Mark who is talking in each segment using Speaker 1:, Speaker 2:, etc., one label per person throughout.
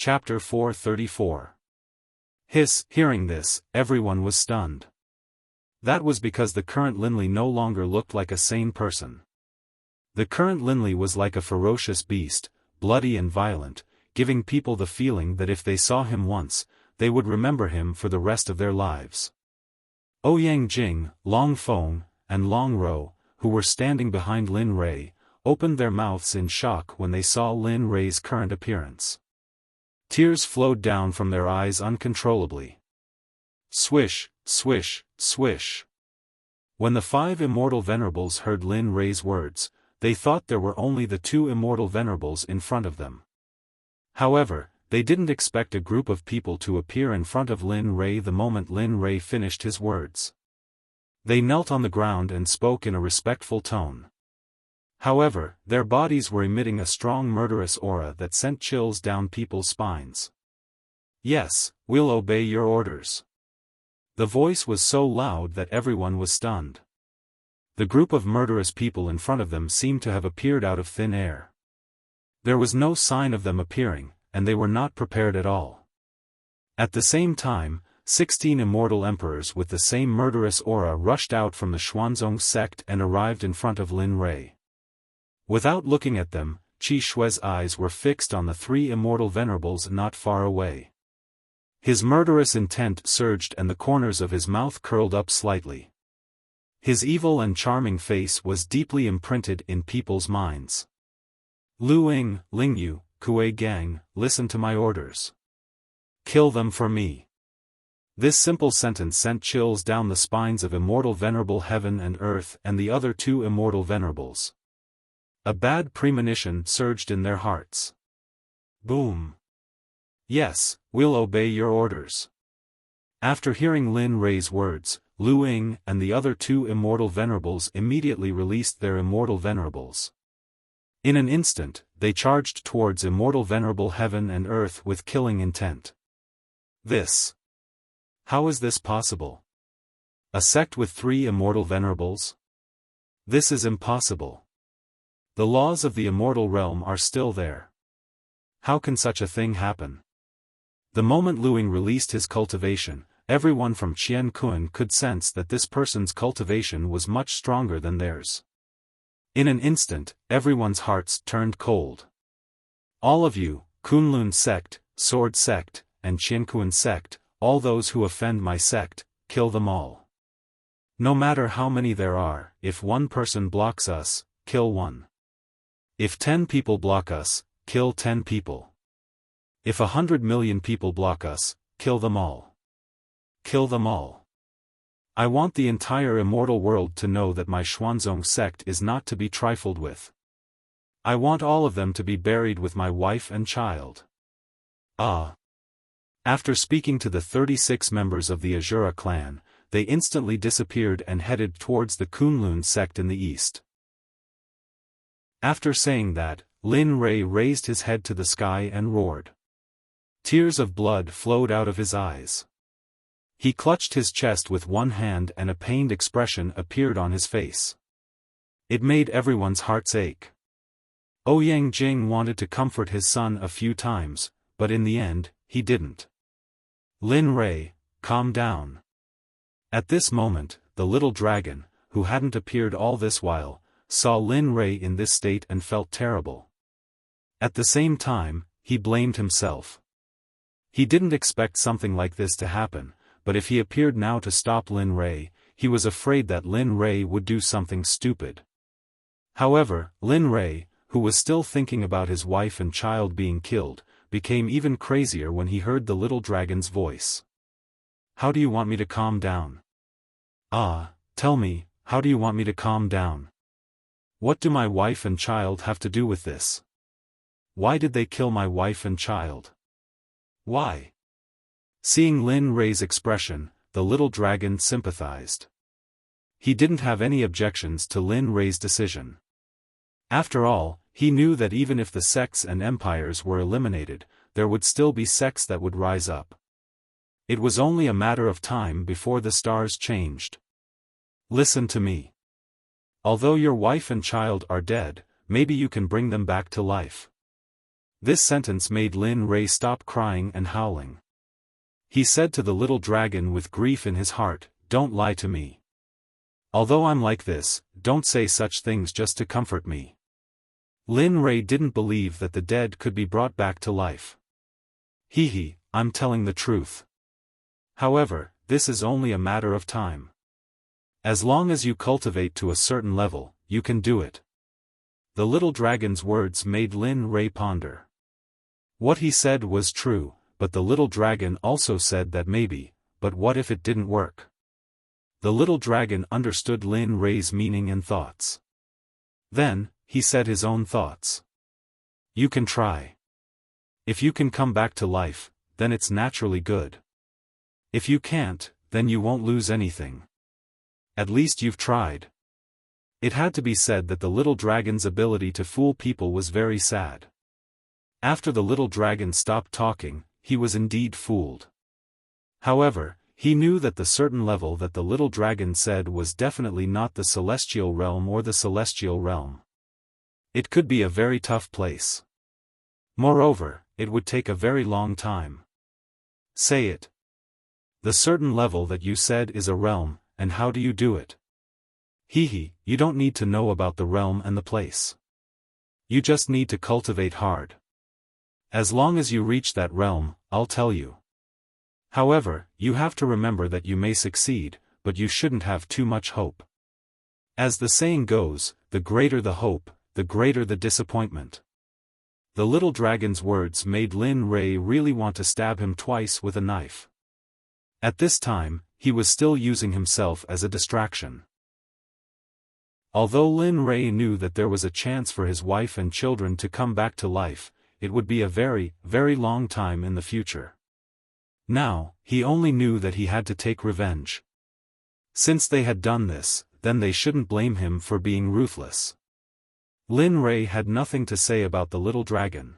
Speaker 1: Chapter 434. Hearing this, everyone was stunned. That was because the current Linley no longer looked like a sane person. The current Linley was like a ferocious beast, bloody and violent, giving people the feeling that if they saw him once, they would remember him for the rest of their lives. Ouyang Jing, Long Feng, and Long Ro, who were standing behind Lin Rei, opened their mouths in shock when they saw Lin Rei's current appearance. Tears flowed down from their eyes uncontrollably. Swish, swish, swish. When the 5 immortal venerables heard Lin Rei's words, they thought there were only the 2 immortal venerables in front of them. However, they didn't expect a group of people to appear in front of Lin Rei the moment Lin Rei finished his words. They knelt on the ground and spoke in a respectful tone. However, their bodies were emitting a strong murderous aura that sent chills down people's spines. "Yes, we'll obey your orders." The voice was so loud that everyone was stunned. The group of murderous people in front of them seemed to have appeared out of thin air. There was no sign of them appearing, and they were not prepared at all. At the same time, 16 immortal emperors with the same murderous aura rushed out from the Xuanzong sect and arrived in front of Lin Rei. Without looking at them, Qi Shui's eyes were fixed on the 3 immortal venerables not far away. His murderous intent surged and the corners of his mouth curled up slightly. His evil and charming face was deeply imprinted in people's minds. "Lu Ying, Lingyu, Kuei Gang, listen to my orders. Kill them for me." This simple sentence sent chills down the spines of Immortal Venerable Heaven and Earth and the other 2 immortal venerables. A bad premonition surged in their hearts. Boom. "Yes, we'll obey your orders." After hearing Lin Rei's words, Lu Ying and the other 2 immortal venerables immediately released their immortal venerables. In an instant, they charged towards Immortal Venerable Heaven and Earth with killing intent. How is this possible? A sect with 3 immortal venerables? This is impossible. The laws of the immortal realm are still there. How can such a thing happen? The moment Lu Ying released his cultivation, everyone from Qian Kun could sense that this person's cultivation was much stronger than theirs. In an instant, everyone's hearts turned cold. "All of you, Kunlun sect, Sword sect, and Qiankun sect, all those who offend my sect, kill them all. No matter how many there are, if 1 person blocks us, kill 1. If 10 people block us, kill 10 people. If 100 million people block us, kill them all. Kill them all. I want the entire immortal world to know that my Xuanzong sect is not to be trifled with. I want all of them to be buried with my wife and child." After speaking to the 36 members of the Azura clan, they instantly disappeared and headed towards the Kunlun sect in the east. After saying that, Lin Rei raised his head to the sky and roared. Tears of blood flowed out of his eyes. He clutched his chest with one hand and a pained expression appeared on his face. It made everyone's hearts ache. Ouyang Jing wanted to comfort his son a few times, but in the end, he didn't. "Lin Rei, calm down." At this moment, the little dragon, who hadn't appeared all this while, saw Lin Rei in this state and felt terrible. At the same time, he blamed himself. He didn't expect something like this to happen, but if he appeared now to stop Lin Rei, he was afraid that Lin Rei would do something stupid. However, Lin Rei, who was still thinking about his wife and child being killed, became even crazier when he heard the little dragon's voice. "How do you want me to calm down? Tell me, how do you want me to calm down? What do my wife and child have to do with this? Why did they kill my wife and child? Why?" Seeing Lin Rei's expression, the little dragon sympathized. He didn't have any objections to Lin Rei's decision. After all, he knew that even if the sects and empires were eliminated, there would still be sects that would rise up. It was only a matter of time before the stars changed. "Listen to me. Although your wife and child are dead, maybe you can bring them back to life. This sentence made Lin Rei stop crying and howling. He said to the little dragon with grief in his heart, "Don't lie to me. Although I'm like this, don't say such things just to comfort me." Lin Rei didn't believe that the dead could be brought back to life. "Hee, I'm telling the truth. However, this is only a matter of time. As long as you cultivate to a certain level, you can do it." The little dragon's words made Lin Rei ponder. What he said was true, but the little dragon also said that maybe, but what if it didn't work? The little dragon understood Lin Rei's meaning and thoughts. Then, he said his own thoughts. "You can try. If you can come back to life, then it's naturally good. If you can't, then you won't lose anything. At least you've tried." It had to be said that the little dragon's ability to fool people was very sad. After the little dragon stopped talking, he was indeed fooled. However, he knew that the certain level that the little dragon said was definitely not the celestial realm or the celestial realm. It could be a very tough place. Moreover, it would take a very long time. "Say it. The certain level that you said is a realm, and how do you do it?" "Hee, you don't need to know about the realm and the place. You just need to cultivate hard. As long as you reach that realm, I'll tell you. However, you have to remember that you may succeed, but you shouldn't have too much hope. As the saying goes, the greater the hope, the greater the disappointment." The little dragon's words made Lin Rei really want to stab him twice with a knife. At this time, he was still using himself as a distraction. Although Lin Rei knew that there was a chance for his wife and children to come back to life, it would be a very, very long time in the future. Now, he only knew that he had to take revenge. Since they had done this, then they shouldn't blame him for being ruthless. Lin Rei had nothing to say about the little dragon.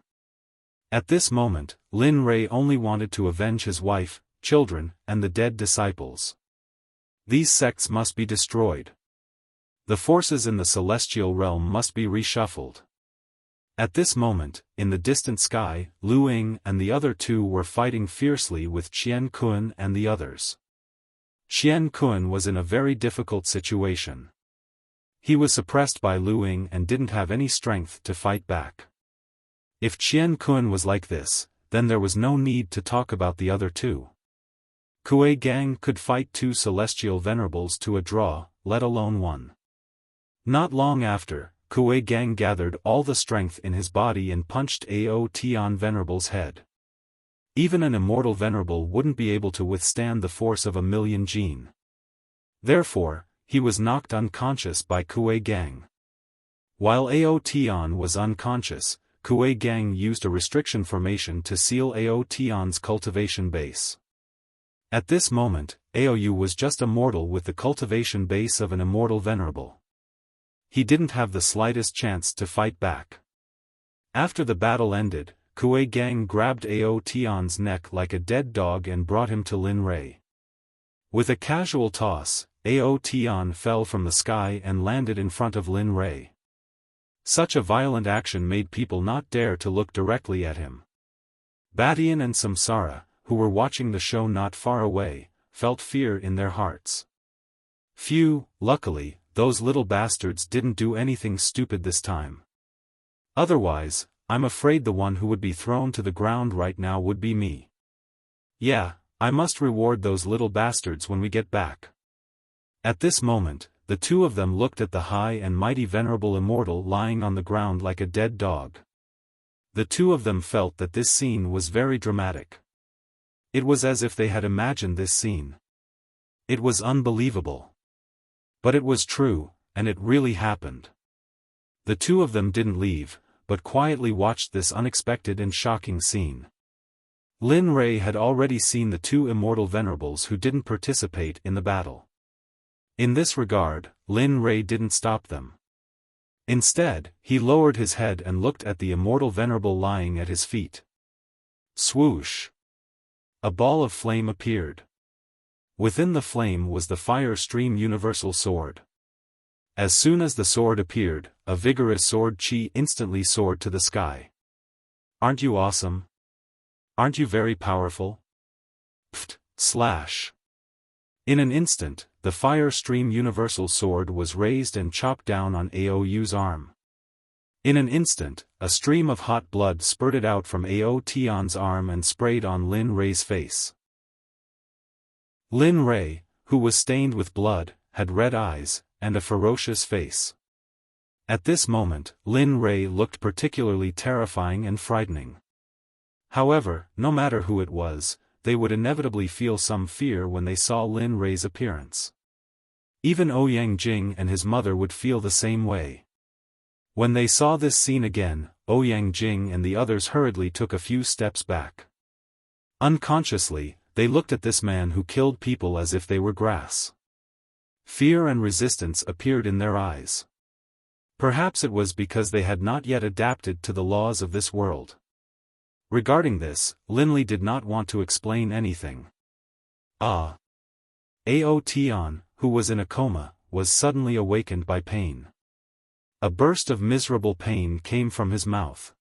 Speaker 1: At this moment, Lin Rei only wanted to avenge his wife, children, and the dead disciples. These sects must be destroyed. The forces in the celestial realm must be reshuffled. At this moment, in the distant sky, Lu Ying and the other two were fighting fiercely with Qian Kun and the others. Qian Kun was in a very difficult situation. He was suppressed by Lu Ying and didn't have any strength to fight back. If Qian Kun was like this, then there was no need to talk about the other two. Kuei Gang could fight two celestial venerables to a draw, let alone one. Not long after, Kuei Gang gathered all the strength in his body and punched Ao Tian Venerable's head. Even an immortal venerable wouldn't be able to withstand the force of 1,000,000 jin. Therefore, he was knocked unconscious by Kuei Gang. While Ao Tian was unconscious, Kuei Gang used a restriction formation to seal Ao Tian's cultivation base. At this moment, Aoyu was just a mortal with the cultivation base of an immortal venerable. He didn't have the slightest chance to fight back. After the battle ended, Kuei Gang grabbed Ao Tian's neck like a dead dog and brought him to Lin Rei. With a casual toss, Ao Tian fell from the sky and landed in front of Lin Rei. Such a violent action made people not dare to look directly at him. Batian and Samsara, who were watching the show not far away, felt fear in their hearts. Phew, luckily, those little bastards didn't do anything stupid this time. Otherwise, I'm afraid the one who would be thrown to the ground right now would be me. Yeah, I must reward those little bastards when we get back. At this moment, the two of them looked at the high and mighty venerable immortal lying on the ground like a dead dog. The two of them felt that this scene was very dramatic. It was as if they had imagined this scene. It was unbelievable. But it was true, and it really happened. The two of them didn't leave, but quietly watched this unexpected and shocking scene. Lin Rei had already seen the two immortal venerables who didn't participate in the battle. In this regard, Lin Rei didn't stop them. Instead, he lowered his head and looked at the immortal venerable lying at his feet. Swoosh! A ball of flame appeared. Within the flame was the Fire Stream Universal Sword. As soon as the sword appeared, a vigorous sword chi instantly soared to the sky. Aren't you awesome? Aren't you very powerful? Pft, slash. In an instant, the Fire Stream Universal Sword was raised and chopped down on Aou's arm. In an instant, a stream of hot blood spurted out from Ao Tian's arm and sprayed on Lin Rei's face. Lin Rei, who was stained with blood, had red eyes, and a ferocious face. At this moment, Lin Rei looked particularly terrifying and frightening. However, no matter who it was, they would inevitably feel some fear when they saw Lin Rei's appearance. Even Ouyang Jing and his mother would feel the same way. When they saw this scene again, Ouyang Jing and the others hurriedly took a few steps back. Unconsciously, they looked at this man who killed people as if they were grass. Fear and resistance appeared in their eyes. Perhaps it was because they had not yet adapted to the laws of this world. Regarding this, Linley did not want to explain anything. Ao Tian, who was in a coma, was suddenly awakened by pain. A burst of miserable pain came from his mouth.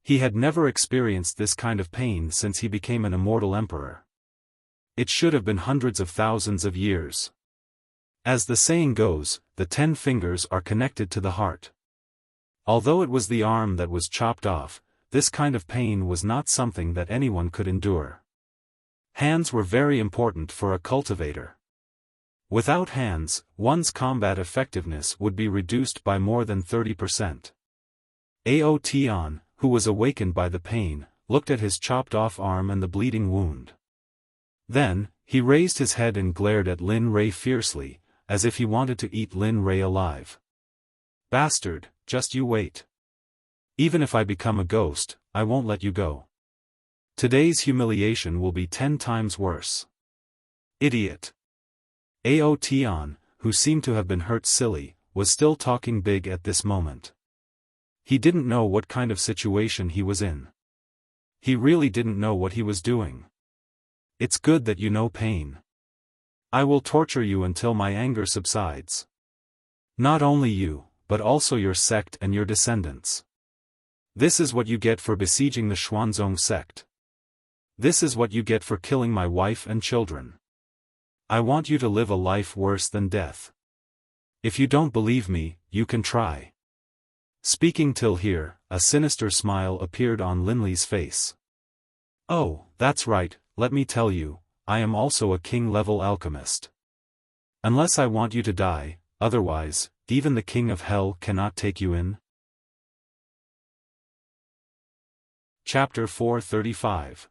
Speaker 1: He had never experienced this kind of pain since he became an immortal emperor. It should have been hundreds of thousands of years. As the saying goes, the 10 fingers are connected to the heart. Although it was the arm that was chopped off, this kind of pain was not something that anyone could endure. Hands were very important for a cultivator. Without hands, one's combat effectiveness would be reduced by more than 30%. Ao Tian, who was awakened by the pain, looked at his chopped-off arm and the bleeding wound. Then, he raised his head and glared at Lin Rei fiercely, as if he wanted to eat Lin Rei alive. Bastard, just you wait. Even if I become a ghost, I won't let you go. Today's humiliation will be 10 times worse. Idiot. Ao Tian, who seemed to have been hurt silly, was still talking big at this moment. He didn't know what kind of situation he was in. He really didn't know what he was doing. It's good that you know pain. I will torture you until my anger subsides. Not only you, but also your sect and your descendants. This is what you get for besieging the Xuanzong sect. This is what you get for killing my wife and children. I want you to live a life worse than death. If you don't believe me, you can try. Speaking till here, a sinister smile appeared on Linley's face. Oh, that's right, let me tell you, I am also a king-level alchemist. Unless I want you to die, otherwise, even the king of hell cannot take you in. Chapter 435.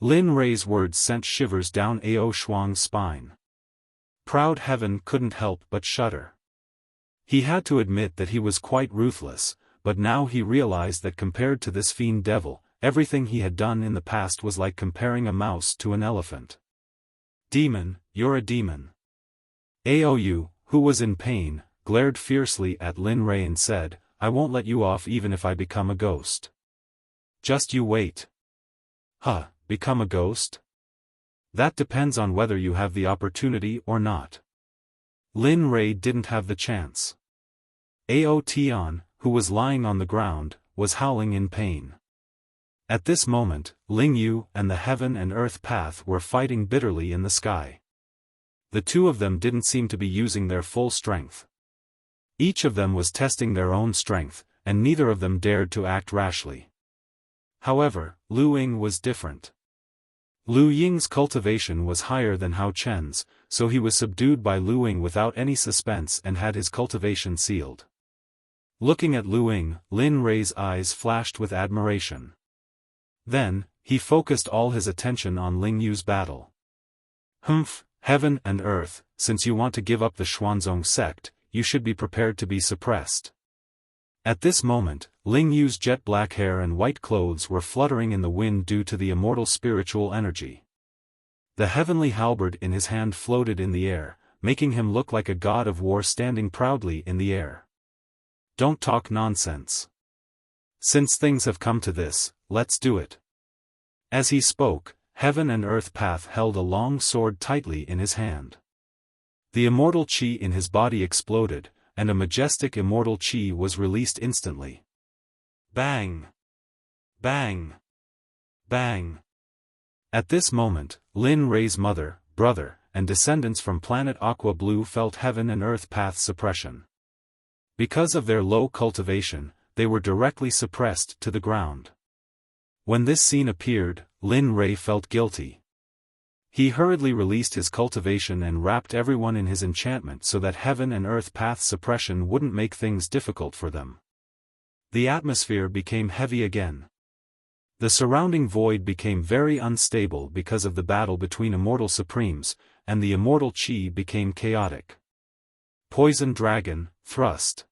Speaker 1: Lin Rei's words sent shivers down Ao Shuang's spine. Proud Heaven couldn't help but shudder. He had to admit that he was quite ruthless, but now he realized that compared to this fiend devil, everything he had done in the past was like comparing a mouse to an elephant. Demon, you're a demon. Aou, who was in pain, glared fiercely at Lin Rei and said, I won't let you off even if I become a ghost. Just you wait. Huh, become a ghost? That depends on whether you have the opportunity or not. Lin Rei didn't have the chance. Ao Tian, who was lying on the ground, was howling in pain. At this moment, Ling Yu and the heaven and earth path were fighting bitterly in the sky. The two of them didn't seem to be using their full strength. Each of them was testing their own strength, and neither of them dared to act rashly. However, Lu Ying was different. Lu Ying's cultivation was higher than Hao Chen's, so he was subdued by Lu Ying without any suspense and had his cultivation sealed. Looking at Lu Ying, Lin Rei's eyes flashed with admiration. Then, he focused all his attention on Ling Yu's battle. Humph, heaven and earth, since you want to give up the Xuanzong sect, you should be prepared to be suppressed. At this moment, Ling Yu's jet-black hair and white clothes were fluttering in the wind due to the immortal spiritual energy. The heavenly halberd in his hand floated in the air, making him look like a god of war standing proudly in the air. Don't talk nonsense. Since things have come to this, let's do it. As he spoke, heaven and earth path held a long sword tightly in his hand. The immortal chi in his body exploded, and a majestic immortal chi was released instantly. Bang! Bang! Bang! At this moment, Lin Rei's mother, brother, and descendants from planet Aqua Blue felt heaven and earth path suppression. Because of their low cultivation, they were directly suppressed to the ground. When this scene appeared, Lin Rei felt guilty. He hurriedly released his cultivation and wrapped everyone in his enchantment so that heaven and earth path suppression wouldn't make things difficult for them. The atmosphere became heavy again. The surrounding void became very unstable because of the battle between immortal supremes, and the immortal chi became chaotic. Poison dragon, thrust.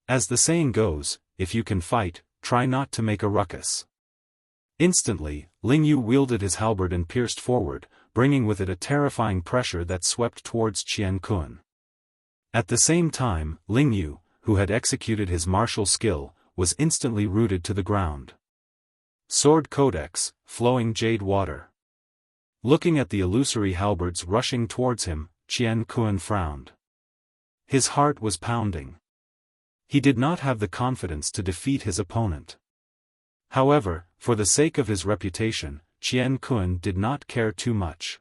Speaker 1: As the saying goes, if you can fight, try not to make a ruckus. Instantly, Ling Yu wielded his halberd and pierced forward, bringing with it a terrifying pressure that swept towards Qian Kun. At the same time, Ling Yu, who had executed his martial skill, was instantly rooted to the ground. Sword Codex, flowing jade water. Looking at the illusory halberds rushing towards him, Qian Kun frowned. His heart was pounding. He did not have the confidence to defeat his opponent. However, for the sake of his reputation, Qian Kun did not care too much.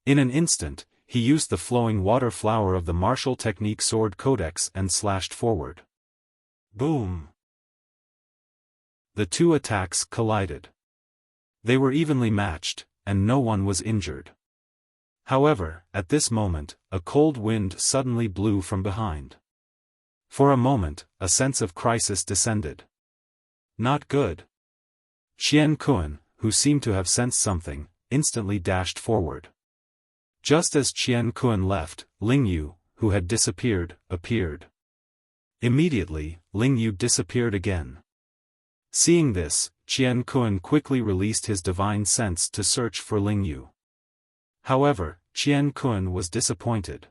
Speaker 1: In an instant, he used the flowing water flower of the martial technique Sword Codex and slashed forward. Boom! The two attacks collided. They were evenly matched, and no one was injured. However, at this moment, a cold wind suddenly blew from behind. For a moment, a sense of crisis descended. Not good. Qian Kun, who seemed to have sensed something, instantly dashed forward. Just as Qian Kun left, Ling Yu, who had disappeared, appeared. Immediately, Ling Yu disappeared again. Seeing this, Qian Kun quickly released his divine sense to search for Ling Yu. However, Qian Kun was disappointed.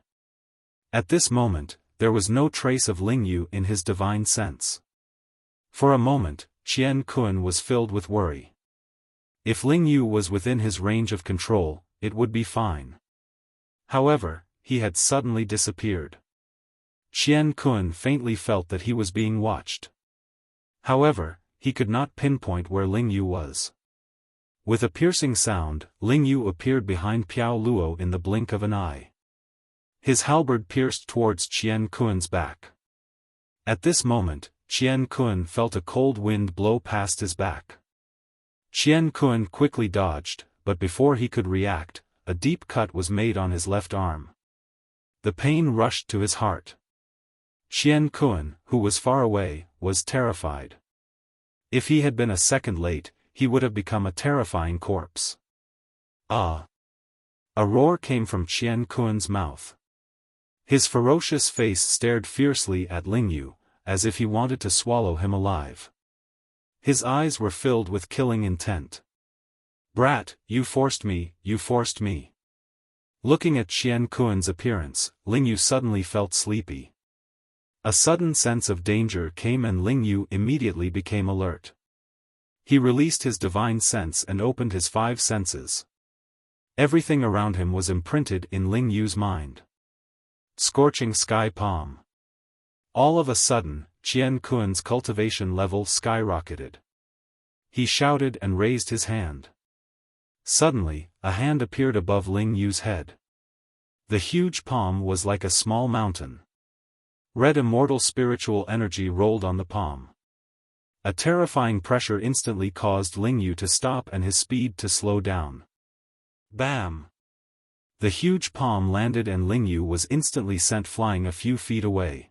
Speaker 1: At this moment, there was no trace of Ling Yu in his divine sense. For a moment, Qian Kun was filled with worry. If Ling Yu was within his range of control, it would be fine. However, he had suddenly disappeared. Qian Kun faintly felt that he was being watched. However, he could not pinpoint where Ling Yu was. With a piercing sound, Ling Yu appeared behind Piao Luo in the blink of an eye. His halberd pierced towards Qian Kun's back. At this moment, Qian Kun felt a cold wind blow past his back. Qian Kun quickly dodged, but before he could react, a deep cut was made on his left arm. The pain rushed to his heart. Qian Kun, who was far away, was terrified. If he had been a second late, he would have become a terrifying corpse. Ah! A roar came from Qian Kun's mouth. His ferocious face stared fiercely at Ling Yu, as if he wanted to swallow him alive. His eyes were filled with killing intent. Brat, you forced me, you forced me. Looking at Qian Kun's appearance, Ling Yu suddenly felt sleepy. A sudden sense of danger came and Ling Yu immediately became alert. He released his divine sense and opened his five senses. Everything around him was imprinted in Ling Yu's mind. Scorching sky palm. All of a sudden, Qian Kun's cultivation level skyrocketed. He shouted and raised his hand. Suddenly, a hand appeared above Ling Yu's head. The huge palm was like a small mountain. Red immortal spiritual energy rolled on the palm. A terrifying pressure instantly caused Ling Yu to stop and his speed to slow down. Bam! The huge palm landed and Ling Yu was instantly sent flying a few feet away.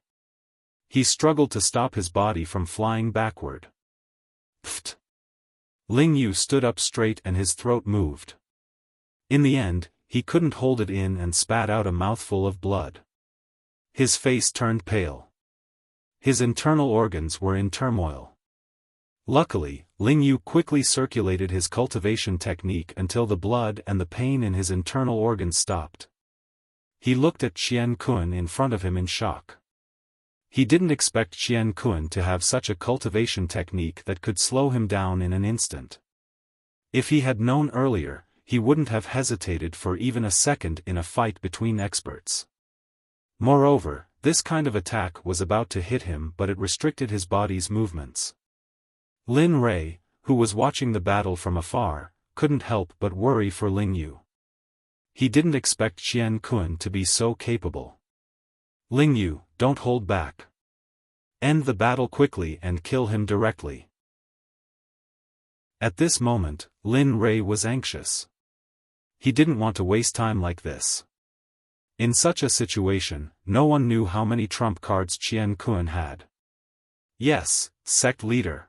Speaker 1: He struggled to stop his body from flying backward. Pfft! Ling Yu stood up straight and his throat moved. In the end, he couldn't hold it in and spat out a mouthful of blood. His face turned pale. His internal organs were in turmoil. Luckily, Ling Yu quickly circulated his cultivation technique until the blood and the pain in his internal organs stopped. He looked at Qian Kun in front of him in shock. He didn't expect Qian Kun to have such a cultivation technique that could slow him down in an instant. If he had known earlier, he wouldn't have hesitated for even a second in a fight between experts. Moreover, this kind of attack was about to hit him but it restricted his body's movements. Lin Rei, who was watching the battle from afar, couldn't help but worry for Ling Yu. He didn't expect Qian Kun to be so capable. Ling Yu, don't hold back. End the battle quickly and kill him directly. At this moment, Lin Rei was anxious. He didn't want to waste time like this. In such a situation, no one knew how many trump cards Qian Kun had. Yes, sect leader.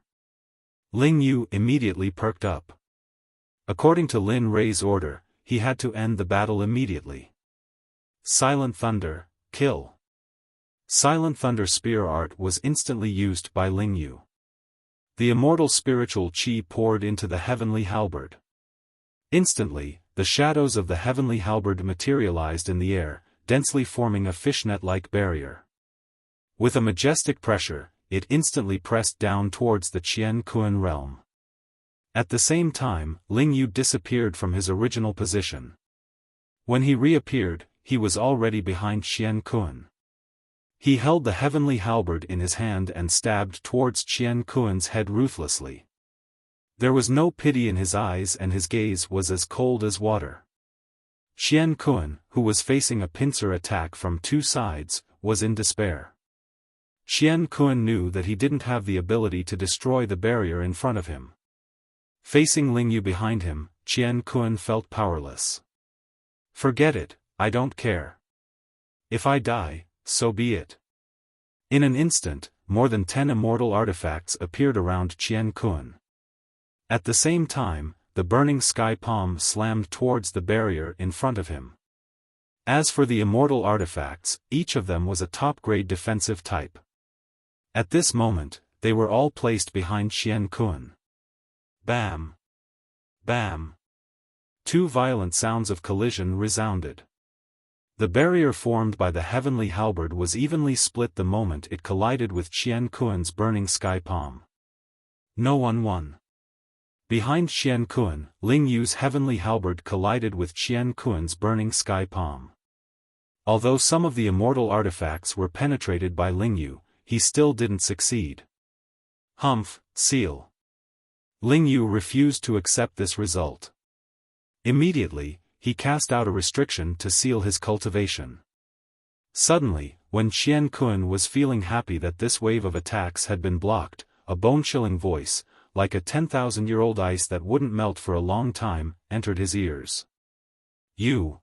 Speaker 1: Ling Yu immediately perked up. According to Lin Rei's order, he had to end the battle immediately. Silent Thunder, kill. Silent Thunder spear art was instantly used by Ling Yu. The immortal spiritual qi poured into the heavenly halberd. Instantly, the shadows of the heavenly halberd materialized in the air, densely forming a fishnet-like barrier. With a majestic pressure, it instantly pressed down towards the Qian Kun realm. At the same time, Ling Yu disappeared from his original position. When he reappeared, he was already behind Qian Kun. He held the heavenly halberd in his hand and stabbed towards Qian Kun's head ruthlessly. There was no pity in his eyes and his gaze was as cold as water. Qian Kun, who was facing a pincer attack from two sides, was in despair. Qian Kun knew that he didn't have the ability to destroy the barrier in front of him. Facing Ling Yu behind him, Qian Kun felt powerless. Forget it, I don't care. If I die, so be it. In an instant, more than 10 immortal artifacts appeared around Qian Kun. At the same time, the burning sky palm slammed towards the barrier in front of him. As for the immortal artifacts, each of them was a top-grade defensive type. At this moment, they were all placed behind Qian Kun. Bam! Bam! Two violent sounds of collision resounded. The barrier formed by the heavenly halberd was evenly split the moment it collided with Qian Kun's burning sky palm. No one won. Behind Qian Kun, Ling Yu's heavenly halberd collided with Qian Kun's burning sky palm. Although some of the immortal artifacts were penetrated by Ling Yu, he still didn't succeed. Humph, seal. Ling Yu refused to accept this result. Immediately, he cast out a restriction to seal his cultivation. Suddenly, when Qian Kun was feeling happy that this wave of attacks had been blocked, a bone-chilling voice, like a 10,000-year-old ice that wouldn't melt for a long time, entered his ears. You.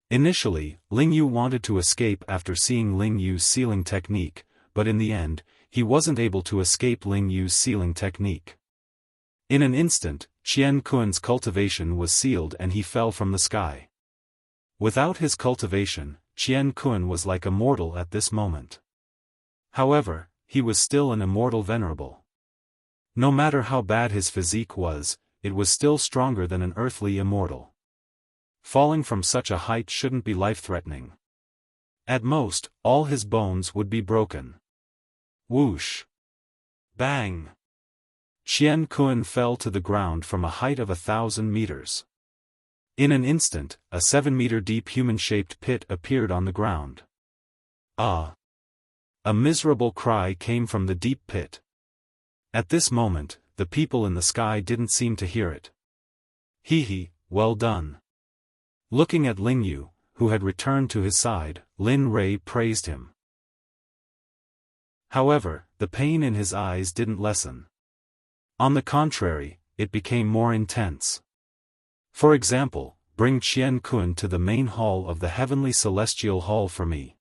Speaker 1: Initially, Ling Yu wanted to escape after seeing Ling Yu's sealing technique, but in the end, he wasn't able to escape Ling Yu's sealing technique. In an instant, Qian Kun's cultivation was sealed and he fell from the sky. Without his cultivation, Qian Kun was like a mortal at this moment. However, he was still an immortal venerable. No matter how bad his physique was, it was still stronger than an earthly immortal. Falling from such a height shouldn't be life-threatening. At most, all his bones would be broken. Whoosh! Bang! Qian Kun fell to the ground from a height of 1,000 meters. In an instant, a 7-meter-deep human-shaped pit appeared on the ground. Ah! A miserable cry came from the deep pit. At this moment, the people in the sky didn't seem to hear it. Hee, well done. Looking at Ling Yu, who had returned to his side, Lin Rei praised him. However, the pain in his eyes didn't lessen. On the contrary, it became more intense. For example, bring Qian Kun to the main hall of the heavenly celestial hall for me.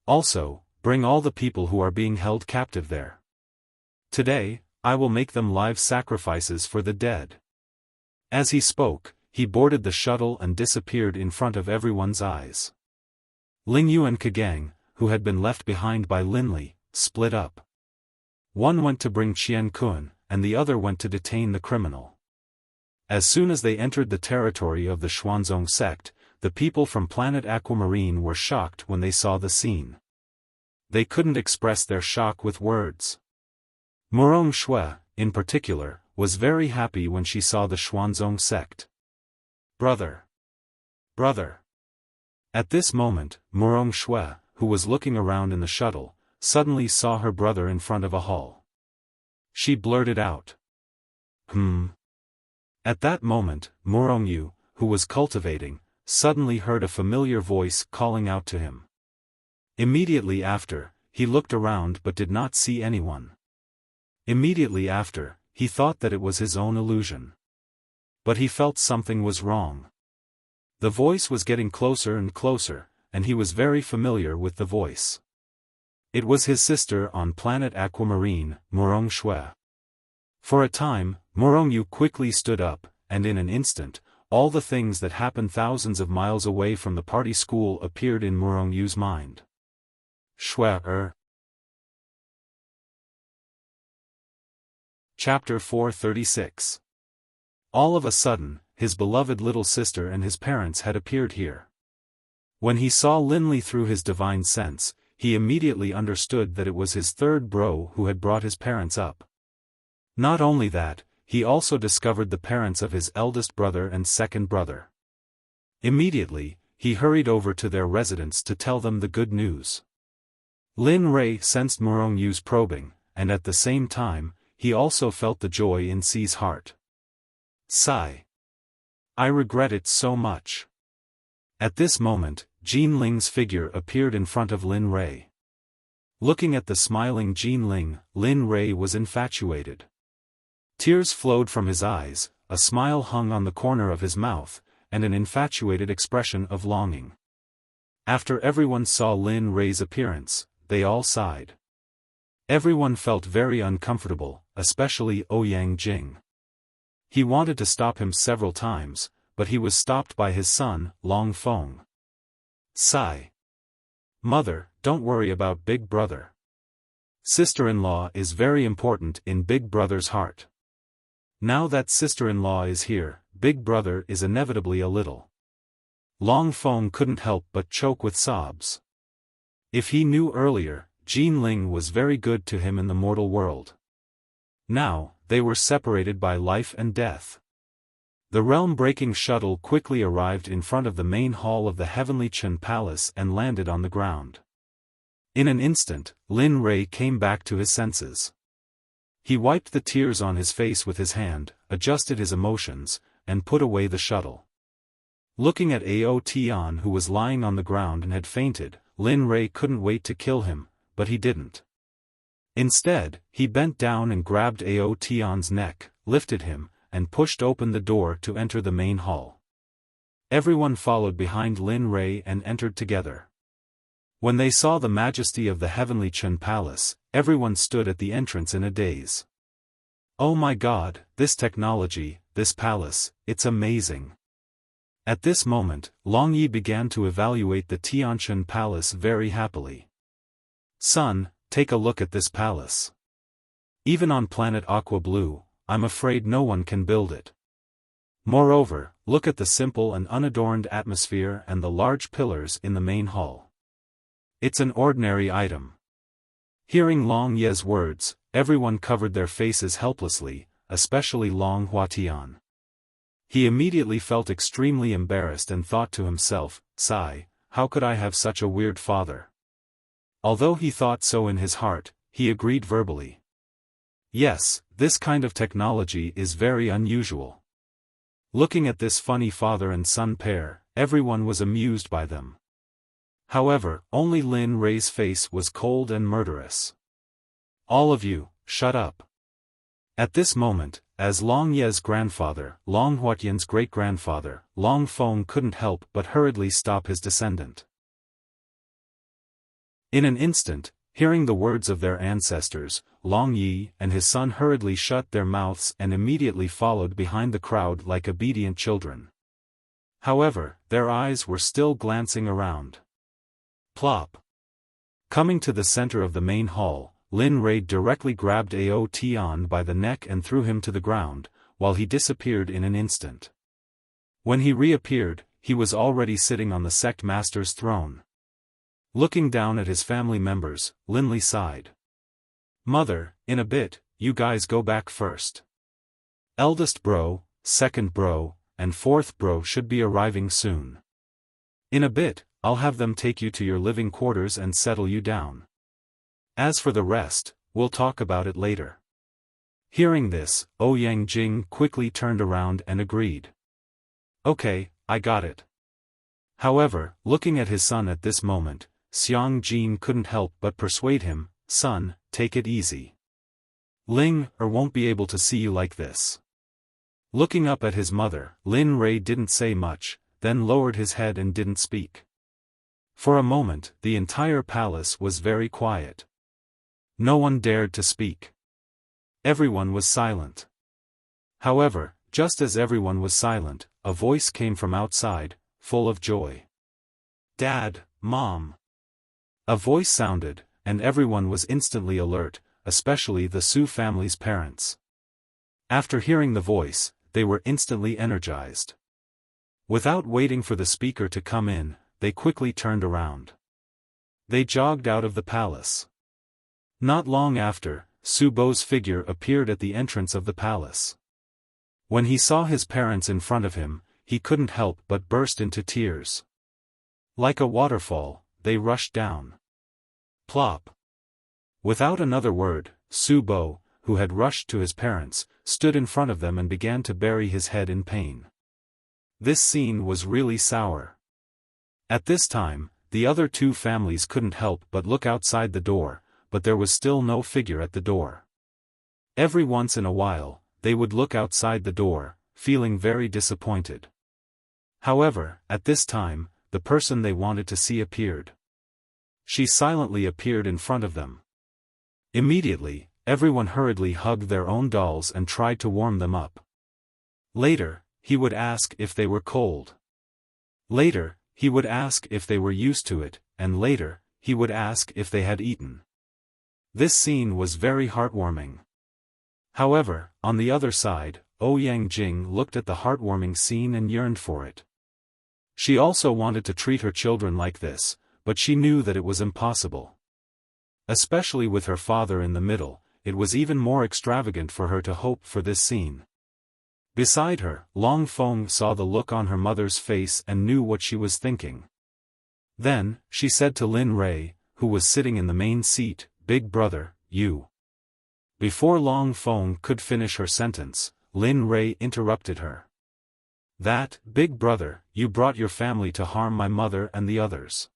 Speaker 1: Also, bring all the people who are being held captive there. Today, I will make them live sacrifices for the dead. As he spoke, he boarded the shuttle and disappeared in front of everyone's eyes. Ling Yu and Kagang, who had been left behind by Linli, split up. One went to bring Qian Kun, and the other went to detain the criminal. As soon as they entered the territory of the Xuanzong sect, the people from planet Aquamarine were shocked when they saw the scene. They couldn't express their shock with words. Murong Shui, in particular, was very happy when she saw the Xuanzong sect. Brother! Brother! At this moment, Murong Shui, who was looking around in the shuttle, suddenly saw her brother in front of a hall. She blurted out. At that moment, Murongyu, who was cultivating, suddenly heard a familiar voice calling out to him. Immediately after, he looked around but did not see anyone. Immediately after, he thought that it was his own illusion. But he felt something was wrong. The voice was getting closer and closer, and he was very familiar with the voice. It was his sister on planet Aquamarine, Murong Shui. For a time, Murongyu quickly stood up, and in an instant, all the things that happened thousands of miles away from the party school appeared in Murongyu's mind. Shui. Chapter 436. All of a sudden, his beloved little sister and his parents had appeared here. When he saw Linli through his divine sense, he immediately understood that it was his third bro who had brought his parents up. Not only that, he also discovered the parents of his eldest brother and second brother. Immediately, he hurried over to their residence to tell them the good news. Lin Rei sensed Murongyu's probing, and at the same time, he also felt the joy in Si's heart. Sigh. I regret it so much. At this moment, Jin Ling's figure appeared in front of Lin Rei. Looking at the smiling Jin Ling, Lin Rei was infatuated. Tears flowed from his eyes, a smile hung on the corner of his mouth, and an infatuated expression of longing. After everyone saw Lin Rei's appearance, they all sighed. Everyone felt very uncomfortable, especially Ouyang Jing. He wanted to stop him several times, but he was stopped by his son, Long Feng. Sigh. Mother, don't worry about Big Brother. Sister-in-law is very important in Big Brother's heart. Now that sister-in-law is here, Big Brother is inevitably a little. Long Feng couldn't help but choke with sobs. If he knew earlier, Jin Ling was very good to him in the mortal world. Now, they were separated by life and death. The realm-breaking shuttle quickly arrived in front of the main hall of the Heavenly Chen Palace and landed on the ground. In an instant, Lin Rei came back to his senses. He wiped the tears on his face with his hand, adjusted his emotions, and put away the shuttle. Looking at Ao Tian who was lying on the ground and had fainted, Lin Rei couldn't wait to kill him, but he didn't. Instead, he bent down and grabbed Ao Tian's neck, lifted him, and pushed open the door to enter the main hall. Everyone followed behind Lin Rei and entered together. When they saw the majesty of the Heavenly Chen Palace, everyone stood at the entrance in a daze. Oh my God, this technology, this palace, it's amazing. At this moment, Long Yi began to evaluate the Tianchen Palace very happily. Son, take a look at this palace. Even on planet Aqua Blue, I'm afraid no one can build it. Moreover, look at the simple and unadorned atmosphere and the large pillars in the main hall. It's an ordinary item. Hearing Long Ye's words, everyone covered their faces helplessly, especially Long Huatian. He immediately felt extremely embarrassed and thought to himself, sigh, how could I have such a weird father? Although he thought so in his heart, he agreed verbally. Yes, this kind of technology is very unusual. Looking at this funny father and son pair, everyone was amused by them. However, only Lin Rei's face was cold and murderous. All of you, shut up. At this moment, as Long Ye's grandfather, Long Huatian's great-grandfather, Long Feng couldn't help but hurriedly stop his descendant. In an instant, hearing the words of their ancestors, Long Yi and his son hurriedly shut their mouths and immediately followed behind the crowd like obedient children. However, their eyes were still glancing around. Plop. Coming to the center of the main hall, Lin Rei directly grabbed Ao Tian by the neck and threw him to the ground, while he disappeared in an instant. When he reappeared, he was already sitting on the sect master's throne. Looking down at his family members, Linli sighed. Mother, in a bit, you guys go back first. Eldest bro, second bro, and fourth bro should be arriving soon. In a bit, I'll have them take you to your living quarters and settle you down. As for the rest, we'll talk about it later. Hearing this, Ouyang Jing quickly turned around and agreed. Okay, I got it. However, looking at his son at this moment, Xiang Jin couldn't help but persuade him, son, take it easy. Ling won't be able to see you like this. Looking up at his mother, Lin Rei didn't say much, then lowered his head and didn't speak. For a moment, the entire palace was very quiet. No one dared to speak. Everyone was silent. However, just as everyone was silent, a voice came from outside, full of joy. Dad, Mom. A voice sounded, and everyone was instantly alert, especially the Su family's parents. After hearing the voice, they were instantly energized. Without waiting for the speaker to come in, they quickly turned around. They jogged out of the palace. Not long after, Su Bo's figure appeared at the entrance of the palace. When he saw his parents in front of him, he couldn't help but burst into tears. Like a waterfall, they rushed down. Plop. Without another word, Su Bo, who had rushed to his parents, stood in front of them and began to bury his head in pain. This scene was really sour. At this time, the other two families couldn't help but look outside the door, but there was still no figure at the door. Every once in a while, they would look outside the door, feeling very disappointed. However, at this time, the person they wanted to see appeared. She silently appeared in front of them. Immediately, everyone hurriedly hugged their own dolls and tried to warm them up. Later, he would ask if they were cold. Later, he would ask if they were used to it, and later, he would ask if they had eaten. This scene was very heartwarming. However, on the other side, Ouyang Jing looked at the heartwarming scene and yearned for it. She also wanted to treat her children like this, but she knew that it was impossible. Especially with her father in the middle, it was even more extravagant for her to hope for this scene. Beside her, Long Feng saw the look on her mother's face and knew what she was thinking. Then, she said to Lin Rei, who was sitting in the main seat, Big brother, you. Before Long Feng could finish her sentence, Lin Rei interrupted her. That, big brother, you brought your family to harm my mother and the others.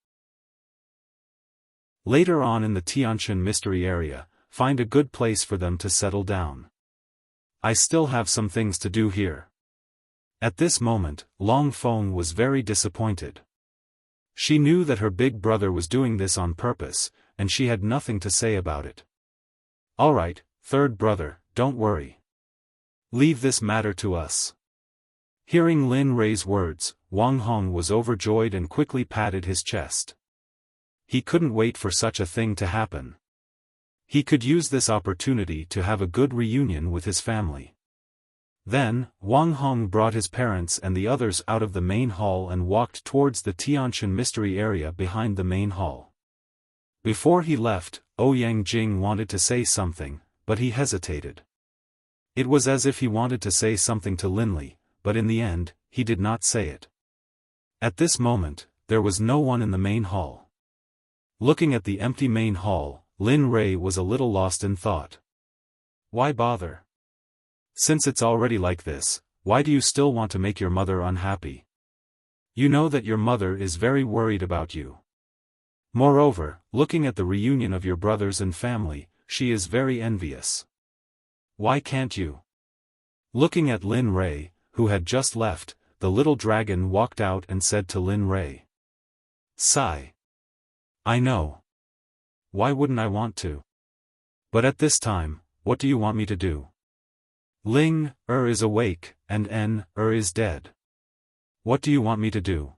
Speaker 1: Later on in the Tianshan mystery area, find a good place for them to settle down. I still have some things to do here. At this moment, Long Feng was very disappointed. She knew that her big brother was doing this on purpose, and she had nothing to say about it. Alright, third brother, don't worry. Leave this matter to us. Hearing Lin Rei's words, Wang Hong was overjoyed and quickly patted his chest. He couldn't wait for such a thing to happen. He could use this opportunity to have a good reunion with his family. Then, Wang Hong brought his parents and the others out of the main hall and walked towards the Tianshan mystery area behind the main hall. Before he left, Ouyang Jing wanted to say something, but he hesitated. It was as if he wanted to say something to Linley, but in the end, he did not say it. At this moment, there was no one in the main hall. Looking at the empty main hall, Lin Rei was a little lost in thought. Why bother? Since it's already like this, why do you still want to make your mother unhappy? You know that your mother is very worried about you. Moreover, looking at the reunion of your brothers and family, she is very envious. Why can't you? Looking at Lin Rei, who had just left, the little dragon walked out and said to Lin Rei. Sigh. I know. Why wouldn't I want to? But at this time, what do you want me to do? Ling is awake, and is dead. What do you want me to do?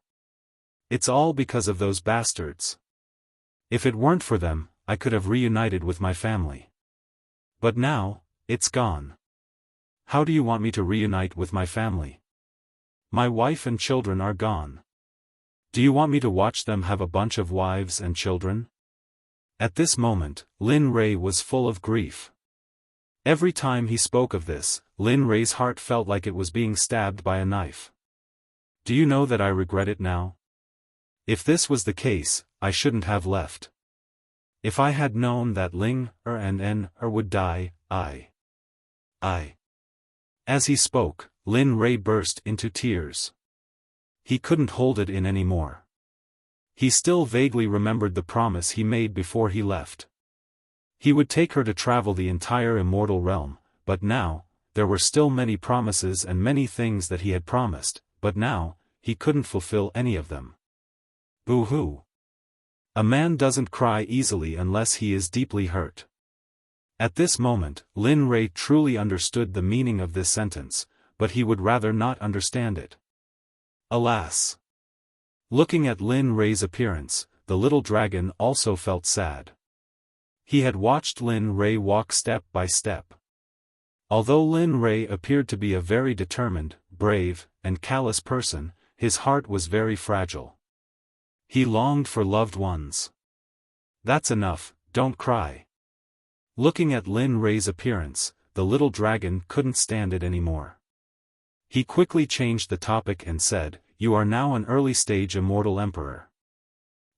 Speaker 1: It's all because of those bastards. If it weren't for them, I could have reunited with my family. But now, it's gone. How do you want me to reunite with my family? My wife and children are gone. Do you want me to watch them have a bunch of wives and children? At this moment, Lin Rei was full of grief. Every time he spoke of this, Lin Rei's heart felt like it was being stabbed by a knife. Do you know that I regret it now? If this was the case, I shouldn't have left. If I had known that Ling and would die, I. As he spoke, Lin Rei burst into tears. He couldn't hold it in anymore. He still vaguely remembered the promise he made before he left. He would take her to travel the entire immortal realm, but now, there were still many promises and many things that he had promised, but now, he couldn't fulfill any of them. Boo-hoo. A man doesn't cry easily unless he is deeply hurt. At this moment, Lin Rei truly understood the meaning of this sentence, but he would rather not understand it. Alas! Looking at Lin Rei's appearance, the little dragon also felt sad. He had watched Lin Rei walk step by step. Although Lin Rei appeared to be a very determined, brave, and callous person, his heart was very fragile. He longed for loved ones. That's enough, don't cry. Looking at Lin Rei's appearance, the little dragon couldn't stand it anymore. He quickly changed the topic and said, "You are now an early-stage immortal emperor.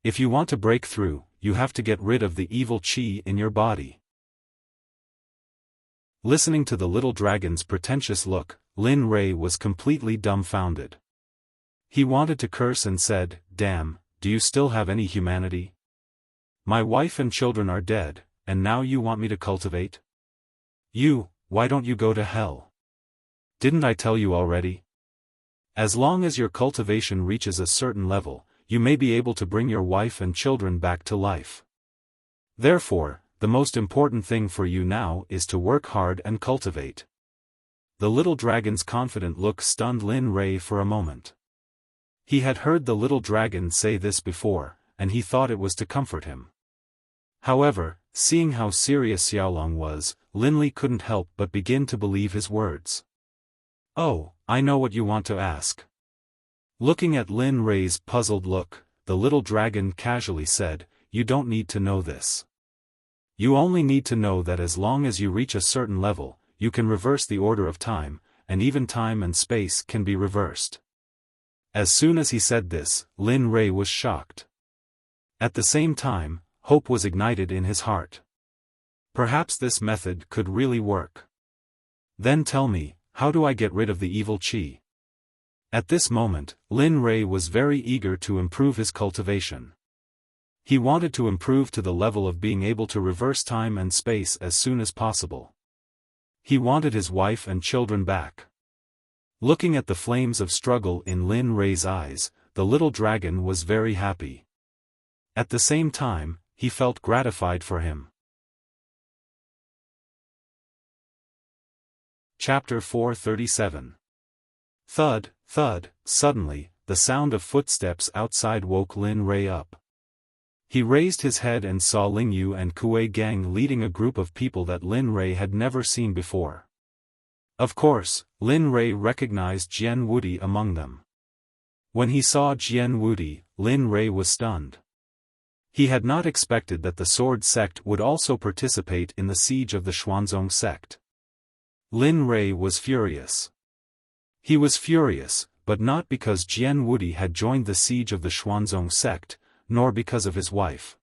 Speaker 1: If you want to break through, you have to get rid of the evil qi in your body." Listening to the little dragon's pretentious look, Lin Rei was completely dumbfounded. He wanted to curse and said, "Damn, do you still have any humanity? My wife and children are dead, and now you want me to cultivate? Why don't you go to hell? Didn't I tell you already? As long as your cultivation reaches a certain level, you may be able to bring your wife and children back to life. Therefore, the most important thing for you now is to work hard and cultivate." The little dragon's confident look stunned Lin Rei for a moment. He had heard the little dragon say this before, and he thought it was to comfort him. However, seeing how serious Xiaolong was, Lin Li couldn't help but begin to believe his words. "Oh, I know what you want to ask." Looking at Lin Rei's puzzled look, the little dragon casually said, "You don't need to know this. You only need to know that as long as you reach a certain level, you can reverse the order of time, and even time and space can be reversed." As soon as he said this, Lin Rei was shocked. At the same time, hope was ignited in his heart. Perhaps this method could really work. "Then tell me, how do I get rid of the evil qi?" At this moment, Lin Rei was very eager to improve his cultivation. He wanted to improve to the level of being able to reverse time and space as soon as possible. He wanted his wife and children back. Looking at the flames of struggle in Lin Rei's eyes, the little dragon was very happy. At the same time, he felt gratified for him. Chapter 437. Thud, thud. Suddenly, the sound of footsteps outside woke Lin Rei up. He raised his head and saw Ling Yu and Kuei Gang leading a group of people that Lin Rei had never seen before. Of course, Lin Rei recognized Jian Wudi among them. When he saw Jian Wudi, Lin Rei was stunned. He had not expected that the Sword Sect would also participate in the siege of the Xuanzong Sect. Lin Rei was furious. He was furious, but not because Jian Wudi had joined the siege of the Xuanzong Sect, nor because of his wife.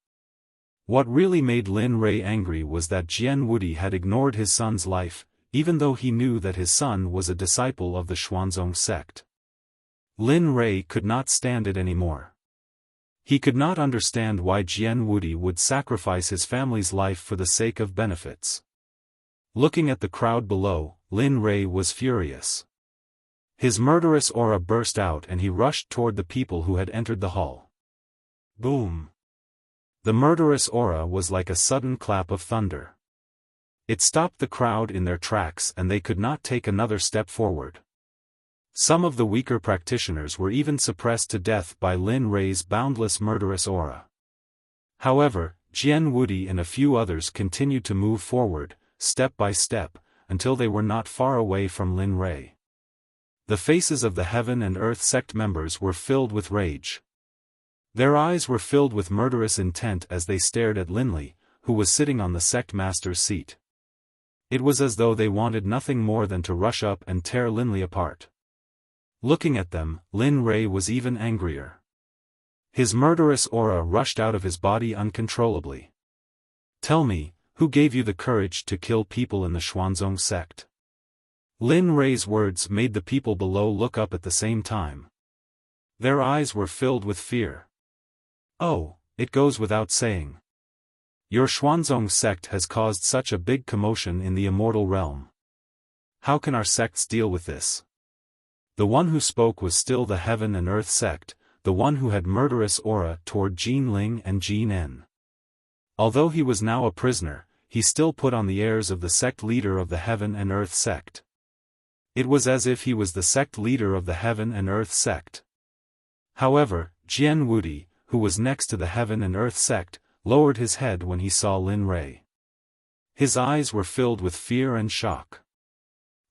Speaker 1: What really made Lin Rei angry was that Jian Wudi had ignored his son's life, even though he knew that his son was a disciple of the Xuanzong Sect. Lin Rei could not stand it anymore. He could not understand why Jian Wudi would sacrifice his family's life for the sake of benefits. Looking at the crowd below, Lin Rei was furious. His murderous aura burst out and he rushed toward the people who had entered the hall. Boom! The murderous aura was like a sudden clap of thunder. It stopped the crowd in their tracks and they could not take another step forward. Some of the weaker practitioners were even suppressed to death by Lin Rei's boundless murderous aura. However, Jian Wudi and a few others continued to move forward, step by step, until they were not far away from Lin Rei. The faces of the Heaven and Earth Sect members were filled with rage. Their eyes were filled with murderous intent as they stared at Lin Li, who was sitting on the sect master's seat. It was as though they wanted nothing more than to rush up and tear Lin Li apart. Looking at them, Lin Rei was even angrier. His murderous aura rushed out of his body uncontrollably. "Tell me, who gave you the courage to kill people in the Xuanzong Sect?" Lin Rei's words made the people below look up at the same time. Their eyes were filled with fear. Oh, it goes without saying. Your Xuanzong sect has caused such a big commotion in the immortal realm. How can our sects deal with this? The one who spoke was still the Heaven and Earth sect, the one who had murderous aura toward Jin Ling and Jin En. Although he was now a prisoner, he still put on the airs of the sect leader of the Heaven and Earth sect. It was as if he was the sect leader of the Heaven and Earth sect. However, Jian Wudi, who was next to the Heaven and Earth sect, lowered his head when he saw Lin Rei. His eyes were filled with fear and shock.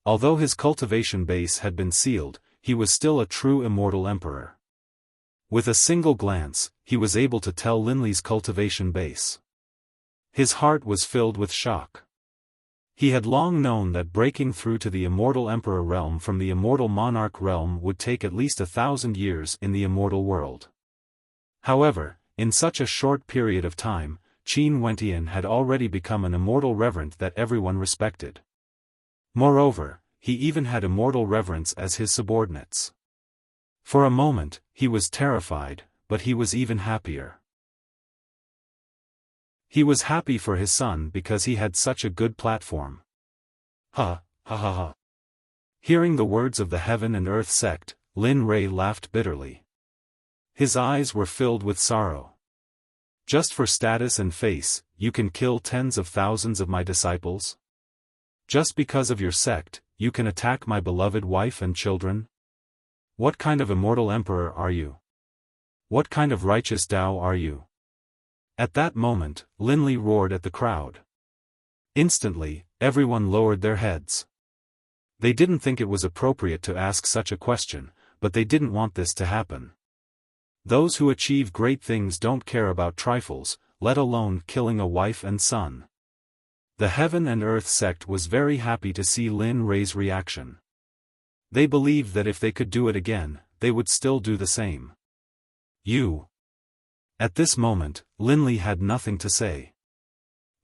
Speaker 1: Although his cultivation base had been sealed, he was still a true immortal emperor. With a single glance, he was able to tell Lin Lei's cultivation base. His heart was filled with shock. He had long known that breaking through to the immortal emperor realm from the immortal monarch realm would take at least 1,000 years in the immortal world. However, in such a short period of time, Qin Wentian had already become an immortal reverend that everyone respected. Moreover, he even had immortal reverence as his subordinates. For a moment, he was terrified, but he was even happier. He was happy for his son because he had such a good platform. Ha, ha ha ha. Hearing the words of the Heaven and Earth sect, Lin Rei laughed bitterly. His eyes were filled with sorrow. Just for status and face, you can kill tens of thousands of my disciples? Just because of your sect, you can attack my beloved wife and children? What kind of immortal emperor are you? What kind of righteous Tao are you? At that moment, Lin Lei roared at the crowd. Instantly, everyone lowered their heads. They didn't think it was appropriate to ask such a question, but they didn't want this to happen. Those who achieve great things don't care about trifles, let alone killing a wife and son. The Heaven and Earth sect was very happy to see Lin Rei's reaction. They believed that if they could do it again, they would still do the same. You. At this moment, Lin Lei had nothing to say.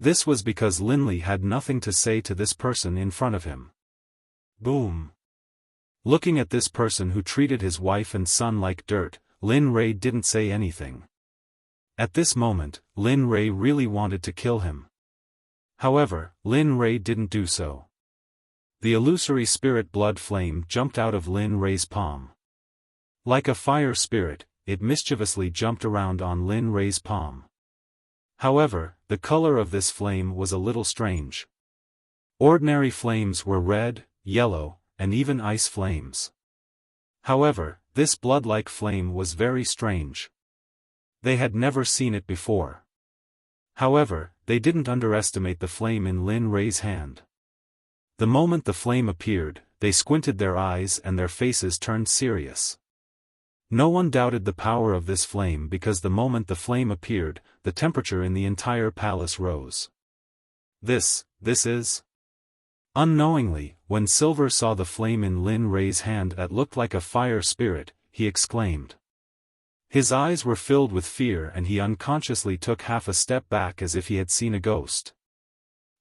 Speaker 1: This was because Lin Lei had nothing to say to this person in front of him. Boom. Looking at this person who treated his wife and son like dirt, Lin Rei didn't say anything. At this moment, Lin Rei really wanted to kill him. However, Lin Rei didn't do so. The illusory spirit blood flame jumped out of Lin Rei's palm. Like a fire spirit, it mischievously jumped around on Lin Rei's palm. However, the color of this flame was a little strange. Ordinary flames were red, yellow, and even ice flames. However, this blood-like flame was very strange. They had never seen it before. However, they didn't underestimate the flame in Lin Rei's hand. The moment the flame appeared, they squinted their eyes and their faces turned serious. No one doubted the power of this flame because the moment the flame appeared, the temperature in the entire palace rose. This is... Unknowingly, when Silver saw the flame in Lin Rei's hand that looked like a fire spirit, he exclaimed. His eyes were filled with fear and he unconsciously took half a step back as if he had seen a ghost.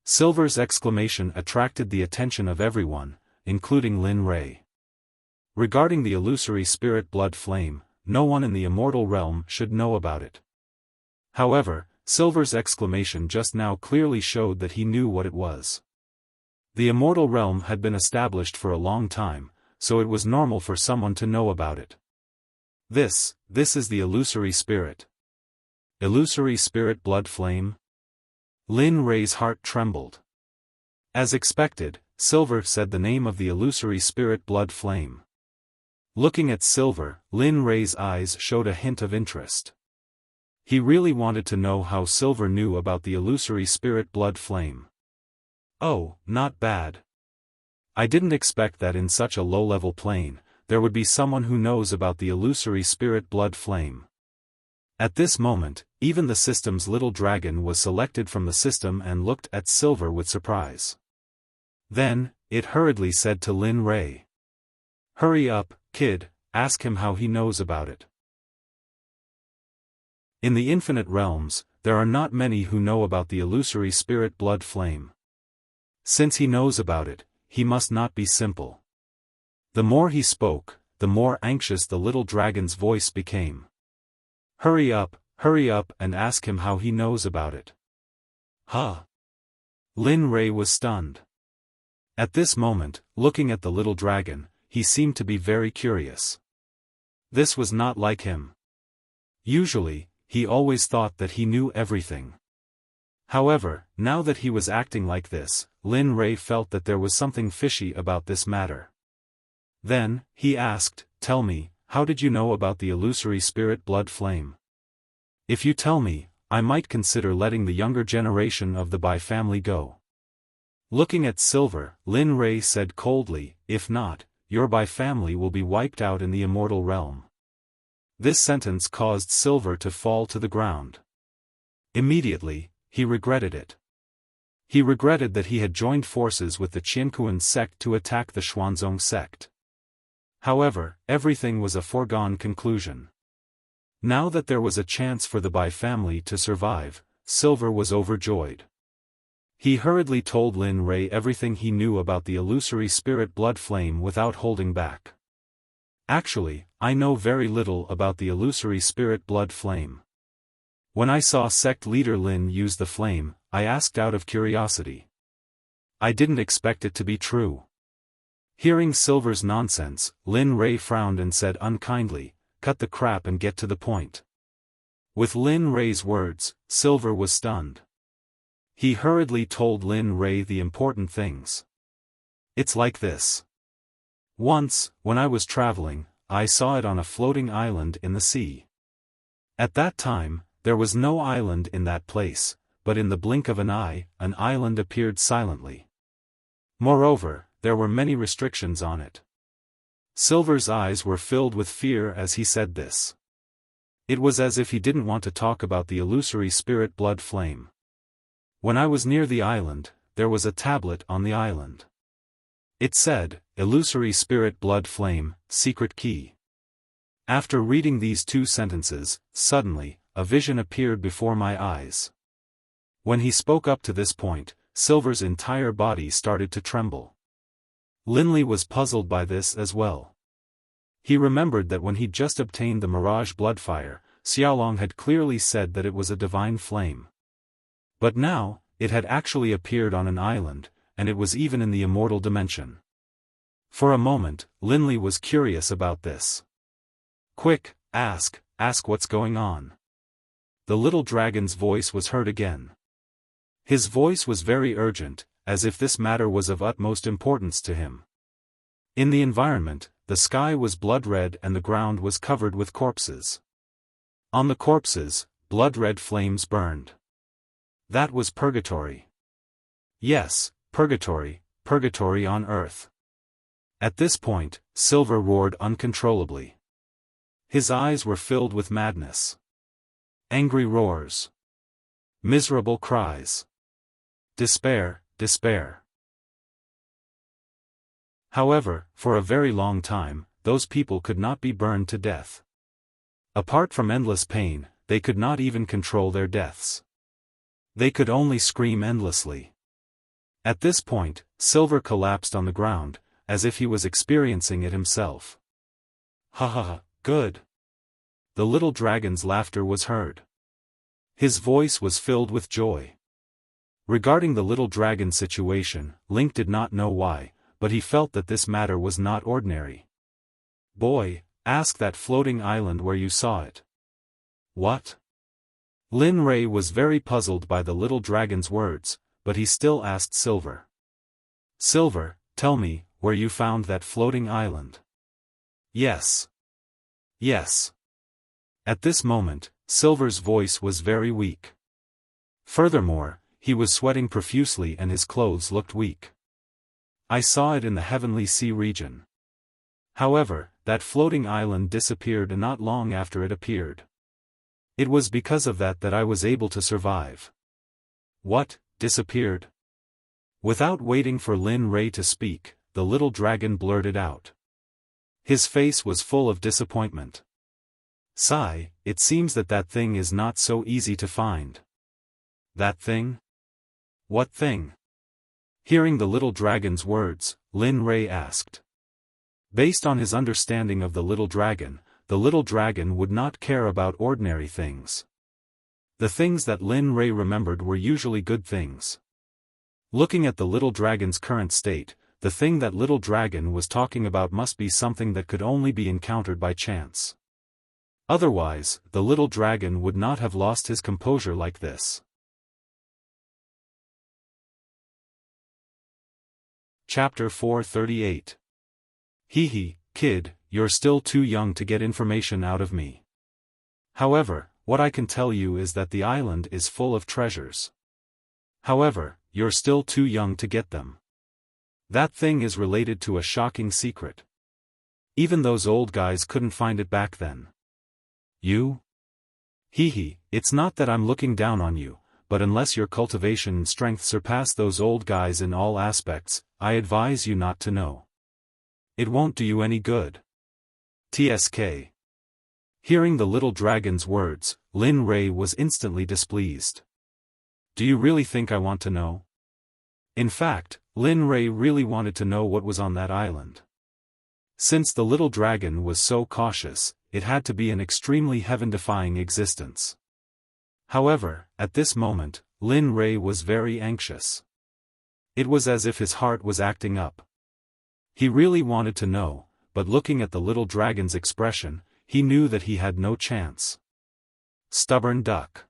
Speaker 1: Silver's exclamation attracted the attention of everyone, including Lin Rei. Regarding the illusory spirit blood flame, no one in the immortal realm should know about it. However, Silver's exclamation just now clearly showed that he knew what it was. The immortal realm had been established for a long time, so it was normal for someone to know about it. This is the illusory spirit. Illusory spirit blood flame? Lin Rei's heart trembled. As expected, Silver said the name of the illusory spirit blood flame. Looking at Silver, Lin Rei's eyes showed a hint of interest. He really wanted to know how Silver knew about the illusory spirit blood flame. Oh, not bad. I didn't expect that in such a low-level plane, there would be someone who knows about the illusory spirit blood flame. At this moment, even the system's little dragon was selected from the system and looked at Silver with surprise. Then, it hurriedly said to Lin Rei. Hurry up, kid, ask him how he knows about it. In the infinite realms, there are not many who know about the illusory spirit blood flame. Since he knows about it, he must not be simple. The more he spoke, the more anxious the little dragon's voice became. Hurry up, and ask him how he knows about it. Huh? Lin Rei was stunned. At this moment, looking at the little dragon, he seemed to be very curious. This was not like him. Usually, he always thought that he knew everything. However, now that he was acting like this, Lin Rei felt that there was something fishy about this matter. Then, he asked, "Tell me, how did you know about the illusory spirit blood flame? If you tell me, I might consider letting the younger generation of the Bai family go." Looking at Silver, Lin Rei said coldly, "If not, your Bai family will be wiped out in the immortal realm." This sentence caused Silver to fall to the ground. Immediately, he regretted it. He regretted that he had joined forces with the Qiankuan sect to attack the Xuanzong sect. However, everything was a foregone conclusion. Now that there was a chance for the Bai family to survive, Silver was overjoyed. He hurriedly told Lin Rei everything he knew about the illusory spirit blood flame without holding back. "Actually, I know very little about the illusory spirit blood flame. When I saw sect leader Lin use the flame, I asked out of curiosity. I didn't expect it to be true." Hearing Silver's nonsense, Lin Rei frowned and said unkindly, "Cut the crap and get to the point." With Lin Rei's words, Silver was stunned. He hurriedly told Lin Rei the important things. "It's like this. Once, when I was traveling, I saw it on a floating island in the sea. At that time, there was no island in that place, but in the blink of an eye, an island appeared silently. Moreover, there were many restrictions on it." Silver's eyes were filled with fear as he said this. It was as if he didn't want to talk about the illusory spirit blood flame. "When I was near the island, there was a tablet on the island. It said, 'Illusory spirit blood flame, secret key.' After reading these two sentences, suddenly, a vision appeared before my eyes." When he spoke up to this point, Silver's entire body started to tremble. Linley was puzzled by this as well. He remembered that when he'd just obtained the Mirage Bloodfire, Xiaolong had clearly said that it was a divine flame. But now, it had actually appeared on an island, and it was even in the immortal dimension. For a moment, Linley was curious about this. "Quick, ask what's going on." The little dragon's voice was heard again. His voice was very urgent, as if this matter was of utmost importance to him. In the environment, the sky was blood-red and the ground was covered with corpses. On the corpses, blood-red flames burned. That was purgatory. Yes, purgatory on earth. At this point, Silver roared uncontrollably. His eyes were filled with madness. Angry roars. Miserable cries. Despair. However, for a very long time, those people could not be burned to death. Apart from endless pain, they could not even control their deaths. They could only scream endlessly. At this point, Silver collapsed on the ground, as if he was experiencing it himself. "Ha ha ha, good." The little dragon's laughter was heard. His voice was filled with joy. Regarding the little dragon situation, Link did not know why, but he felt that this matter was not ordinary. "Boy, ask that floating island where you saw it." "What?" Lin Rei was very puzzled by the little dragon's words, but he still asked Silver. "Silver, tell me, where you found that floating island." Yes. At this moment, Silver's voice was very weak. Furthermore, he was sweating profusely and his clothes looked weak. "I saw it in the Heavenly Sea region. However, that floating island disappeared not long after it appeared. It was because of that I was able to survive." "What, disappeared?" Without waiting for Lin Rei to speak, the little dragon blurted out. His face was full of disappointment. "Sigh, it seems that thing is not so easy to find." "That thing? What thing?" Hearing the little dragon's words, Lin Rei asked. Based on his understanding of the little dragon would not care about ordinary things. The things that Lin Rei remembered were usually good things. Looking at the little dragon's current state, the thing that little dragon was talking about must be something that could only be encountered by chance. Otherwise, the little dragon would not have lost his composure like this. Chapter 438. Hee, kid, you're still too young to get information out of me. However, what I can tell you is that the island is full of treasures. However, you're still too young to get them. That thing is related to a shocking secret. Even those old guys couldn't find it back then. You? Hee, it's not that I'm looking down on you, but unless your cultivation and strength surpass those old guys in all aspects, I advise you not to know. It won't do you any good. TSK. Hearing the little dragon's words, Lin Rei was instantly displeased. Do you really think I want to know? In fact, Lin Rei really wanted to know what was on that island. Since the little dragon was so cautious, it had to be an extremely heaven-defying existence. However, at this moment, Lin Rei was very anxious. It was as if his heart was acting up. He really wanted to know, but looking at the little dragon's expression, he knew that he had no chance. Stubborn duck.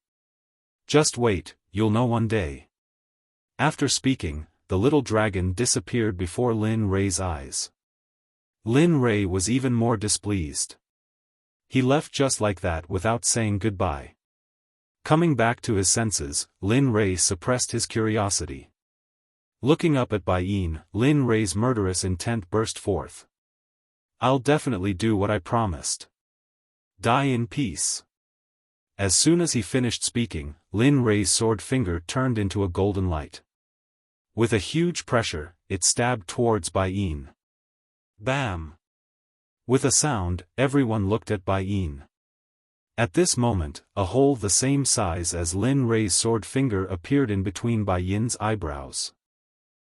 Speaker 1: Just wait, you'll know one day. After speaking, the little dragon disappeared before Lin Rei's eyes. Lin Rei was even more displeased. He left just like that without saying goodbye. Coming back to his senses, Lin Rei suppressed his curiosity. Looking up at Bai Yin, Lin Rei's murderous intent burst forth. I'll definitely do what I promised. Die in peace. As soon as he finished speaking, Lin Rei's sword finger turned into a golden light. With a huge pressure, it stabbed towards Bai Yin. Bam! With a sound, everyone looked at Bai Yin. At this moment, a hole the same size as Lin Rei's sword finger appeared in between Bai Yin's eyebrows.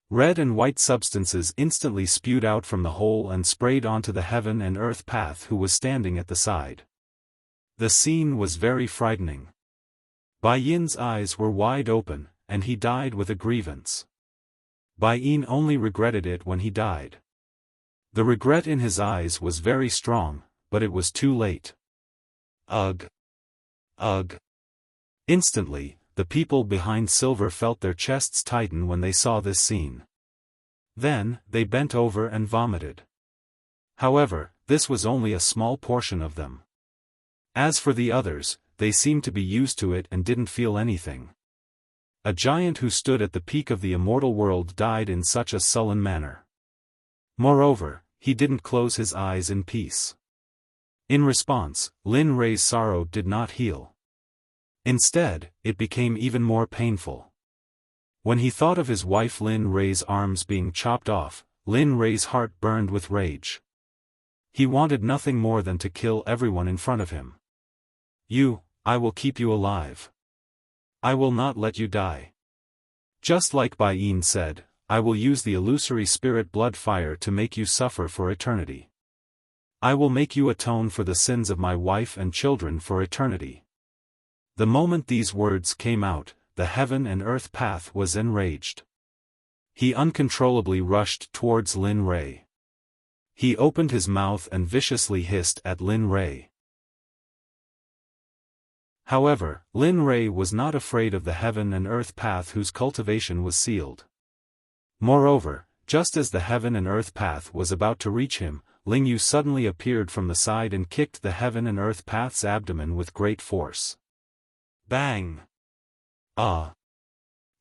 Speaker 1: Red and white substances instantly spewed out from the hole and sprayed onto the heaven and earth path who was standing at the side. The scene was very frightening. Bai Yin's eyes were wide open, and he died with a grievance. Bai Yin only regretted it when he died. The regret in his eyes was very strong, but it was too late. Ugh! Ugh! Instantly, the people behind Silver felt their chests tighten when they saw this scene. Then, they bent over and vomited. However, this was only a small portion of them. As for the others, they seemed to be used to it and didn't feel anything. A giant who stood at the peak of the immortal world died in such a sullen manner. Moreover, he didn't close his eyes in peace. In response, Lin Rei's sorrow did not heal. Instead, it became even more painful. When he thought of his wife Lin Rei's arms being chopped off, Lin Rei's heart burned with rage. He wanted nothing more than to kill everyone in front of him. I will keep you alive. I will not let you die. Just like Bai Yin said, I will use the illusory spirit blood fire to make you suffer for eternity. I will make you atone for the sins of my wife and children for eternity. The moment these words came out, the heaven and earth path was enraged. He uncontrollably rushed towards Lin Rei. He opened his mouth and viciously hissed at Lin Rei. However, Lin Rei was not afraid of the heaven and earth path whose cultivation was sealed. Moreover, just as the heaven and earth path was about to reach him, Ling Yu suddenly appeared from the side and kicked the heaven and earth path's abdomen with great force. Bang! Ah!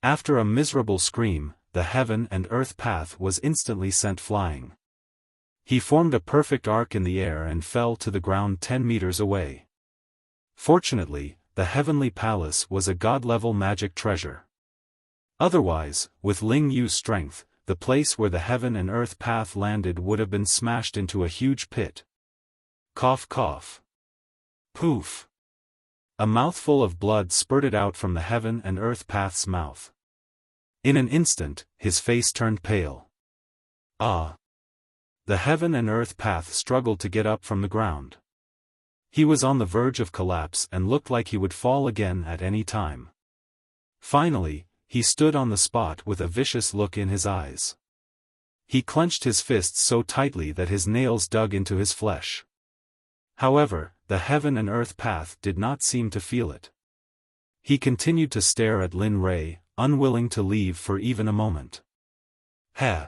Speaker 1: After a miserable scream, the heaven and earth path was instantly sent flying. He formed a perfect arc in the air and fell to the ground 10 meters away. Fortunately, the heavenly palace was a god-level magic treasure. Otherwise, with Ling Yu's strength, the place where the heaven and earth path landed would have been smashed into a huge pit. Cough cough. Poof. A mouthful of blood spurted out from the heaven and earth path's mouth. In an instant, his face turned pale. Ah! The heaven and earth path struggled to get up from the ground. He was on the verge of collapse and looked like he would fall again at any time. Finally, he stood on the spot with a vicious look in his eyes. He clenched his fists so tightly that his nails dug into his flesh. However, the heaven and earth path did not seem to feel it. He continued to stare at Lin Rei, unwilling to leave for even a moment. Heh!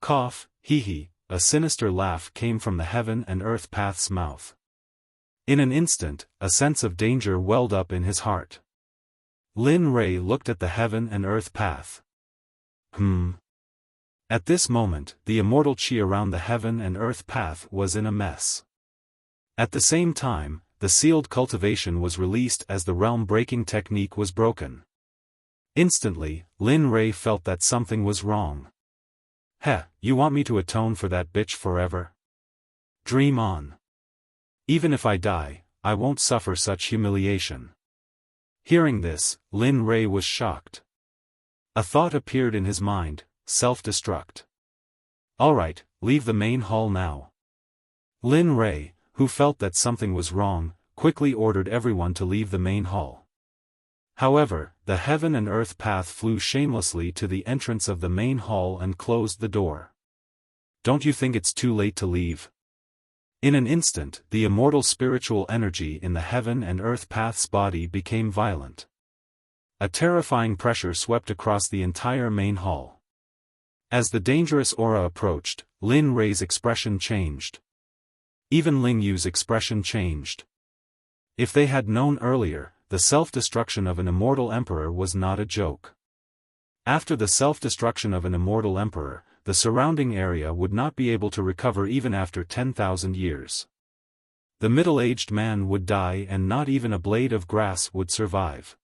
Speaker 1: Cough, hee, a sinister laugh came from the heaven and earth path's mouth. In an instant, a sense of danger welled up in his heart. Lin Rei looked at the heaven and earth path. At this moment, the immortal qi around the heaven and earth path was in a mess. At the same time, the sealed cultivation was released as the realm-breaking technique was broken. Instantly, Lin Rei felt that something was wrong. Heh, you want me to atone for that bitch forever? Dream on. Even if I die, I won't suffer such humiliation. Hearing this, Lin Rei was shocked. A thought appeared in his mind: self-destruct. Alright, leave the main hall now. Lin Rei, who felt that something was wrong, quickly ordered everyone to leave the main hall. However, the heaven and earth path flew shamelessly to the entrance of the main hall and closed the door. Don't you think it's too late to leave? In an instant, the immortal spiritual energy in the heaven and earth path's body became violent. A terrifying pressure swept across the entire main hall. As the dangerous aura approached, Lin Rei's expression changed. Even Ling Yu's expression changed. If they had known earlier, the self-destruction of an immortal emperor was not a joke. After the self-destruction of an immortal emperor, the surrounding area would not be able to recover even after 10,000 years. The middle-aged man would die and not even a blade of grass would survive.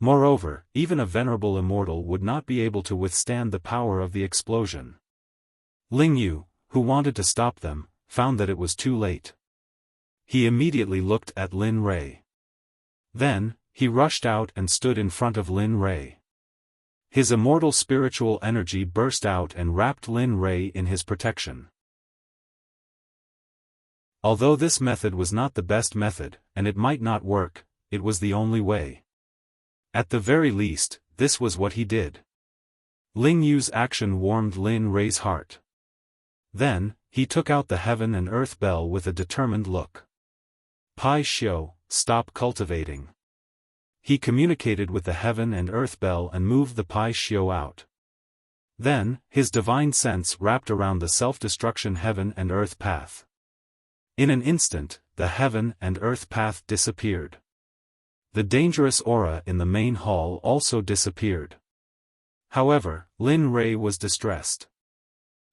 Speaker 1: Moreover, even a venerable immortal would not be able to withstand the power of the explosion. Ling Yu, who wanted to stop them, found that it was too late. He immediately looked at Lin Rei. Then, he rushed out and stood in front of Lin Rei. His immortal spiritual energy burst out and wrapped Lin Rei in his protection. Although this method was not the best method, and it might not work, it was the only way. At the very least, this was what he did. Ling Yu's action warmed Lin Rei's heart. Then, he took out the heaven and earth bell with a determined look. Pai Xiao, stop cultivating. He communicated with the heaven and earth bell and moved the Pai Xiao out. Then, his divine sense wrapped around the self-destruction heaven and earth path. In an instant, the heaven and earth path disappeared. The dangerous aura in the main hall also disappeared. However, Lin Rei was distressed.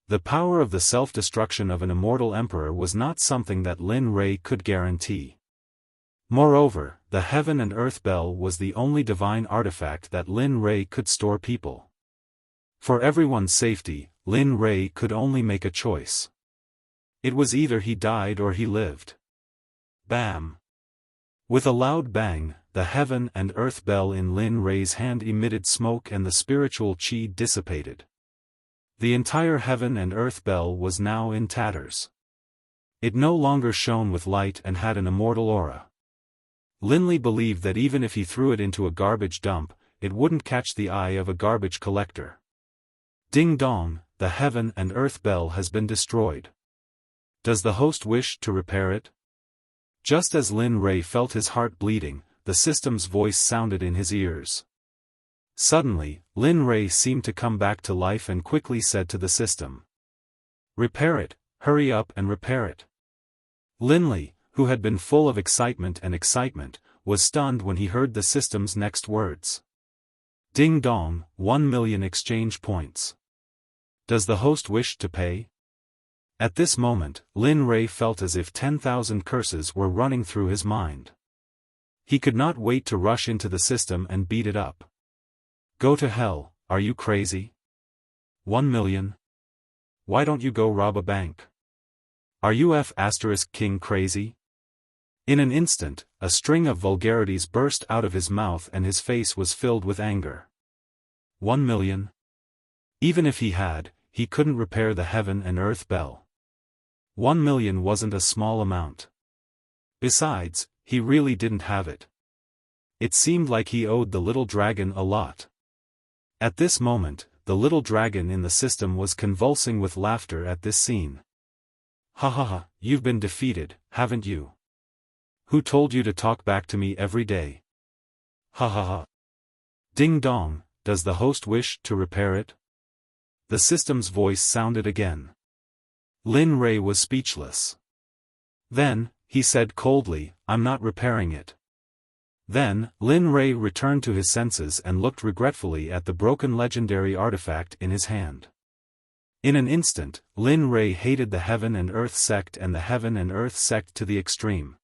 Speaker 1: The power of the self-destruction of an immortal emperor was not something that Lin Rei could guarantee. Moreover, the heaven and earth bell was the only divine artifact that Lin Rei could store people. For everyone's safety, Lin Rei could only make a choice. It was either he died or he lived. Bam! With a loud bang, the heaven and earth bell in Lin Rei's hand emitted smoke and the spiritual qi dissipated. The entire heaven and earth bell was now in tatters. It no longer shone with light and had an immortal aura. Lin Li believed that even if he threw it into a garbage dump, it wouldn't catch the eye of a garbage collector. Ding dong, the heaven and earth bell has been destroyed. Does the host wish to repair it? Just as Lin Rei felt his heart bleeding, the system's voice sounded in his ears. Suddenly, Lin Rei seemed to come back to life and quickly said to the system, "Repair it, hurry up and repair it." Lin Li, who had been full of excitement, was stunned when he heard the system's next words. Ding dong, 1 million exchange points. Does the host wish to pay? At this moment, Lin Rei felt as if 10,000 curses were running through his mind. He could not wait to rush into the system and beat it up. Go to hell, are you crazy? 1 million? Why don't you go rob a bank? Are you King crazy? In an instant, a string of vulgarities burst out of his mouth and his face was filled with anger. 1 million? Even if he had, he couldn't repair the heaven and earth bell. 1 million wasn't a small amount. Besides, he really didn't have it. It seemed like he owed the little dragon a lot. At this moment, the little dragon in the system was convulsing with laughter at this scene. Ha ha ha, you've been defeated, haven't you? Who told you to talk back to me every day? Ha ha ha. Ding dong, does the host wish to repair it? The system's voice sounded again. Lin Rei was speechless. Then, he said coldly, I'm not repairing it. Then, Lin Rei returned to his senses and looked regretfully at the broken legendary artifact in his hand. In an instant, Lin Rei hated the Heaven and Earth Sect and the Heaven and Earth Sect to the extreme.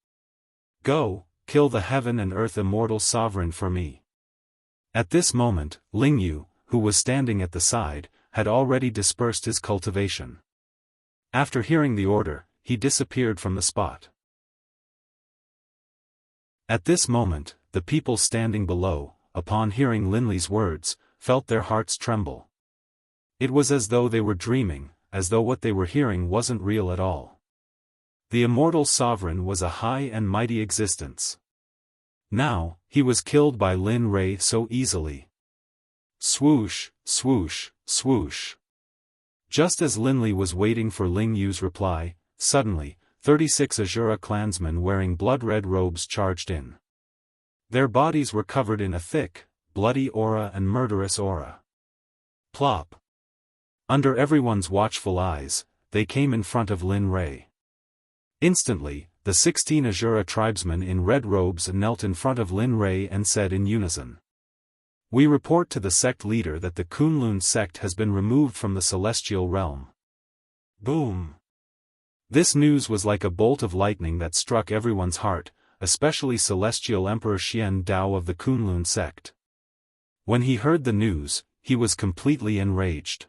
Speaker 1: Go, kill the Heaven and Earth Immortal Sovereign for me. At this moment, Ling Yu, who was standing at the side, had already dispersed his cultivation. After hearing the order, he disappeared from the spot. At this moment, the people standing below, upon hearing Linley's words, felt their hearts tremble. It was as though they were dreaming, as though what they were hearing wasn't real at all. The immortal sovereign was a high and mighty existence. Now, he was killed by Lin Rei so easily. Swoosh, swoosh, swoosh. Just as Linley was waiting for Ling Yu's reply, suddenly, 36 Azura clansmen wearing blood-red robes charged in. Their bodies were covered in a thick, bloody aura and murderous aura. Plop. Under everyone's watchful eyes, they came in front of Lin Rei. Instantly, the 16 Azura tribesmen in red robes knelt in front of Lin Rei and said in unison. We report to the sect leader that the Kunlun sect has been removed from the celestial realm. Boom! This news was like a bolt of lightning that struck everyone's heart, especially Celestial Emperor Xian Dao of the Kunlun sect. When he heard the news, he was completely enraged.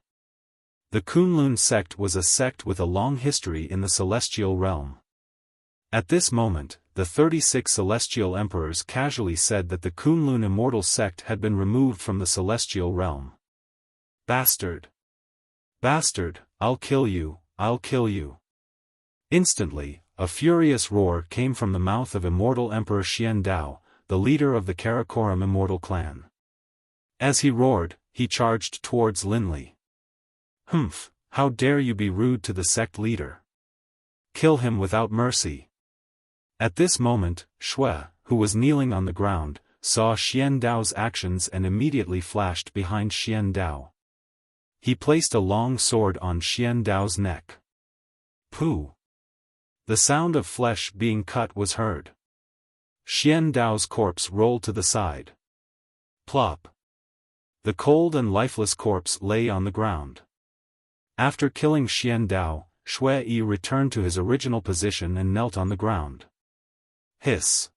Speaker 1: The Kunlun sect was a sect with a long history in the celestial realm. At this moment, the 36 celestial emperors casually said that the Kunlun immortal sect had been removed from the celestial realm. Bastard! Bastard, I'll kill you, I'll kill you. Instantly, a furious roar came from the mouth of immortal Emperor Xian Dao, the leader of the Karakoram immortal clan. As he roared, he charged towards Linley. Humph, how dare you be rude to the sect leader? Kill him without mercy. At this moment, Shui, who was kneeling on the ground, saw Xian Dao's actions and immediately flashed behind Xian Dao. He placed a long sword on Xian Dao's neck. Pooh! The sound of flesh being cut was heard. Xian Dao's corpse rolled to the side. Plop! The cold and lifeless corpse lay on the ground. After killing Xian Dao, Shui Yi returned to his original position and knelt on the ground. Hiss!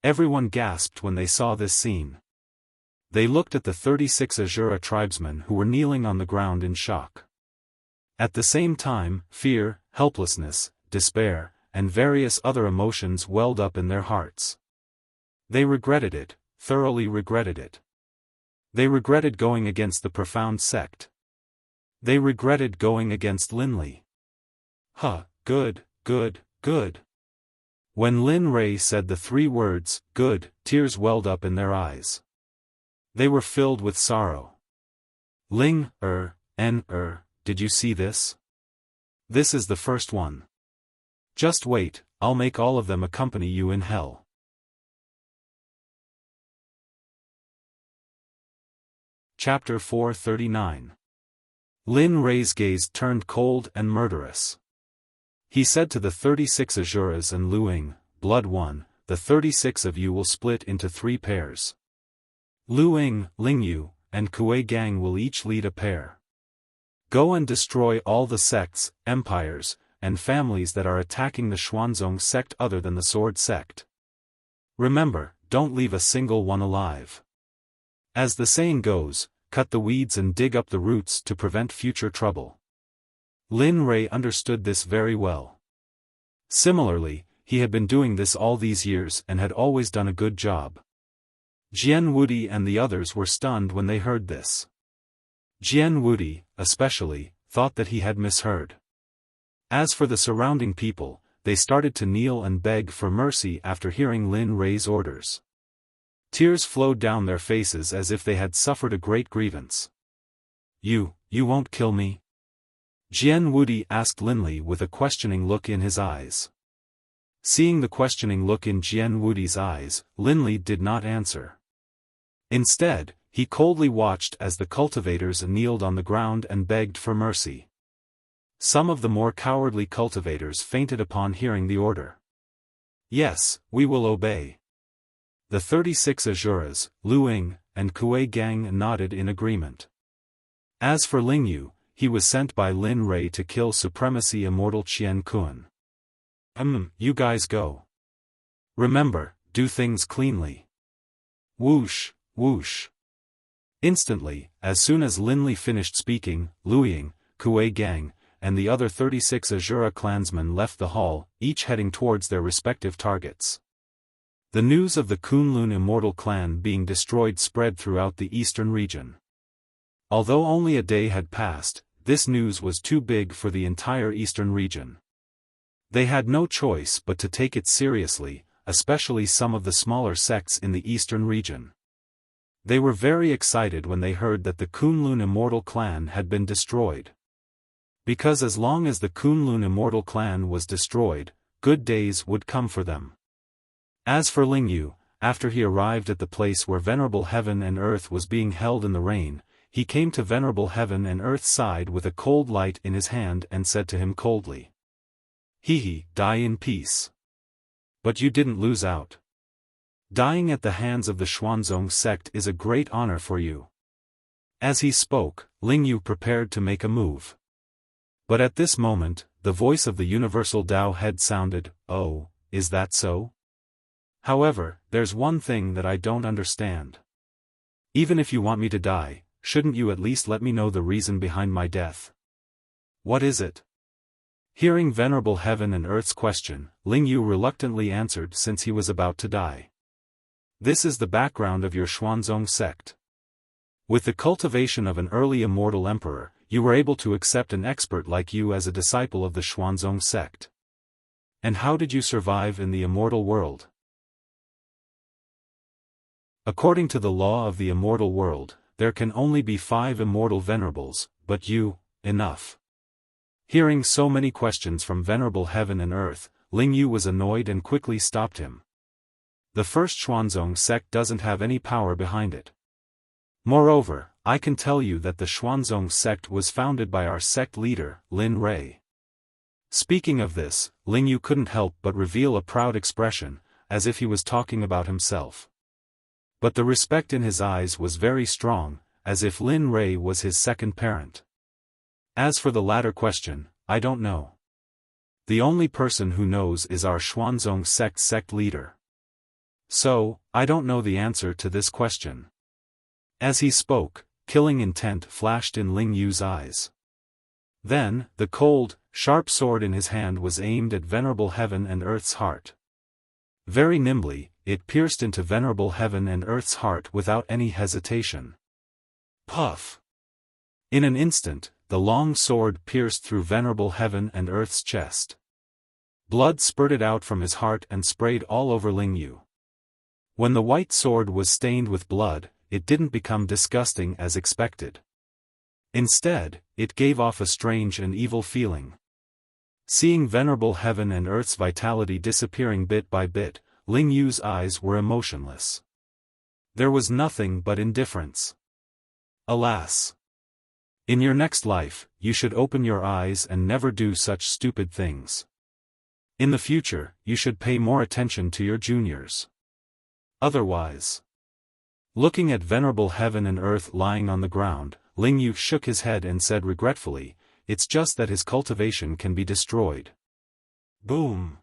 Speaker 1: Everyone gasped when they saw this scene. They looked at the 36 Azura tribesmen who were kneeling on the ground in shock. At the same time, fear, helplessness, despair, and various other emotions welled up in their hearts. They regretted it, thoroughly regretted it. They regretted going against the profound sect. They regretted going against Linley. Good, good, good. When Lin Rei said the three words, good, tears welled up in their eyes. They were filled with sorrow. Did you see this? This is the first one. Just wait, I'll make all of them accompany you in hell. Chapter 439. Lin Rei's gaze turned cold and murderous. He said to the 36 Azuras and Luing, Blood One, the 36 of you will split into 3 pairs. Luing, Lingyu, and Kuei Gang will each lead a pair. Go and destroy all the sects, empires, and families that are attacking the Xuanzong sect other than the Sword sect. Remember, don't leave a single one alive. As the saying goes, cut the weeds and dig up the roots to prevent future trouble. Lin Rei understood this very well. Similarly, he had been doing this all these years and had always done a good job. Jian Wudi and the others were stunned when they heard this. Jian Wudi, especially, thought that he had misheard. As for the surrounding people, they started to kneel and beg for mercy after hearing Lin Rei's orders. Tears flowed down their faces as if they had suffered a great grievance. You won't kill me?" Jian Wudi asked Linli with a questioning look in his eyes. Seeing the questioning look in Jian Wudi's eyes, Linli did not answer. Instead, he coldly watched as the cultivators kneeled on the ground and begged for mercy. Some of the more cowardly cultivators fainted upon hearing the order. "Yes, we will obey." The 36 Azuras, Lu Ying, and Kuei Gang nodded in agreement. As for Ling Yu, he was sent by Lin Rei to kill Supremacy Immortal Qian Kun. You guys go. Remember, do things cleanly." Whoosh, whoosh. Instantly, as soon as Linli finished speaking, Lu Ying, Kuei Gang, and the other 36 Azura clansmen left the hall, each heading towards their respective targets. The news of the Kunlun Immortal clan being destroyed spread throughout the eastern region. Although only a day had passed, this news was too big for the entire eastern region. They had no choice but to take it seriously, especially some of the smaller sects in the eastern region. They were very excited when they heard that the Kunlun Immortal clan had been destroyed. Because as long as the Kunlun Immortal clan was destroyed, good days would come for them. As for Ling Yu, after he arrived at the place where Venerable Heaven and Earth was being held in the rain, he came to Venerable Heaven and Earth's side with a cold light in his hand and said to him coldly, "Hehe, die in peace. But you didn't lose out. Dying at the hands of the Xuanzong sect is a great honor for you." As he spoke, Ling Yu prepared to make a move. But at this moment, the voice of the Universal Tao head sounded, "Oh, is that so? However, there's one thing that I don't understand. Even if you want me to die, shouldn't you at least let me know the reason behind my death?" "What is it?" Hearing Venerable Heaven and Earth's question, Ling Yu reluctantly answered since he was about to die. "This is the background of your Xuanzong sect. With the cultivation of an early immortal emperor, you were able to accept an expert like you as a disciple of the Xuanzong sect. And how did you survive in the immortal world? According to the law of the immortal world, there can only be 5 immortal venerables, but you, enough." Hearing so many questions from Venerable Heaven and Earth, Ling Yu was annoyed and quickly stopped him. The first Xuanzong sect doesn't have any power behind it. Moreover, I can tell you that the Xuanzong sect was founded by our sect leader, Lin Rei. Speaking of this, Ling Yu couldn't help but reveal a proud expression, as if he was talking about himself. But the respect in his eyes was very strong, as if Lin Rei was his second parent. As for the latter question, I don't know. The only person who knows is our Xuanzong sect leader. So, I don't know the answer to this question. As he spoke, killing intent flashed in Ling Yu's eyes. Then, the cold, sharp sword in his hand was aimed at Venerable Heaven and Earth's heart. Very nimbly, it pierced into Venerable Heaven and Earth's heart without any hesitation. Puff! In an instant, the long sword pierced through Venerable Heaven and Earth's chest. Blood spurted out from his heart and sprayed all over Ling Yu. When the white sword was stained with blood, it didn't become disgusting as expected. Instead, it gave off a strange and evil feeling. Seeing Venerable Heaven and Earth's vitality disappearing bit by bit, Ling Yu's eyes were emotionless. There was nothing but indifference. Alas! In your next life, you should open your eyes and never do such stupid things. In the future, you should pay more attention to your juniors. Otherwise. Looking at Venerable Heaven and Earth lying on the ground, Ling Yu shook his head and said regretfully, "It's just that his cultivation can be destroyed." Boom!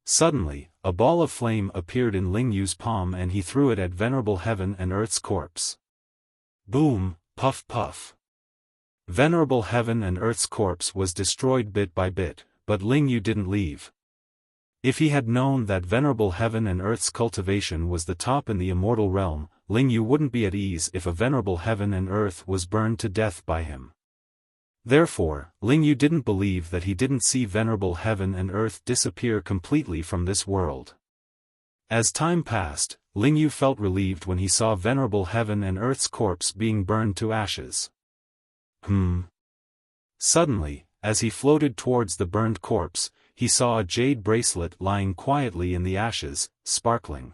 Speaker 1: Suddenly, a ball of flame appeared in Ling Yu's palm and he threw it at Venerable Heaven and Earth's corpse. Boom, puff puff. Venerable Heaven and Earth's corpse was destroyed bit by bit, but Ling Yu didn't leave. If he had known that venerable heaven and earth's cultivation was the top in the immortal realm, Ling Yu wouldn't be at ease if a venerable heaven and earth was burned to death by him. Therefore, Ling Yu didn't believe that he didn't see venerable heaven and earth disappear completely from this world. As time passed, Ling Yu felt relieved when he saw venerable heaven and earth's corpse being burned to ashes. Suddenly, as he floated towards the burned corpse, he saw a jade bracelet lying quietly in the ashes, sparkling.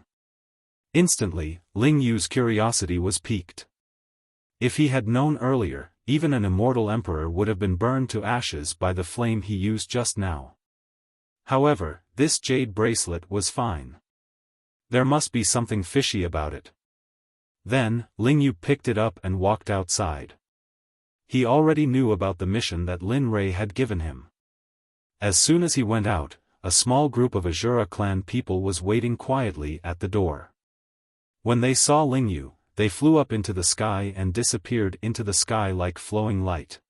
Speaker 1: Instantly, Ling Yu's curiosity was piqued. If he had known earlier, even an immortal emperor would have been burned to ashes by the flame he used just now. However, this jade bracelet was fine. There must be something fishy about it. Then, Ling Yu picked it up and walked outside. He already knew about the mission that Lin Rei had given him. As soon as he went out, a small group of Azura clan people was waiting quietly at the door. When they saw Ling Yu, they flew up into the sky and disappeared into the sky like flowing light.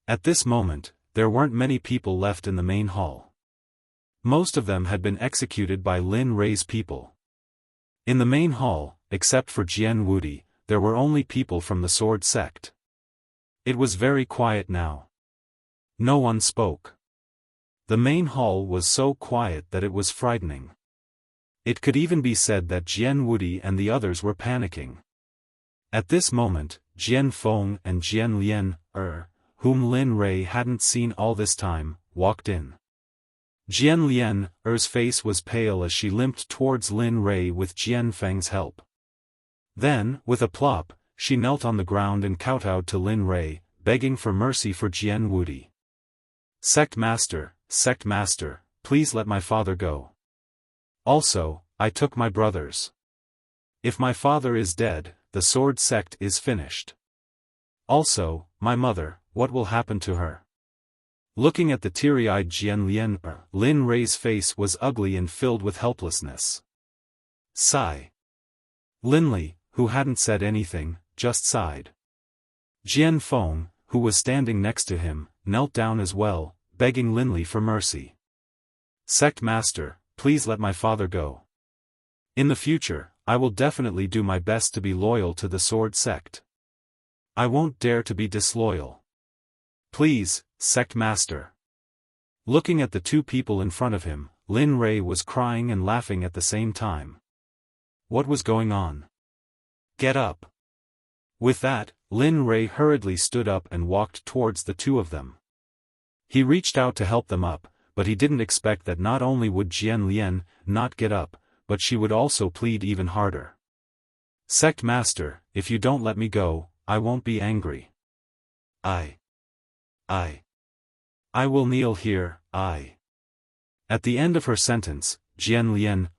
Speaker 1: At this moment, there weren't many people left in the main hall. Most of them had been executed by Lin Rei's people. In the main hall, except for Jian Wudi, there were only people from the Sword Sect. It was very quiet now. No one spoke. The main hall was so quiet that it was frightening. It could even be said that Jian Wudi and the others were panicking. At this moment, Jian Feng and Jian Lian, whom Lin Rei hadn't seen all this time, walked in. Jian Lian's face was pale as she limped towards Lin Rei with Jian Feng's help. Then, with a plop, she knelt on the ground and kowtowed to Lin Rei, begging for mercy for Jian Wudi. Sect Master, please let my father go. Also, I took my brothers. If my father is dead, the Sword Sect is finished. Also, my mother, what will happen to her? Looking at the teary-eyed Jian Lian, Lin Rei's face was ugly and filled with helplessness. Sigh. Lin Li, who hadn't said anything, just sighed. Jian Feng, who was standing next to him, knelt down as well, begging Lin Li for mercy. Sect Master, please let my father go. In the future, I will definitely do my best to be loyal to the Sword Sect. I won't dare to be disloyal. Please, Sect Master. Looking at the two people in front of him, Lin Rei was crying and laughing at the same time. What was going on? Get up. With that, Lin Rei hurriedly stood up and walked towards the two of them. He reached out to help them up, but he didn't expect that not only would Jian Lian not get up, but she would also plead even harder. Sect Master, if you don't let me go, I won't be angry. I will kneel here, At the end of her sentence, Jian Lian,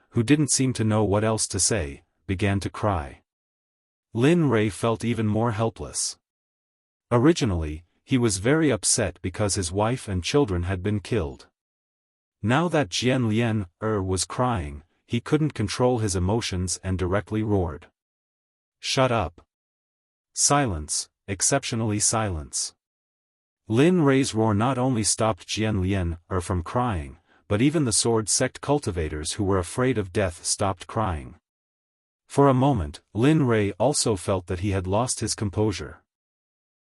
Speaker 1: who didn't seem to know what else to say, began to cry. Lin Rei felt even more helpless. Originally, he was very upset because his wife and children had been killed. Now that Jian Lian, was crying, he couldn't control his emotions and directly roared. Shut up. Silence, exceptionally silence. Lin Rei's roar not only stopped Jian Lian, from crying, but even the Sword Sect cultivators who were afraid of death stopped crying. For a moment, Lin Rei also felt that he had lost his composure.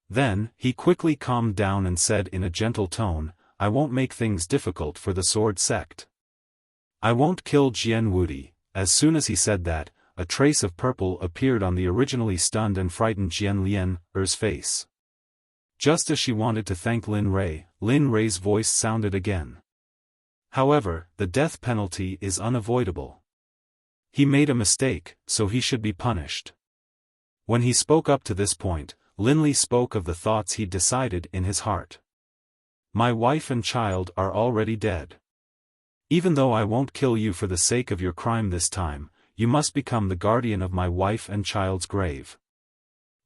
Speaker 1: Then, he quickly calmed down and said in a gentle tone, I won't make things difficult for the Sword Sect. I won't kill Jian Wudi. As soon as he said that, a trace of purple appeared on the originally stunned and frightened Jian Lian's face. Just as she wanted to thank Lin Rei's voice sounded again. However, the death penalty is unavoidable. He made a mistake, so he should be punished. When he spoke up to this point, Lin Li spoke of the thoughts he'd decided in his heart. My wife and child are already dead. Even though I won't kill you for the sake of your crime this time, you must become the guardian of my wife and child's grave.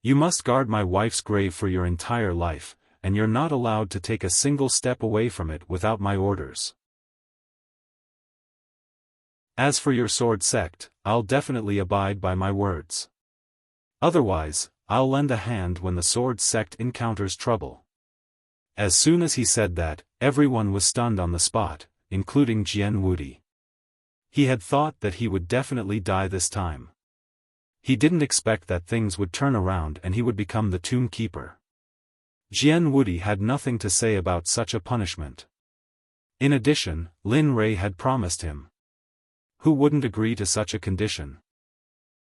Speaker 1: You must guard my wife's grave for your entire life, and you're not allowed to take a single step away from it without my orders. As for your Sword Sect, I'll definitely abide by my words. Otherwise, I'll lend a hand when the Sword Sect encounters trouble. As soon as he said that, everyone was stunned on the spot, including Jian Wudi. He had thought that he would definitely die this time. He didn't expect that things would turn around and he would become the tomb keeper. Jian Wudi had nothing to say about such a punishment. In addition, Lin Rei had promised him. Who wouldn't agree to such a condition?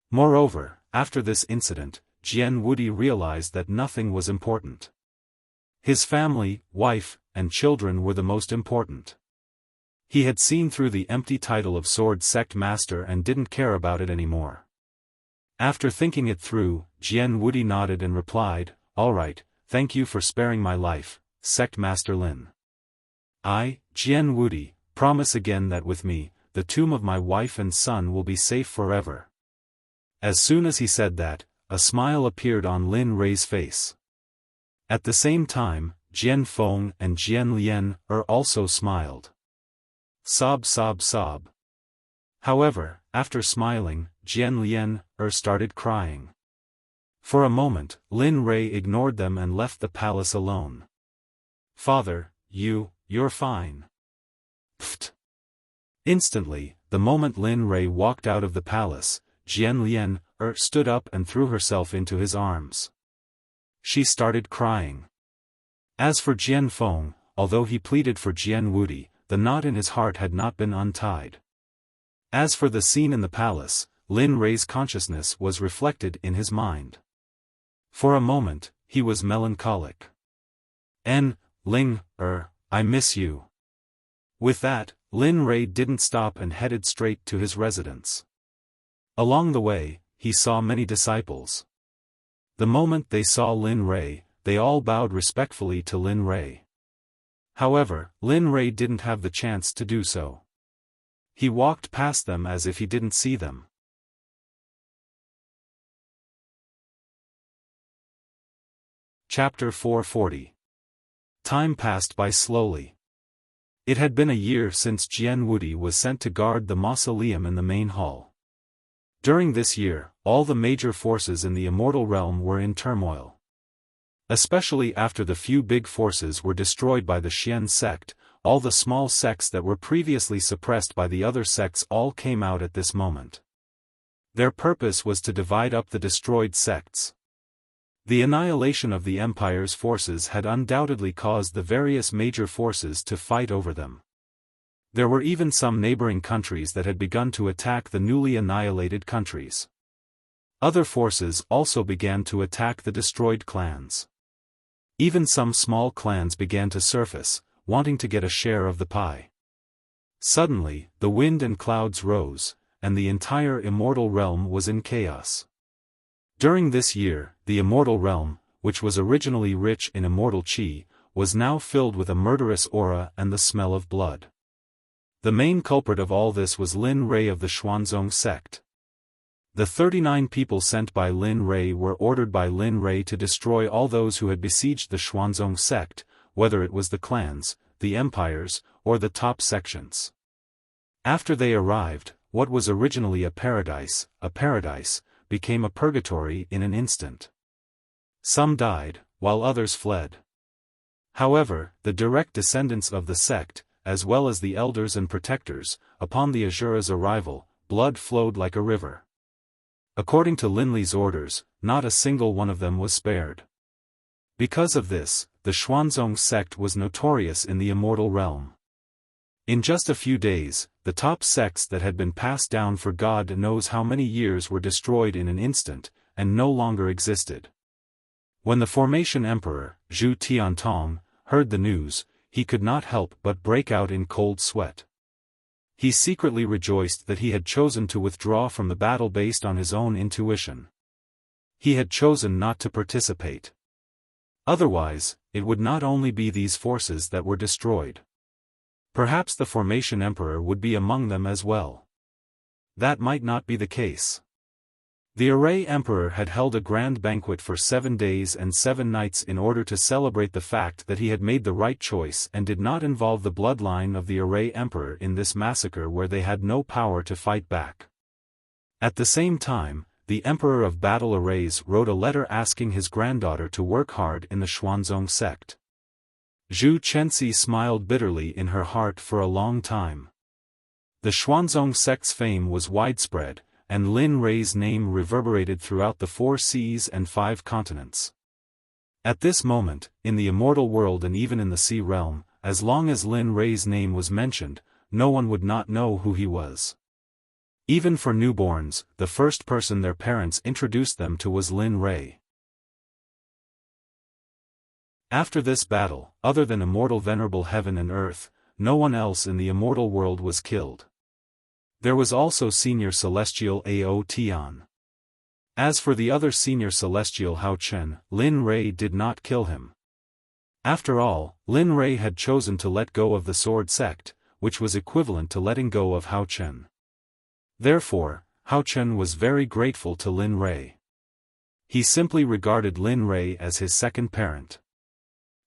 Speaker 1: Moreover, after this incident, Jian Wudi realized that nothing was important. His family, wife, and children were the most important. He had seen through the empty title of Sword Sect Master and didn't care about it anymore. After thinking it through, Jian Wudi nodded and replied, "All right, thank you for sparing my life, Sect Master Lin. I, Jian Wudi, promise again that with me, the tomb of my wife and son will be safe forever." As soon as he said that, a smile appeared on Lin Rei's face. At the same time, Jian Feng and Jian Lian also smiled. Sob sob sob. However, after smiling, Jian Lian started crying. For a moment, Lin Rei ignored them and left the palace alone. "Father, you're fine." Pfft. Instantly, the moment Lin Rei walked out of the palace, Jian Lian stood up and threw herself into his arms. She started crying. As for Jian Feng, although he pleaded for Jian Wudi, the knot in his heart had not been untied. As for the scene in the palace, Lin Rei's consciousness was reflected in his mind. For a moment, he was melancholic. Ling, I miss you." With that, Lin Rei didn't stop and headed straight to his residence. Along the way, he saw many disciples. The moment they saw Lin Rei, they all bowed respectfully to Lin Rei. However, Lin Rei didn't have the chance to do so. He walked past them as if he didn't see them. Chapter 440. Time passed by slowly. It had been a year since Jian Wudi was sent to guard the mausoleum in the main hall. During this year, all the major forces in the immortal realm were in turmoil. Especially after the few big forces were destroyed by the Xian sect, all the small sects that were previously suppressed by the other sects all came out at this moment. Their purpose was to divide up the destroyed sects. The annihilation of the Empire's forces had undoubtedly caused the various major forces to fight over them. There were even some neighboring countries that had begun to attack the newly annihilated countries. Other forces also began to attack the destroyed clans. Even some small clans began to surface, wanting to get a share of the pie. Suddenly, the wind and clouds rose, and the entire immortal realm was in chaos. During this year, the immortal realm, which was originally rich in immortal qi, was now filled with a murderous aura and the smell of blood. The main culprit of all this was Lin Rei of the Xuanzong sect. The 39 people sent by Lin Rei were ordered by Lin Rei to destroy all those who had besieged the Xuanzong sect, whether it was the clans, the empires, or the top sections. After they arrived, what was originally a paradise, became a purgatory in an instant. Some died, while others fled. However, the direct descendants of the sect, as well as the elders and protectors, upon the Azura's arrival, blood flowed like a river. According to Lin Li's orders, not a single one of them was spared. Because of this, the Xuanzong sect was notorious in the immortal realm. In just a few days, the top sects that had been passed down for God knows how many years were destroyed in an instant, and no longer existed. When the Formation Emperor, Zhu Tiantong, heard the news, he could not help but break out in cold sweat. He secretly rejoiced that he had chosen to withdraw from the battle based on his own intuition. He had chosen not to participate. Otherwise, it would not only be these forces that were destroyed. Perhaps the Formation Emperor would be among them as well. That might not be the case. The Array Emperor had held a grand banquet for 7 days and 7 nights in order to celebrate the fact that he had made the right choice and did not involve the bloodline of the Array Emperor in this massacre where they had no power to fight back. At the same time, the Emperor of Battle Arrays wrote a letter asking his granddaughter to work hard in the Xuanzong sect. Zhu Chenxi smiled bitterly in her heart for a long time. The Xuanzong sect's fame was widespread, and Lin Rei's name reverberated throughout the 4 seas and 5 continents. At this moment, in the immortal world and even in the sea realm, as long as Lin Rei's name was mentioned, no one would not know who he was. Even for newborns, the first person their parents introduced them to was Lin Rei. After this battle, other than immortal venerable heaven and earth, no one else in the immortal world was killed. There was also senior celestial Ao Tian. As for the other senior celestial Hao Chen, Lin Rei did not kill him. After all, Lin Rei had chosen to let go of the Sword Sect, which was equivalent to letting go of Hao Chen. Therefore, Hao Chen was very grateful to Lin Rei. He simply regarded Lin Rei as his second parent.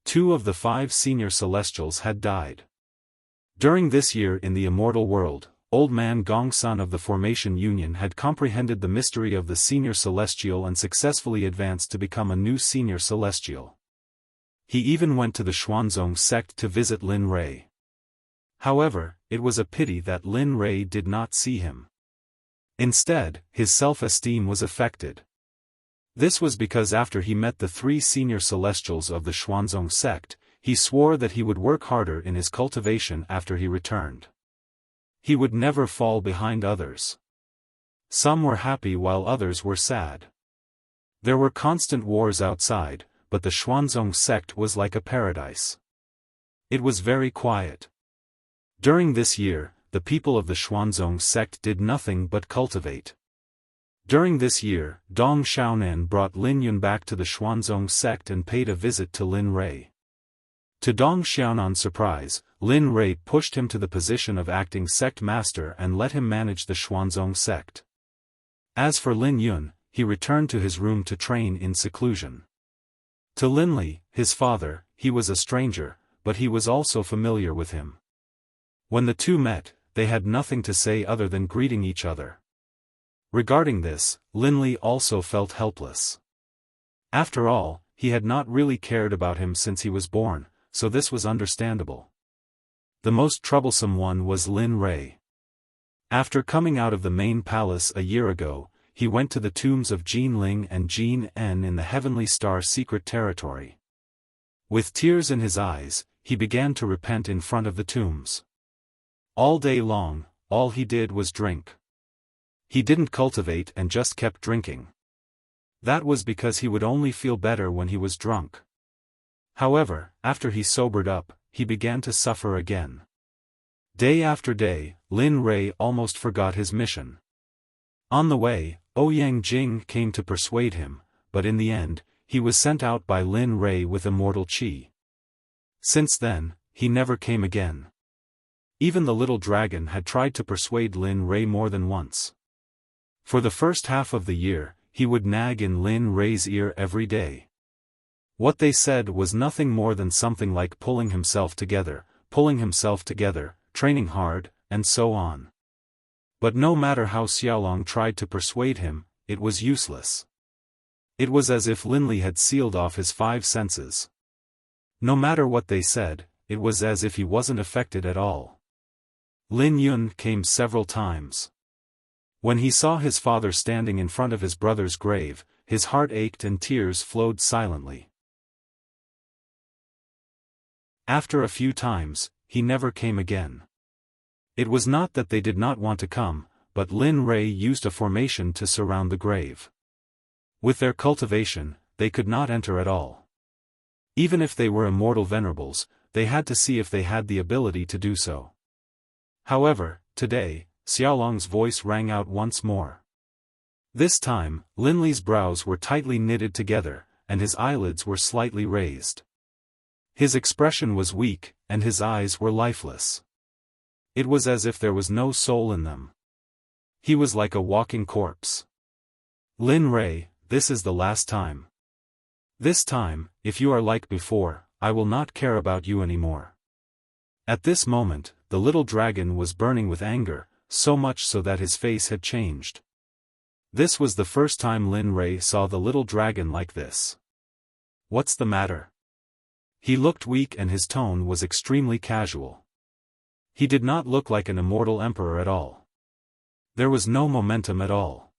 Speaker 1: 2 of the 5 senior celestials had died. During this year in the immortal world, Old Man Gongsun of the Formation Union had comprehended the mystery of the senior celestial and successfully advanced to become a new senior celestial. He even went to the Xuanzong sect to visit Lin Rei. However, it was a pity that Lin Rei did not see him. Instead, his self-esteem was affected. This was because after he met the 3 senior celestials of the Xuanzong sect, he swore that he would work harder in his cultivation after he returned. He would never fall behind others. Some were happy while others were sad. There were constant wars outside, but the Xuanzong sect was like a paradise. It was very quiet. During this year, the people of the Xuanzong sect did nothing but cultivate. During this year, Dong Xiaonan brought Lin Yun back to the Xuanzong sect and paid a visit to Lin Rei. To Dong Xiaonan's surprise, Lin Rei pushed him to the position of acting sect master and let him manage the Xuanzong sect. As for Lin Yun, he returned to his room to train in seclusion. To Lin Li, his father, he was a stranger, but he was also familiar with him. When the 2 met, they had nothing to say other than greeting each other. Regarding this, Lin Li also felt helpless. After all, he had not really cared about him since he was born, so this was understandable. The most troublesome one was Lin Rei. After coming out of the main palace a year ago, he went to the tombs of Jin Ling and Jin En in the Heavenly Star secret territory. With tears in his eyes, he began to repent in front of the tombs. All day long, all he did was drink. He didn't cultivate and just kept drinking. That was because he would only feel better when he was drunk. However, after he sobered up, he began to suffer again. Day after day, Lin Rei almost forgot his mission. On the way, Ouyang Jing came to persuade him, but in the end, he was sent out by Lin Rei with immortal qi. Since then, he never came again. Even the little dragon had tried to persuade Lin Rei more than once. For the first half of the year, he would nag in Lin Rei's ear every day. What they said was nothing more than something like pulling himself together, training hard, and so on. But no matter how Xiaolong tried to persuade him, it was useless. It was as if Lin Li had sealed off his 5 senses. No matter what they said, it was as if he wasn't affected at all. Lin Yun came several times. When he saw his father standing in front of his brother's grave, his heart ached and tears flowed silently. After a few times, he never came again. It was not that they did not want to come, but Lin Rei used a formation to surround the grave. With their cultivation, they could not enter at all. Even if they were immortal venerables, they had to see if they had the ability to do so. However, today, Xiaolong's voice rang out once more. This time, Lin Li's brows were tightly knitted together, and his eyelids were slightly raised. His expression was weak, and his eyes were lifeless. It was as if there was no soul in them. He was like a walking corpse. Lin Rei, this is the last time. This time, if you are like before, I will not care about you anymore. At this moment, the little dragon was burning with anger, so much so that his face had changed. This was the first time Lin Rei saw the little dragon like this. What's the matter? He looked weak and his tone was extremely casual. He did not look like an immortal emperor at all. There was no momentum at all.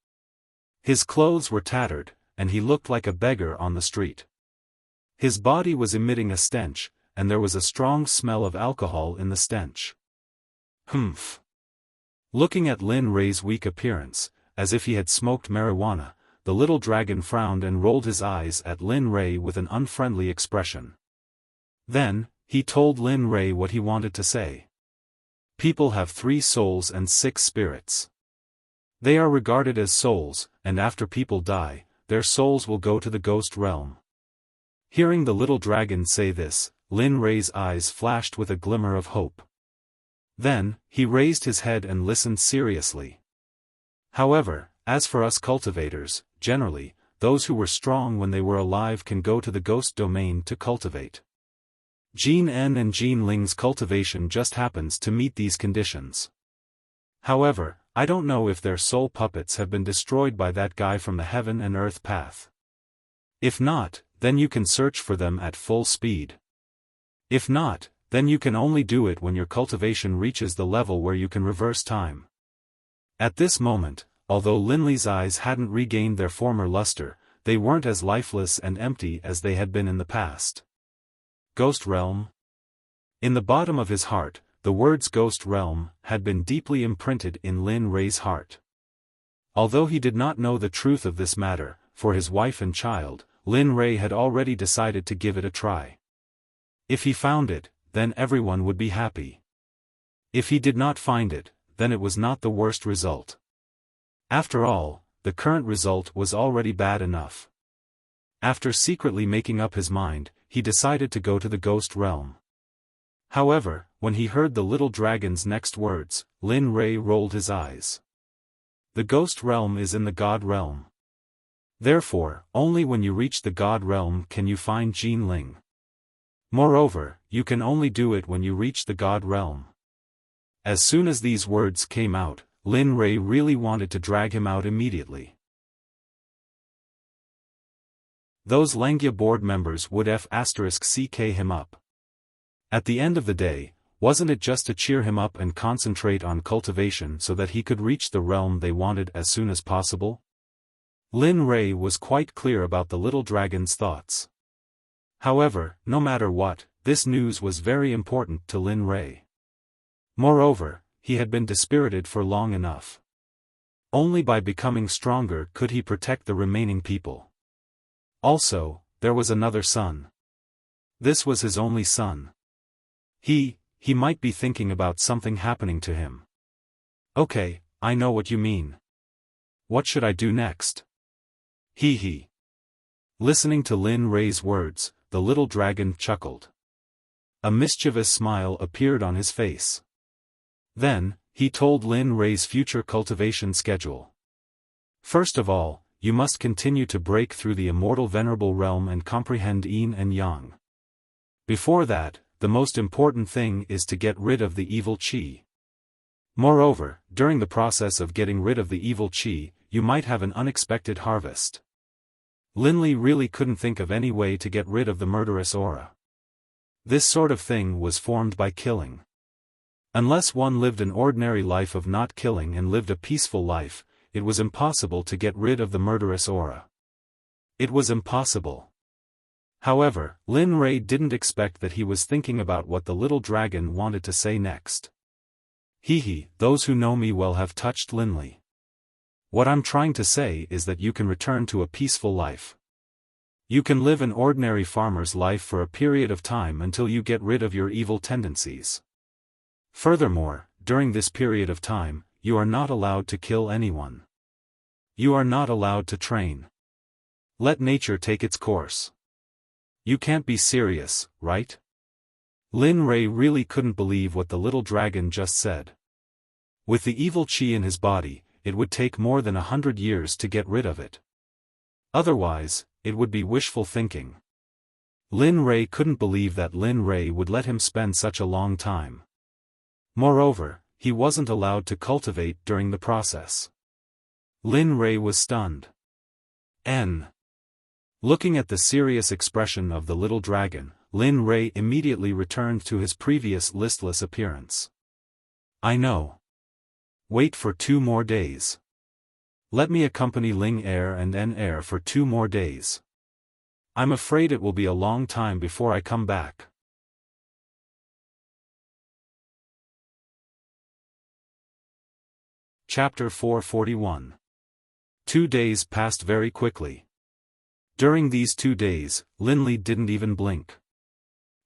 Speaker 1: His clothes were tattered, and he looked like a beggar on the street. His body was emitting a stench, and there was a strong smell of alcohol in the stench. Humph. Looking at Lin Rei's weak appearance, as if he had smoked marijuana, the little dragon frowned and rolled his eyes at Lin Rei with an unfriendly expression. Then, he told Lin Rei what he wanted to say. People have 3 souls and 6 spirits. They are regarded as souls, and after people die, their souls will go to the ghost realm. Hearing the little dragon say this, Lin Rei's eyes flashed with a glimmer of hope. Then, he raised his head and listened seriously. However, as for us cultivators, generally, those who were strong when they were alive can go to the ghost domain to cultivate. Jin En and Jin Ling's cultivation just happens to meet these conditions. However, I don't know if their soul puppets have been destroyed by that guy from the heaven and earth path. If not, then you can search for them at full speed. If not, then you can only do it when your cultivation reaches the level where you can reverse time. At this moment, although Linley's eyes hadn't regained their former luster, they weren't as lifeless and empty as they had been in the past. Ghost Realm? In the bottom of his heart, the words Ghost Realm had been deeply imprinted in Lin Rei's heart. Although he did not know the truth of this matter, for his wife and child, Lin Rei had already decided to give it a try. If he found it, then everyone would be happy. If he did not find it, then it was not the worst result. After all, the current result was already bad enough. After secretly making up his mind, he decided to go to the ghost realm. However, when he heard the little dragon's next words, Lin Rei rolled his eyes. The ghost realm is in the god realm. Therefore, only when you reach the god realm can you find Jin Ling. Moreover, you can only do it when you reach the god realm. As soon as these words came out, Lin Rei really wanted to drag him out immediately. Those Langia board members would *ck him up. At the end of the day, wasn't it just to cheer him up and concentrate on cultivation so that he could reach the realm they wanted as soon as possible? Lin Rei was quite clear about the little dragon's thoughts. However, no matter what, this news was very important to Lin Rei. Moreover, he had been dispirited for long enough. Only by becoming stronger could he protect the remaining people. Also, there was another son. This was his only son. He might be thinking about something happening to him. Okay, I know what you mean. What should I do next? He. Listening to Lin Rei's words, the little dragon chuckled. A mischievous smile appeared on his face. Then, he told Lin Rei's future cultivation schedule. First of all, you must continue to break through the immortal venerable realm and comprehend yin and yang. Before that, the most important thing is to get rid of the evil qi. Moreover, during the process of getting rid of the evil qi, you might have an unexpected harvest. Linley really couldn't think of any way to get rid of the murderous aura. This sort of thing was formed by killing. Unless one lived an ordinary life of not killing and lived a peaceful life, it was impossible to get rid of the murderous aura. It was impossible. However, Lin Rei didn't expect that he was thinking about what the little dragon wanted to say next. Those who know me well have touched Linley. What I'm trying to say is that you can return to a peaceful life. You can live an ordinary farmer's life for a period of time until you get rid of your evil tendencies. Furthermore, during this period of time, you are not allowed to kill anyone. You are not allowed to train. Let nature take its course. You can't be serious, right? Lin Rei really couldn't believe what the little dragon just said. With the evil qi in his body, it would take more than 100 years to get rid of it. Otherwise, it would be wishful thinking. Lin Rei couldn't believe that Lin Rei would let him spend such a long time. Moreover, he wasn't allowed to cultivate during the process. Lin Rei was stunned. Looking at the serious expression of the little dragon, Lin Rei immediately returned to his previous listless appearance. I know. Wait for 2 more days. Let me accompany Ling Heir and En Heir for 2 more days. I'm afraid it will be a long time before I come back. Chapter 441. 2 days passed very quickly. During these 2 days, Lin Li didn't even blink.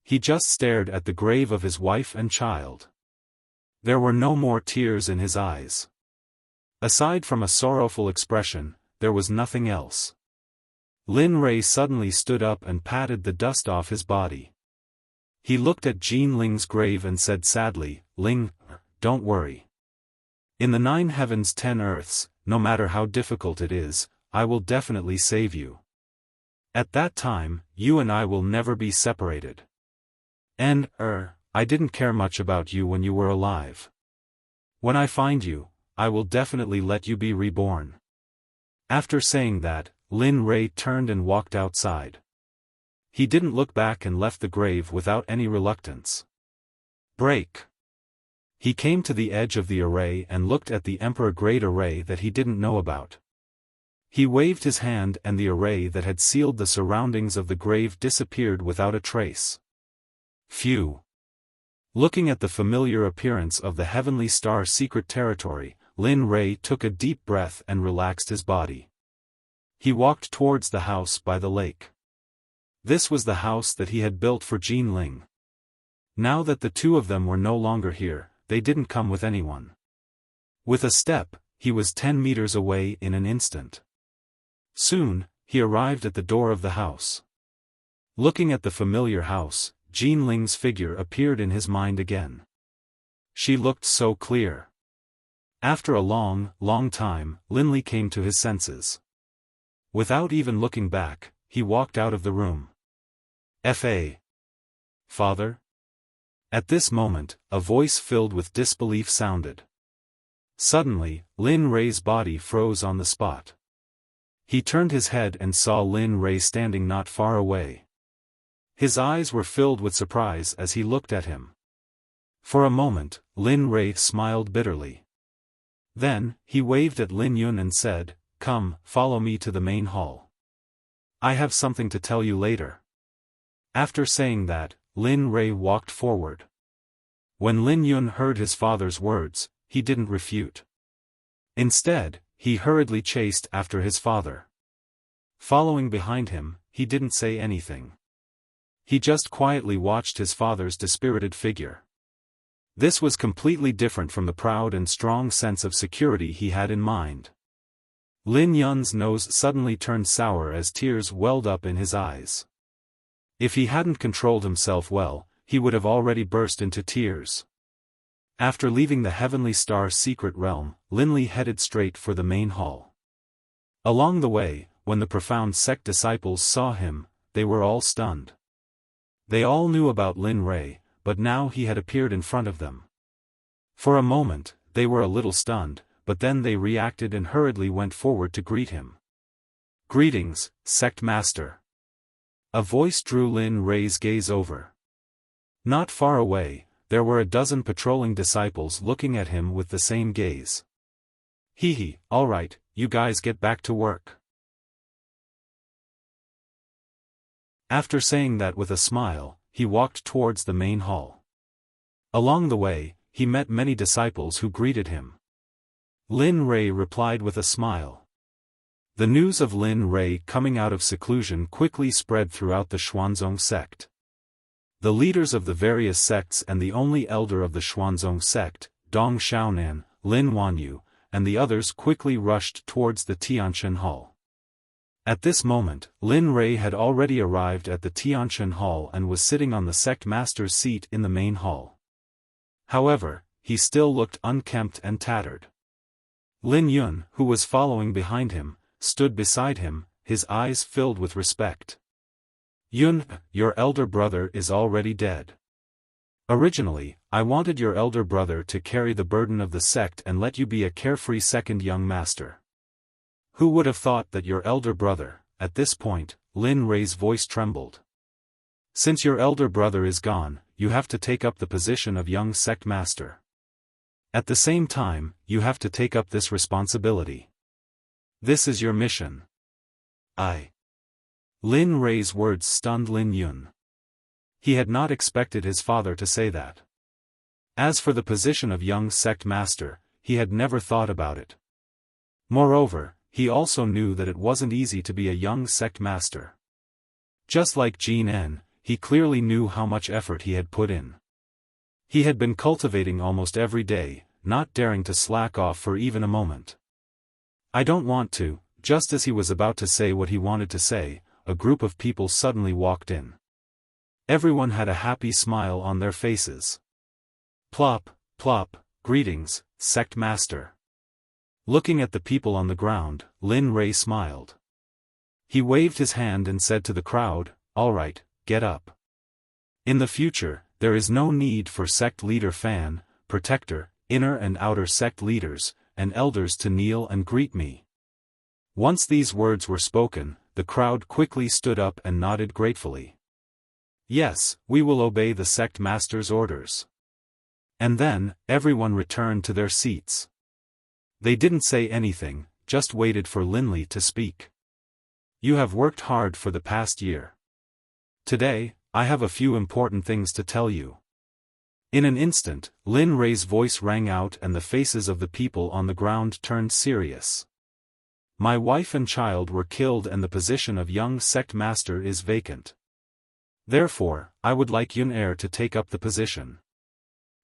Speaker 1: He just stared at the grave of his wife and child. There were no more tears in his eyes. Aside from a sorrowful expression, there was nothing else. Lin Rei suddenly stood up and patted the dust off his body. He looked at Jin Ling's grave and said sadly, Ling, don't worry. In the 9 heavens 10 earths, no matter how difficult it is, I will definitely save you. At that time, you and I will never be separated. And, I didn't care much about you when you were alive. When I find you, I will definitely let you be reborn. After saying that, Lin Rei turned and walked outside. He didn't look back and left the grave without any reluctance. Break. He came to the edge of the array and looked at the Emperor-grade array that he didn't know about. He waved his hand and the array that had sealed the surroundings of the grave disappeared without a trace. Phew. Looking at the familiar appearance of the Heavenly Star secret territory, Lin Rei took a deep breath and relaxed his body. He walked towards the house by the lake. This was the house that he had built for Jin Ling. Now that the 2 of them were no longer here, they didn't come with anyone. With a step, he was 10 meters away in an instant. Soon, he arrived at the door of the house. Looking at the familiar house, Jin Ling's figure appeared in his mind again. She looked so clear. After a long, long time, Lin Li came to his senses. Without even looking back, he walked out of the room. F.A. Father? At this moment, a voice filled with disbelief sounded. Suddenly, Lin Rei's body froze on the spot. He turned his head and saw Lin Rei standing not far away. His eyes were filled with surprise as he looked at him. For a moment, Lin Rei smiled bitterly. Then, he waved at Lin Yun and said, Come, follow me to the main hall. I have something to tell you later. After saying that, Lin Rei walked forward. When Lin Yun heard his father's words, he didn't refute. Instead, he hurriedly chased after his father. Following behind him, he didn't say anything. He just quietly watched his father's dispirited figure. This was completely different from the proud and strong sense of security he had in mind. Lin Yun's nose suddenly turned sour as tears welled up in his eyes. If he hadn't controlled himself well, he would have already burst into tears. After leaving the Heavenly Star secret realm, Lin Li headed straight for the main hall. Along the way, when the profound Sect disciples saw him, they were all stunned. They all knew about Lin Rei, but now he had appeared in front of them. For a moment, they were a little stunned, but then they reacted and hurriedly went forward to greet him. Greetings, Sect Master. A voice drew Lin Rei's gaze over. Not far away, there were a dozen patrolling disciples looking at him with the same gaze. Hee, all right, you guys get back to work. After saying that with a smile, he walked towards the main hall. Along the way, he met many disciples who greeted him. Lin Rei replied with a smile. The news of Lin Rei coming out of seclusion quickly spread throughout the Xuanzong sect. The leaders of the various sects and the only elder of the Xuanzong sect, Dong Xiaonan, Lin Wanyu, and the others quickly rushed towards the Tianshan Hall. At this moment, Lin Rei had already arrived at the Tianshan Hall and was sitting on the sect master's seat in the main hall. However, he still looked unkempt and tattered. Lin Yun, who was following behind him, stood beside him, his eyes filled with respect. Yun, your elder brother is already dead. Originally, I wanted your elder brother to carry the burden of the sect and let you be a carefree second young master. Who would have thought that your elder brother, at this point, Lin Rei's voice trembled. Since your elder brother is gone, you have to take up the position of young sect master. At the same time, you have to take up this responsibility. This is your mission. Lin Rei's words stunned Lin Yun. He had not expected his father to say that. As for the position of young sect master, he had never thought about it. Moreover, he also knew that it wasn't easy to be a young sect master. Just like Jin En, he clearly knew how much effort he had put in. He had been cultivating almost every day, not daring to slack off for even a moment. I don't want to. Just as he was about to say what he wanted to say, a group of people suddenly walked in. Everyone had a happy smile on their faces. Plop, plop, greetings, sect master. Looking at the people on the ground, Lin Rei smiled. He waved his hand and said to the crowd, "All right, get up. In the future, there is no need for sect leader Fan, protector, inner and outer sect leaders, and elders to kneel and greet me." Once these words were spoken, the crowd quickly stood up and nodded gratefully. Yes, we will obey the sect master's orders. And then, everyone returned to their seats. They didn't say anything, just waited for Linley to speak. You have worked hard for the past year. Today, I have a few important things to tell you. In an instant, Lin Rei's voice rang out and the faces of the people on the ground turned serious. My wife and child were killed and the position of young sect master is vacant. Therefore, I would like Yun Er to take up the position.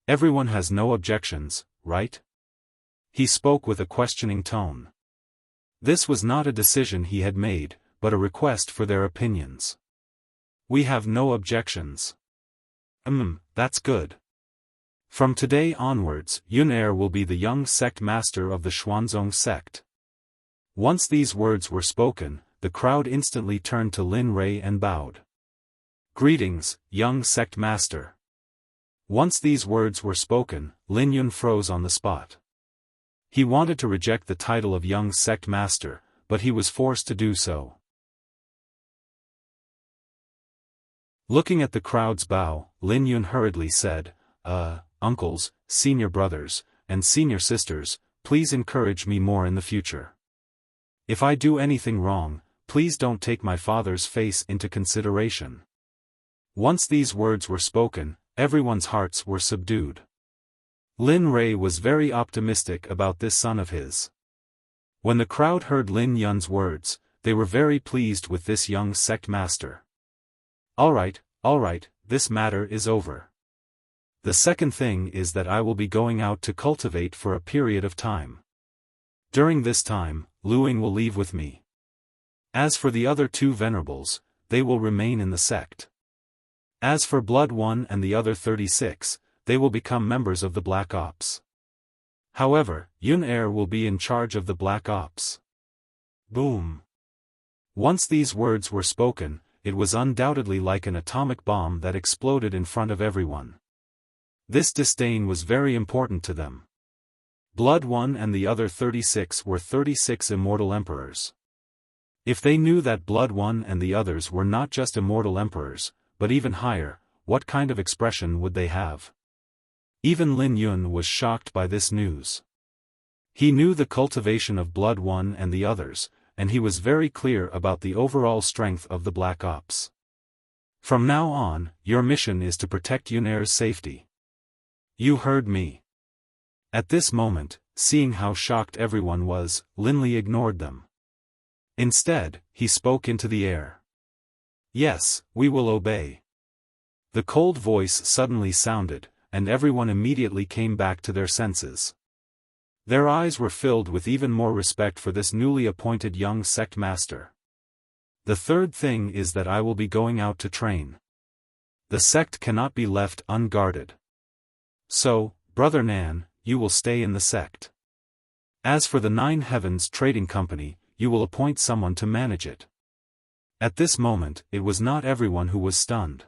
Speaker 1: Everyone has no objections, right? He spoke with a questioning tone. This was not a decision he had made, but a request for their opinions. We have no objections. That's good. From today onwards, Yun Er will be the young sect master of the Xuanzong sect. Once these words were spoken, the crowd instantly turned to Lin Rei and bowed. Greetings, young sect master. Once these words were spoken, Lin Yun froze on the spot. He wanted to reject the title of young sect master, but he was forced to do so. Looking at the crowd's bow, Lin Yun hurriedly said, Uncles, senior brothers, and senior sisters, please encourage me more in the future. If I do anything wrong, please don't take my father's face into consideration. Once these words were spoken, everyone's hearts were subdued. Lin Rei was very optimistic about this son of his. When the crowd heard Lin Yun's words, they were very pleased with this young sect master. All right, this matter is over. The second thing is that I will be going out to cultivate for a period of time. During this time, Luing will leave with me. As for the other two venerables, they will remain in the sect. As for Blood One and the other 36, they will become members of the Black Ops. However, Yun Er will be in charge of the Black Ops. Boom. Once these words were spoken, it was undoubtedly like an atomic bomb that exploded in front of everyone. This disdain was very important to them. Blood One and the other 36 were 36 immortal emperors. If they knew that Blood One and the others were not just immortal emperors, but even higher, what kind of expression would they have? Even Lin Yun was shocked by this news. He knew the cultivation of Blood One and the others, and he was very clear about the overall strength of the Black Ops. From now on, your mission is to protect Yun Er's safety. You heard me. At this moment, seeing how shocked everyone was, Linley ignored them. Instead, he spoke into the air. Yes, we will obey. The cold voice suddenly sounded, and everyone immediately came back to their senses. Their eyes were filled with even more respect for this newly appointed young sect master. The third thing is that I will be going out to train. The sect cannot be left unguarded. So, Brother Nan, you will stay in the sect. As for the Nine Heavens Trading Company, you will appoint someone to manage it. At this moment, it was not everyone who was stunned.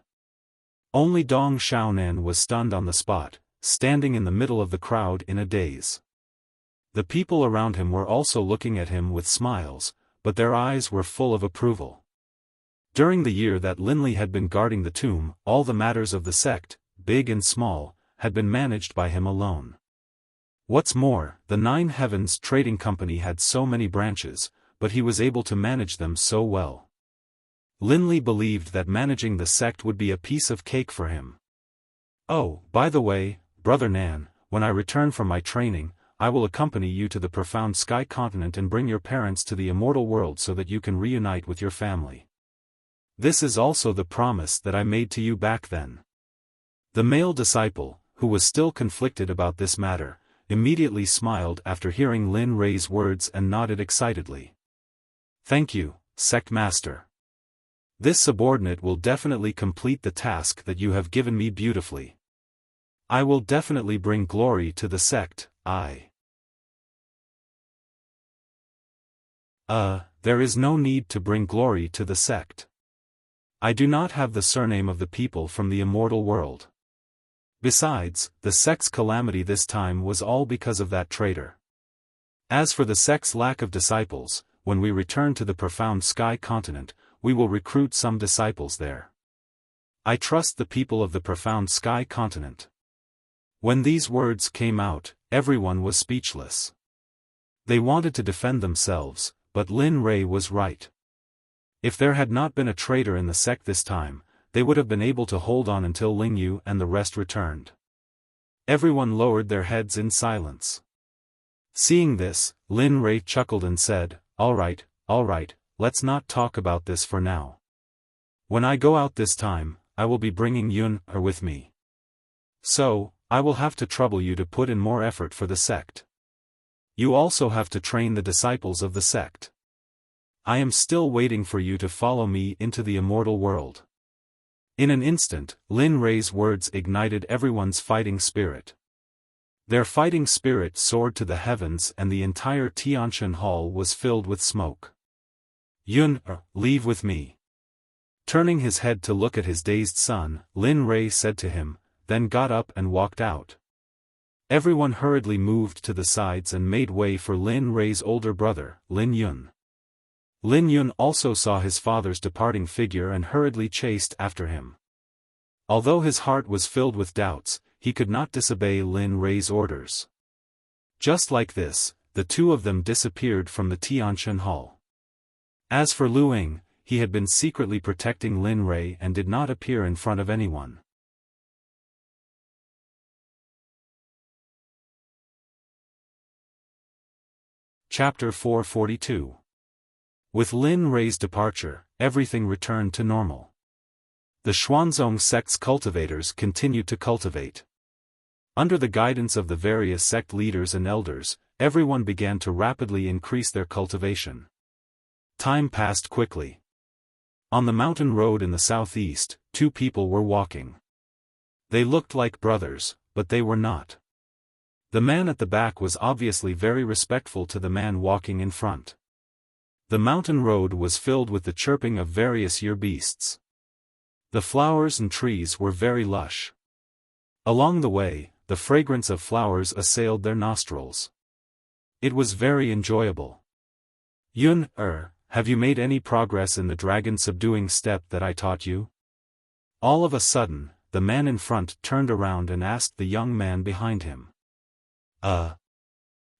Speaker 1: Only Dong Xiaonan was stunned on the spot, standing in the middle of the crowd in a daze. The people around him were also looking at him with smiles, but their eyes were full of approval. During the year that Linley had been guarding the tomb, all the matters of the sect, big and small, had been managed by him alone. What's more, the Nine Heavens Trading Company had so many branches, but he was able to manage them so well. Linley believed that managing the sect would be a piece of cake for him. "Oh, by the way, Brother Nan, when I return from my training, I will accompany you to the profound sky continent and bring your parents to the immortal world so that you can reunite with your family. This is also the promise that I made to you back then." The male disciple, who was still conflicted about this matter, immediately smiled after hearing Lin Rei's words and nodded excitedly. "Thank you, Sect Master. This subordinate will definitely complete the task that you have given me beautifully. I will definitely bring glory to the sect. There is no need to bring glory to the sect. I do not have the surname of the people from the immortal world. Besides, the sect's calamity this time was all because of that traitor. As for the sect's lack of disciples, when we return to the profound sky continent, we will recruit some disciples there. I trust the people of the profound sky continent." When these words came out, everyone was speechless. They wanted to defend themselves, but Lin Rei was right. If there had not been a traitor in the sect this time, they would have been able to hold on until Ling Yu and the rest returned. Everyone lowered their heads in silence. Seeing this, Lin Rei chuckled and said, all right, let's not talk about this for now. When I go out this time, I will be bringing Yun with me. So, I will have to trouble you to put in more effort for the sect. You also have to train the disciples of the sect. I am still waiting for you to follow me into the immortal world." In an instant, Lin Rei's words ignited everyone's fighting spirit. Their fighting spirit soared to the heavens and the entire Tianshan Hall was filled with smoke. "Yun, leave with me." Turning his head to look at his dazed son, Lin Rei said to him, then got up and walked out. Everyone hurriedly moved to the sides and made way for Lin Rei's older brother, Lin Yun. Lin Yun also saw his father's departing figure and hurriedly chased after him. Although his heart was filled with doubts, he could not disobey Lin Rei's orders. Just like this, the two of them disappeared from the Tianshan Hall. As for Lu Ying, he had been secretly protecting Lin Rei and did not appear in front of anyone. Chapter 442. With Lin Rei's departure, everything returned to normal. The Xuanzong sect's cultivators continued to cultivate. Under the guidance of the various sect leaders and elders, everyone began to rapidly increase their cultivation. Time passed quickly. On the mountain road in the southeast, two people were walking. They looked like brothers, but they were not. The man at the back was obviously very respectful to the man walking in front. The mountain road was filled with the chirping of various year beasts. The flowers and trees were very lush. Along the way, the fragrance of flowers assailed their nostrils. It was very enjoyable. "Yun, have you made any progress in the dragon subduing step that I taught you?" All of a sudden, the man in front turned around and asked the young man behind him.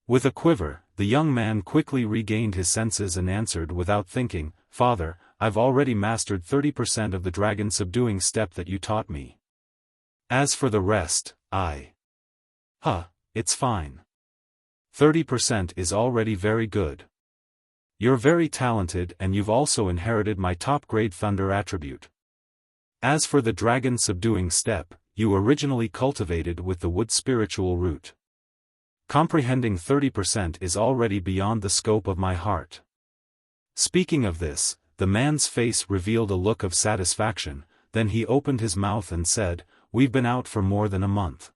Speaker 1: With a quiver, the young man quickly regained his senses and answered without thinking, "Father, I've already mastered 30% of the dragon subduing step that you taught me. As for the rest, it's fine. 30% is already very good. You're very talented and you've also inherited my top-grade thunder attribute. As for the dragon subduing step, you originally cultivated with the wood spiritual root. Comprehending 30% is already beyond the scope of my heart." Speaking of this, the man's face revealed a look of satisfaction, then he opened his mouth and said, "We've been out for more than a month.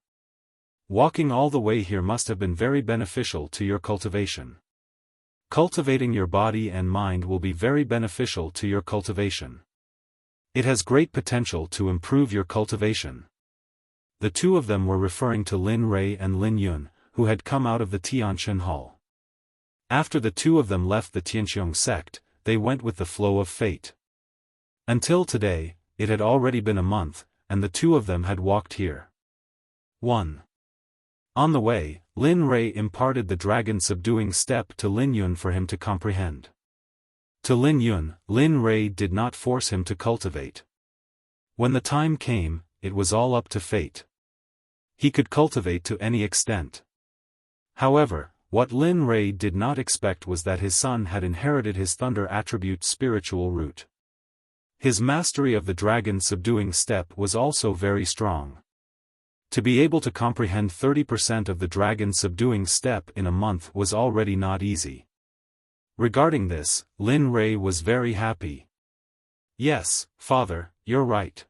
Speaker 1: Walking all the way here must have been very beneficial to your cultivation. Cultivating your body and mind will be very beneficial to your cultivation. It has great potential to improve your cultivation." The two of them were referring to Lin Rei and Lin Yun, who had come out of the Tianshan Hall. After the two of them left the Tianxiong sect, they went with the flow of fate. Until today, it had already been a month, and the two of them had walked here. 1. On the way, Lin Rui imparted the dragon-subduing step to Lin Yun for him to comprehend. To Lin Yun, Lin Rui did not force him to cultivate. When the time came, it was all up to fate. He could cultivate to any extent. However, what Lin Rui did not expect was that his son had inherited his thunder attribute spiritual root. His mastery of the dragon-subduing step was also very strong. To be able to comprehend 30% of the dragon-subduing step in a month was already not easy. Regarding this, Lin Rui was very happy. Yes, father, you're right.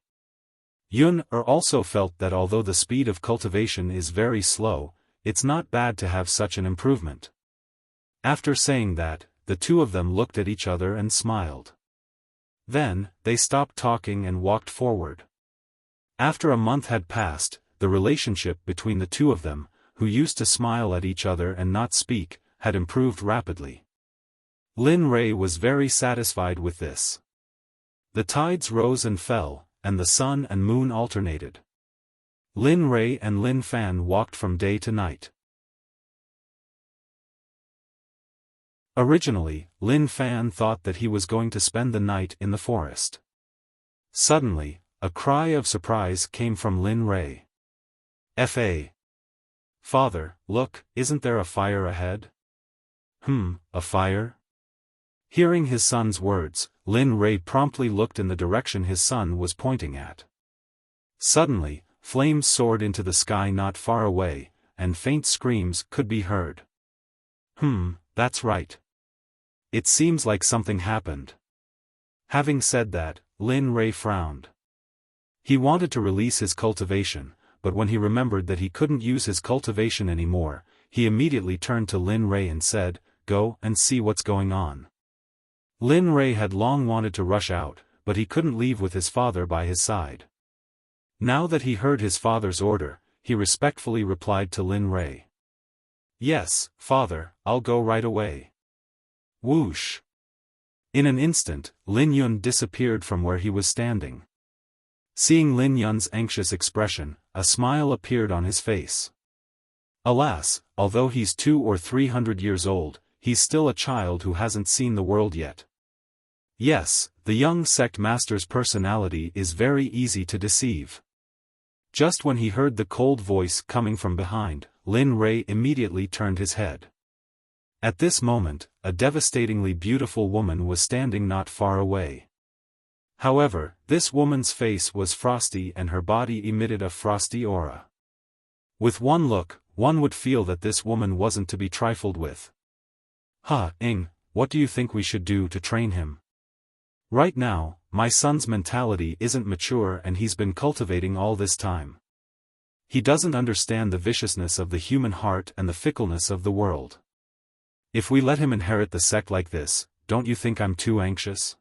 Speaker 1: Yun also felt that although the speed of cultivation is very slow, it's not bad to have such an improvement. After saying that, the two of them looked at each other and smiled. Then, they stopped talking and walked forward. After a month had passed, the relationship between the two of them, who used to smile at each other and not speak, had improved rapidly. Lin Rui was very satisfied with this. The tides rose and fell, and the sun and moon alternated. Lin Rui and Lin Fan walked from day to night. Originally, Lin Fan thought that he was going to spend the night in the forest. Suddenly, a cry of surprise came from Lin Rui. Fa. Father, look, isn't there a fire ahead? A fire? Hearing his son's words, Lin Rui promptly looked in the direction his son was pointing at. Suddenly, flames soared into the sky not far away, and faint screams could be heard. That's right. It seems like something happened. Having said that, Lin Rui frowned. He wanted to release his cultivation, but when he remembered that he couldn't use his cultivation anymore, he immediately turned to Lin Rui and said, "Go and see what's going on." Lin Rui had long wanted to rush out, but he couldn't leave with his father by his side. Now that he heard his father's order, he respectfully replied to Lin Rui. "Yes, father, I'll go right away." Whoosh! In an instant, Lin Yun disappeared from where he was standing. Seeing Lin Yun's anxious expression, a smile appeared on his face. Alas, although he's 200 or 300 years old, he's still a child who hasn't seen the world yet. Yes, the young sect master's personality is very easy to deceive. Just when he heard the cold voice coming from behind, Lin Rui immediately turned his head. At this moment, a devastatingly beautiful woman was standing not far away. However, this woman's face was frosty and her body emitted a frosty aura. With one look, one would feel that this woman wasn't to be trifled with. What do you think we should do to train him? Right now, my son's mentality isn't mature and he's been cultivating all this time. He doesn't understand the viciousness of the human heart and the fickleness of the world. If we let him inherit the sect like this, don't you think I'm too anxious?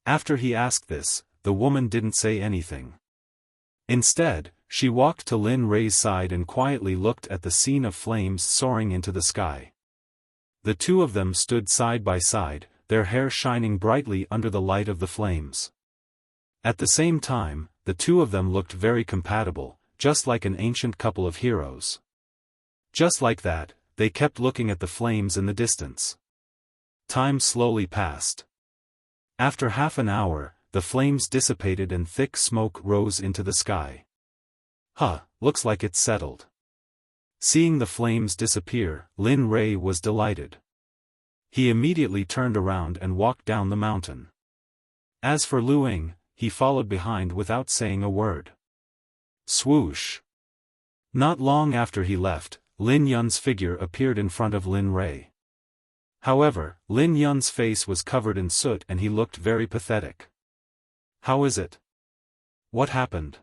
Speaker 1: After he asked this, the woman didn't say anything. Instead, she walked to Lin Rui's side and quietly looked at the scene of flames soaring into the sky. The two of them stood side by side, their hair shining brightly under the light of the flames. At the same time, the two of them looked very compatible, just like an ancient couple of heroes. Just like that, they kept looking at the flames in the distance. Time slowly passed. After half an hour, the flames dissipated and thick smoke rose into the sky. Looks like it's settled. Seeing the flames disappear, Lin Rui was delighted. He immediately turned around and walked down the mountain. As for Lu Ying, he followed behind without saying a word. Swoosh! Not long after he left, Lin Yun's figure appeared in front of Lin Rui. However, Lin Yun's face was covered in soot and he looked very pathetic. How is it? What happened?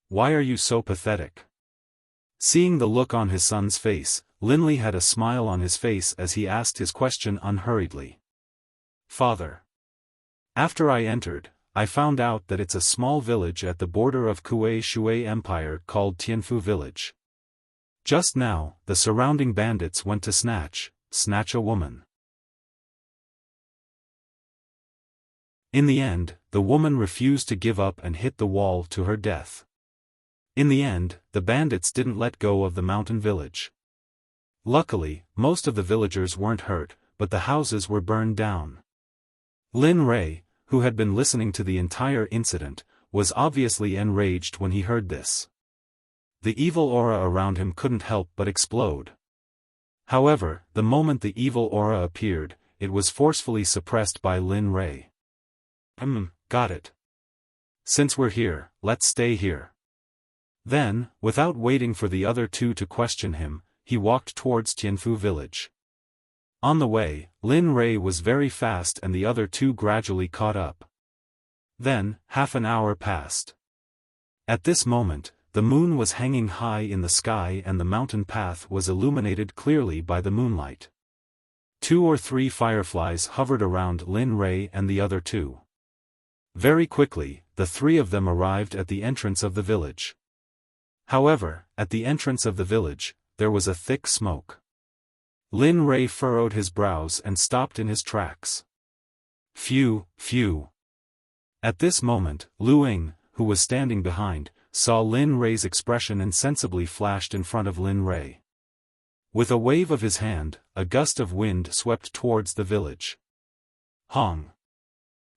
Speaker 1: Why are you so pathetic? Seeing the look on his son's face, Lin Li had a smile on his face as he asked his question unhurriedly. Father. After I entered, I found out that it's a small village at the border of Kuei Shui Empire called Tianfu Village. Just now, the surrounding bandits went to snatch a woman. In the end, the woman refused to give up and hit the wall to her death. In the end, the bandits didn't let go of the mountain village. Luckily, most of the villagers weren't hurt, but the houses were burned down. Lin Rei, who had been listening to the entire incident, was obviously enraged when he heard this. The evil aura around him couldn't help but explode. However, the moment the evil aura appeared, it was forcefully suppressed by Lin Rei. Got it. Since we're here, let's stay here. Then, without waiting for the other two to question him, he walked towards Tianfu village. On the way, Lin Rei was very fast and the other two gradually caught up. Then, half an hour passed. At this moment, the moon was hanging high in the sky and the mountain path was illuminated clearly by the moonlight. 2 or 3 fireflies hovered around Lin Rei and the other two. Very quickly, the 3 of them arrived at the entrance of the village. However, at the entrance of the village, there was a thick smoke. Lin Rei furrowed his brows and stopped in his tracks. Phew, phew. At this moment, Lu Ying, who was standing behind, saw Lin Rei's expression and sensibly flashed in front of Lin Rei. With a wave of his hand, a gust of wind swept towards the village. Hong.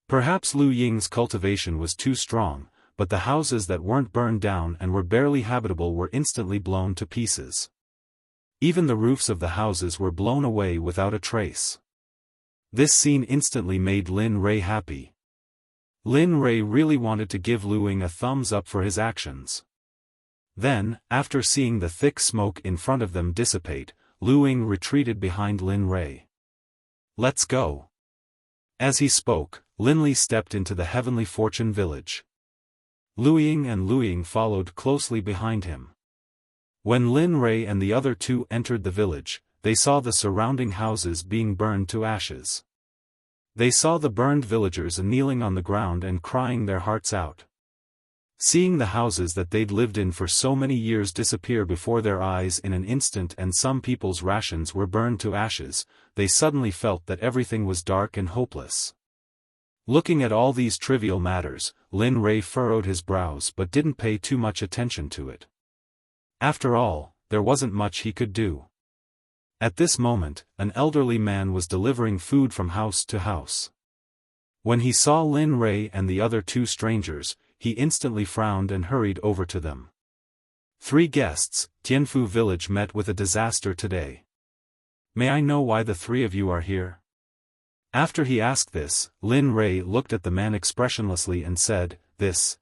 Speaker 1: Perhaps Lu Ying's cultivation was too strong, but the houses that weren't burned down and were barely habitable were instantly blown to pieces. Even the roofs of the houses were blown away without a trace. This scene instantly made Lin Rei happy. Lin Rei really wanted to give Lu Ying a thumbs up for his actions. Then, after seeing the thick smoke in front of them dissipate, Lu Ying retreated behind Lin Rei. Let's go. As he spoke, Lin Li stepped into the Heavenly Fortune village. Lu Ying and Lu Ying followed closely behind him. When Lin Rei and the other two entered the village, they saw the surrounding houses being burned to ashes. They saw the burned villagers kneeling on the ground and crying their hearts out. Seeing the houses that they'd lived in for so many years disappear before their eyes in an instant and some people's rations were burned to ashes, they suddenly felt that everything was dark and hopeless. Looking at all these trivial matters, Lin Rei furrowed his brows but didn't pay too much attention to it. After all, there wasn't much he could do. At this moment, an elderly man was delivering food from house to house. When he saw Lin Rei and the other two strangers, he instantly frowned and hurried over to them. 3 guests, Tianfu village met with a disaster today. May I know why the 3 of you are here? After he asked this, Lin Rei looked at the man expressionlessly and said, This,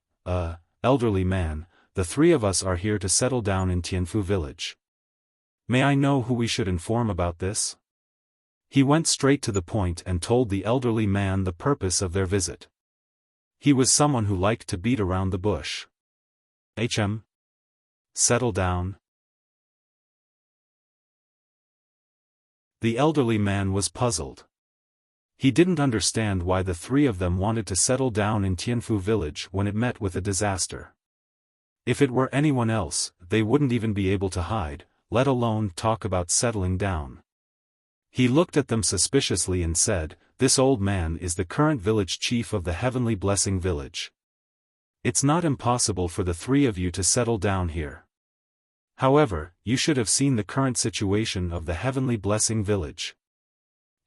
Speaker 1: elderly man, the 3 of us are here to settle down in Tianfu village. May I know who we should inform about this? He went straight to the point and told the elderly man the purpose of their visit. He was someone who liked to beat around the bush. Settle down. The elderly man was puzzled. He didn't understand why the 3 of them wanted to settle down in Tianfu village when it met with a disaster. If it were anyone else, they wouldn't even be able to hide, let alone talk about settling down. He looked at them suspiciously and said, This old man is the current village chief of the Heavenly Blessing village. It's not impossible for the 3 of you to settle down here. However, you should have seen the current situation of the Heavenly Blessing village.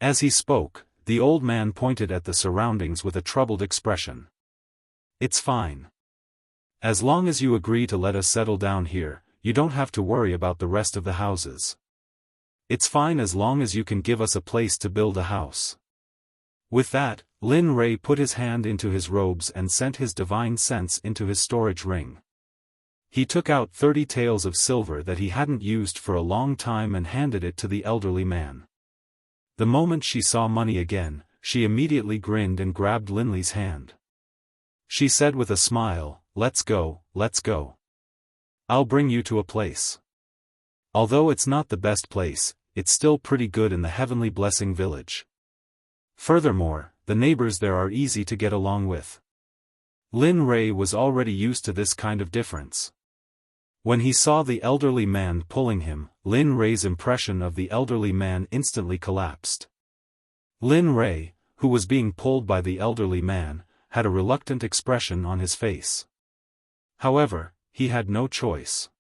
Speaker 1: As he spoke, the old man pointed at the surroundings with a troubled expression. It's fine. As long as you agree to let us settle down here, you don't have to worry about the rest of the houses. It's fine as long as you can give us a place to build a house. With that, Lin Rei put his hand into his robes and sent his divine sense into his storage ring. He took out 30 taels of silver that he hadn't used for a long time and handed it to the elderly man. The moment she saw money again, she immediately grinned and grabbed Lin Li's hand. She said with a smile, Let's go, let's go. I'll bring you to a place. Although it's not the best place, it's still pretty good in the Heavenly Blessing village. Furthermore, the neighbors there are easy to get along with. Lin Rei was already used to this kind of difference. When he saw the elderly man pulling him, Lin Rei's impression of the elderly man instantly collapsed. Lin Rei, who was being pulled by the elderly man, had a reluctant expression on his face. However, he had no choice.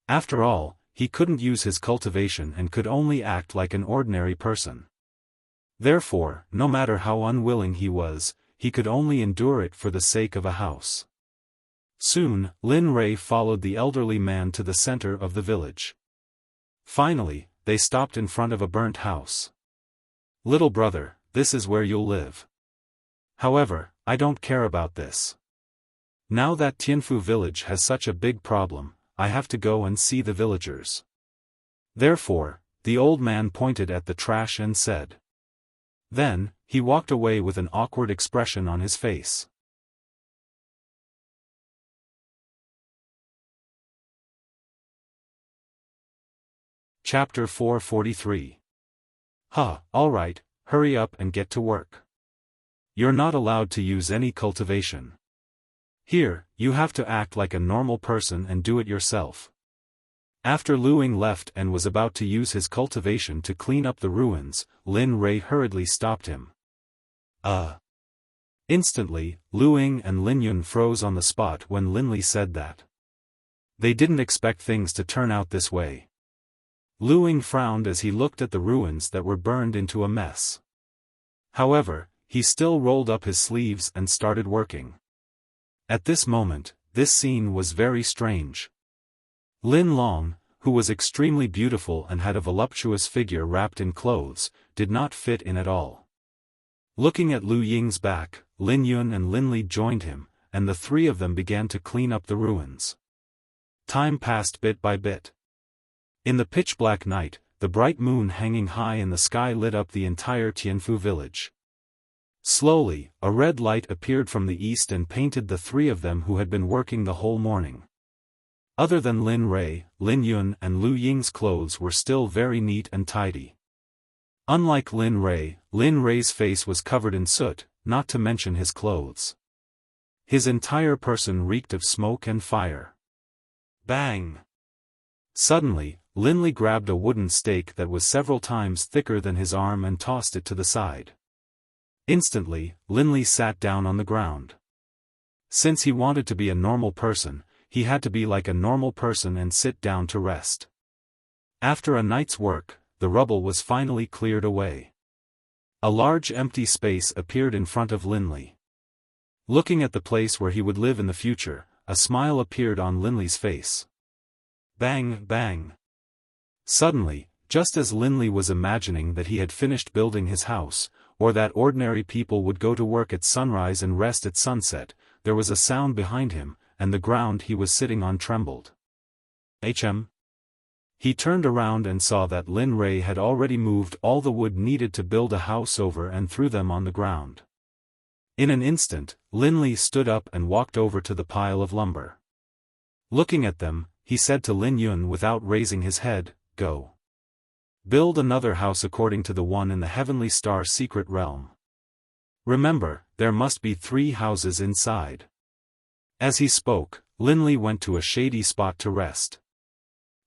Speaker 1: After all, he couldn't use his cultivation and could only act like an ordinary person. Therefore, no matter how unwilling he was, he could only endure it for the sake of a house. Soon, Lin Rei followed the elderly man to the center of the village. Finally, they stopped in front of a burnt house. "Little brother, this is where you'll live. However, I don't care about this. Now that Tianfu village has such a big problem, I have to go and see the villagers." Therefore, the old man pointed at the trash and said. Then, he walked away with an awkward expression on his face. Chapter 443. Alright, hurry up and get to work. You're not allowed to use any cultivation. Here, you have to act like a normal person and do it yourself. After Lu Ying left and was about to use his cultivation to clean up the ruins, Lin Rei hurriedly stopped him. Instantly, Lu Ying and Lin Yun froze on the spot when Lin Li said that. They didn't expect things to turn out this way. Lu Ying frowned as he looked at the ruins that were burned into a mess. However, he still rolled up his sleeves and started working. At this moment, this scene was very strange. Lin Long, who was extremely beautiful and had a voluptuous figure wrapped in clothes, did not fit in at all. Looking at Lu Ying's back, Lin Yun and Lin Li joined him, and the three of them began to clean up the ruins. Time passed bit by bit. In the pitch-black night, the bright moon hanging high in the sky lit up the entire Tianfu village. Slowly, a red light appeared from the east and painted the three of them who had been working the whole morning. Other than Lin Rei, Lin Yun and Lu Ying's clothes were still very neat and tidy. Unlike Lin Rei's face was covered in soot, not to mention his clothes. His entire person reeked of smoke and fire. Bang! Suddenly, Lin Li grabbed a wooden stake that was several times thicker than his arm and tossed it to the side. Instantly, Lin Li sat down on the ground. Since he wanted to be a normal person, he had to be like a normal person and sit down to rest. After a night's work, the rubble was finally cleared away. A large empty space appeared in front of Lin Li. Looking at the place where he would live in the future, a smile appeared on Lin Li's face. Bang, bang. Suddenly, just as Lin Li was imagining that he had finished building his house, or that ordinary people would go to work at sunrise and rest at sunset, there was a sound behind him, and the ground he was sitting on trembled. He turned around and saw that Lin Rei had already moved all the wood needed to build a house over and threw them on the ground. In an instant, Lin Li stood up and walked over to the pile of lumber. Looking at them, he said to Lin Yun without raising his head, "Go. Build another house according to the one in the Heavenly Star secret realm. Remember, there must be 3 houses inside." As he spoke, Lin Li went to a shady spot to rest.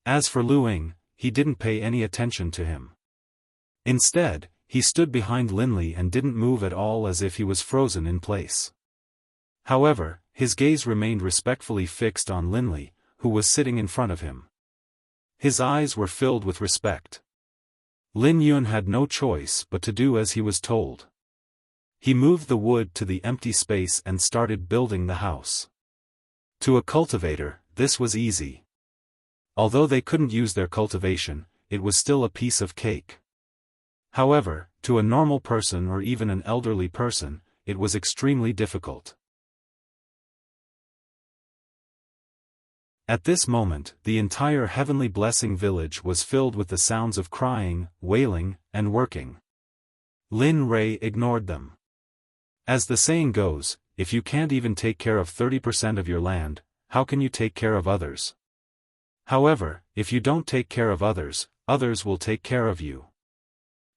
Speaker 1: As for Lu Ying, he didn't pay any attention to him. Instead, he stood behind Lin Li and didn't move at all as if he was frozen in place. However, his gaze remained respectfully fixed on Lin Li, who was sitting in front of him. His eyes were filled with respect. Lin Yun had no choice but to do as he was told. He moved the wood to the empty space and started building the house. To a cultivator, this was easy. Although they couldn't use their cultivation, it was still a piece of cake. However, to a normal person or even an elderly person, it was extremely difficult. At this moment, the entire Heavenly Blessing village was filled with the sounds of crying, wailing, and working. Lin Rei ignored them. As the saying goes, if you can't even take care of 30% of your land, how can you take care of others? However, if you don't take care of others, others will take care of you.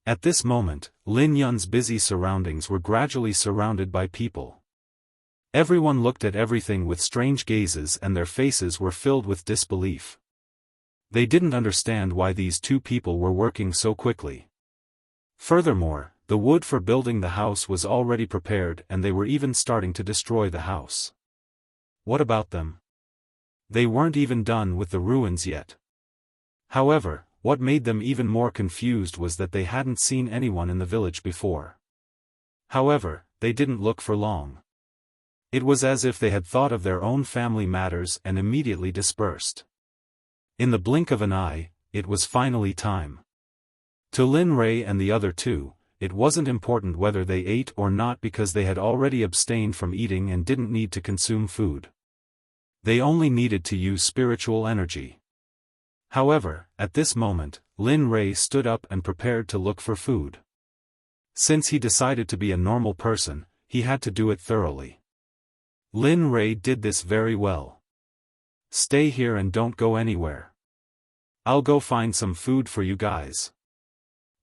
Speaker 1: At this moment, Lin Yun's busy surroundings were gradually surrounded by people. Everyone looked at everything with strange gazes and their faces were filled with disbelief. They didn't understand why these 2 people were working so quickly. Furthermore, the wood for building the house was already prepared and they were even starting to destroy the house. What about them? They weren't even done with the ruins yet. However, what made them even more confused was that they hadn't seen anyone in the village before. However, they didn't look for long. It was as if they had thought of their own family matters and immediately dispersed. In the blink of an eye, it was finally time. To Lin Rei and the other two, it wasn't important whether they ate or not because they had already abstained from eating and didn't need to consume food. They only needed to use spiritual energy. However, at this moment, Lin Rei stood up and prepared to look for food. Since he decided to be a normal person, he had to do it thoroughly. Lin Rei did this very well. Stay here and don't go anywhere. I'll go find some food for you guys.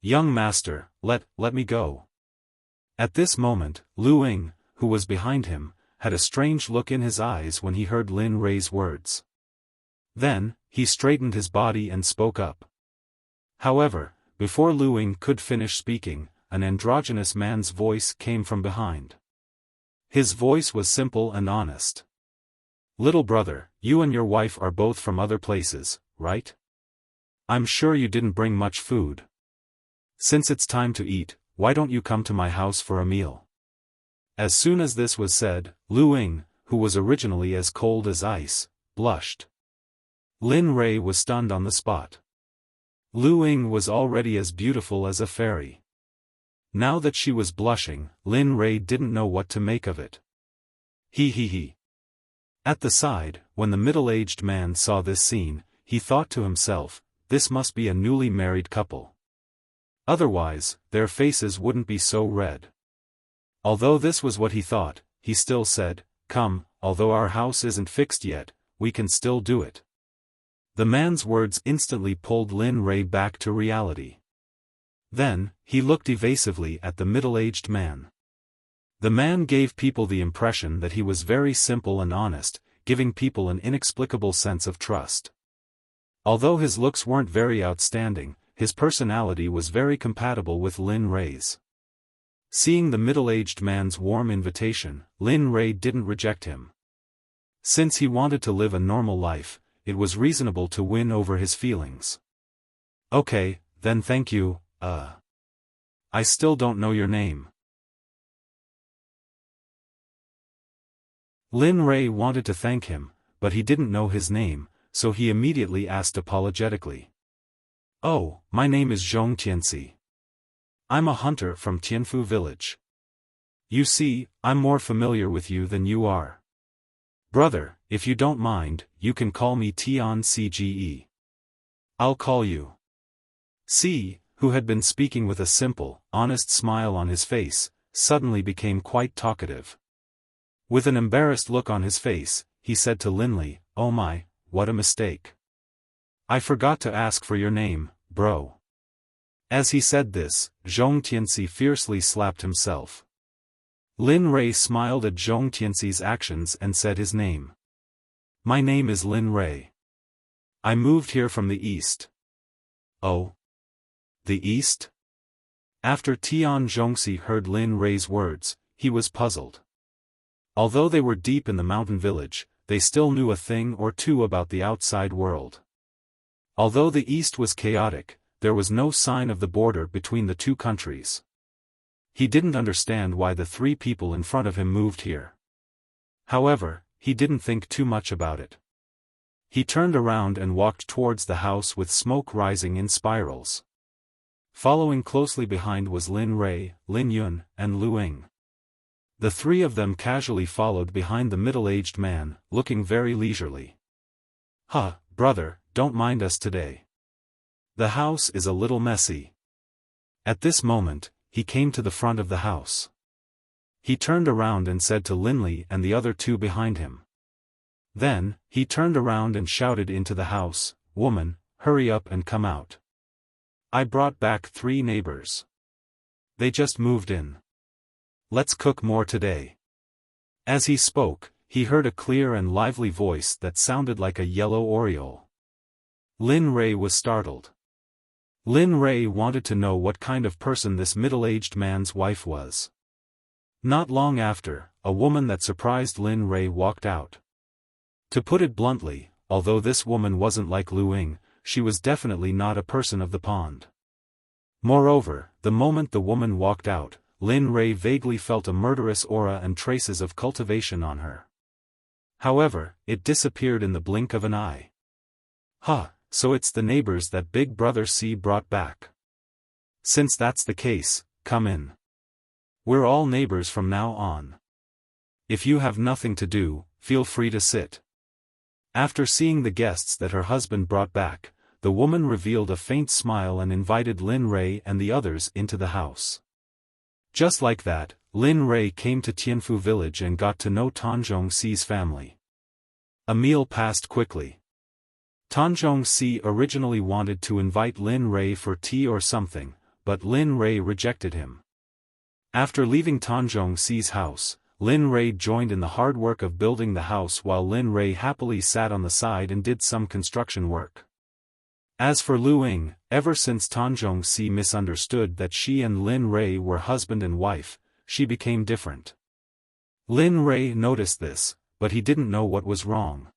Speaker 1: Young master, let me go. At this moment, Lu Ying, who was behind him, had a strange look in his eyes when he heard Lin Rei's words. Then, he straightened his body and spoke up. However, before Lu Ying could finish speaking, an androgynous man's voice came from behind. His voice was simple and honest. Little brother, you and your wife are both from other places, right? I'm sure you didn't bring much food. Since it's time to eat, why don't you come to my house for a meal? As soon as this was said, Lu Ying, who was originally as cold as ice, blushed. Lin Rei was stunned on the spot. Lu Ying was already as beautiful as a fairy. Now that she was blushing, Lin Rei didn't know what to make of it. He. At the side, when the middle-aged man saw this scene, he thought to himself, this must be a newly married couple. Otherwise, their faces wouldn't be so red. Although this was what he thought, he still said, come, although our house isn't fixed yet, we can still do it. The man's words instantly pulled Lin Rei back to reality. Then, he looked evasively at the middle-aged man. The man gave people the impression that he was very simple and honest, giving people an inexplicable sense of trust. Although his looks weren't very outstanding, his personality was very compatible with Lin Rei's. Seeing the middle-aged man's warm invitation, Lin Rei didn't reject him. Since he wanted to live a normal life, it was reasonable to win over his feelings. Okay, then thank you, I still don't know your name. Lin Rei wanted to thank him, but he didn't know his name, so he immediately asked apologetically. Oh, my name is Zhong Tianxi. I'm a hunter from Tianfu village. You see, I'm more familiar with you than you are. Brother, if you don't mind, you can call me Tian Cge. I'll call you. C, who had been speaking with a simple, honest smile on his face, suddenly became quite talkative. With an embarrassed look on his face, he said to Linley, oh my, what a mistake. I forgot to ask for your name, bro. As he said this, Zhong Tianxi fiercely slapped himself. Lin Rei smiled at Zhong Tianxi's actions and said his name. My name is Lin Rei. I moved here from the east. Oh? The east? After Tian Zhongxi heard Lin Rei's words, he was puzzled. Although they were deep in the mountain village, they still knew a thing or two about the outside world. Although the east was chaotic, there was no sign of the border between the two countries. He didn't understand why the three people in front of him moved here. However, he didn't think too much about it. He turned around and walked towards the house with smoke rising in spirals. Following closely behind was Lin Rei, Lin Yun, and Lu Ying. The three of them casually followed behind the middle-aged man, looking very leisurely. Huh, brother, don't mind us today. The house is a little messy. At this moment, he came to the front of the house. He turned around and said to Linley and the other two behind him. Then, he turned around and shouted into the house, woman, hurry up and come out. I brought back 3 neighbors. They just moved in. Let's cook more today. As he spoke, he heard a clear and lively voice that sounded like a yellow oriole. Lin Rei was startled. Lin Rei wanted to know what kind of person this middle-aged man's wife was. Not long after, a woman that surprised Lin Rei walked out. To put it bluntly, although this woman wasn't like Lu Ying, she was definitely not a person of the pond. Moreover, the moment the woman walked out, Lin Rei vaguely felt a murderous aura and traces of cultivation on her. However, it disappeared in the blink of an eye. So it's the neighbors that Big Brother C brought back. Since that's the case, come in. We're all neighbors from now on. If you have nothing to do, feel free to sit. After seeing the guests that her husband brought back, the woman revealed a faint smile and invited Lin Rei and the others into the house. Just like that, Lin Rei came to Tianfu village and got to know Tanzhong Ci's family. A meal passed quickly. Tanzhong Ci originally wanted to invite Lin Rei for tea or something, but Lin Rei rejected him. After leaving Tanzhong Ci's house, Lin Rei joined in the hard work of building the house while Lin Rei happily sat on the side and did some construction work. As for Lu Ying, ever since Tanzhong Ci misunderstood that she and Lin Rei were husband and wife, she became different. Lin Rei noticed this, but he didn't know what was wrong.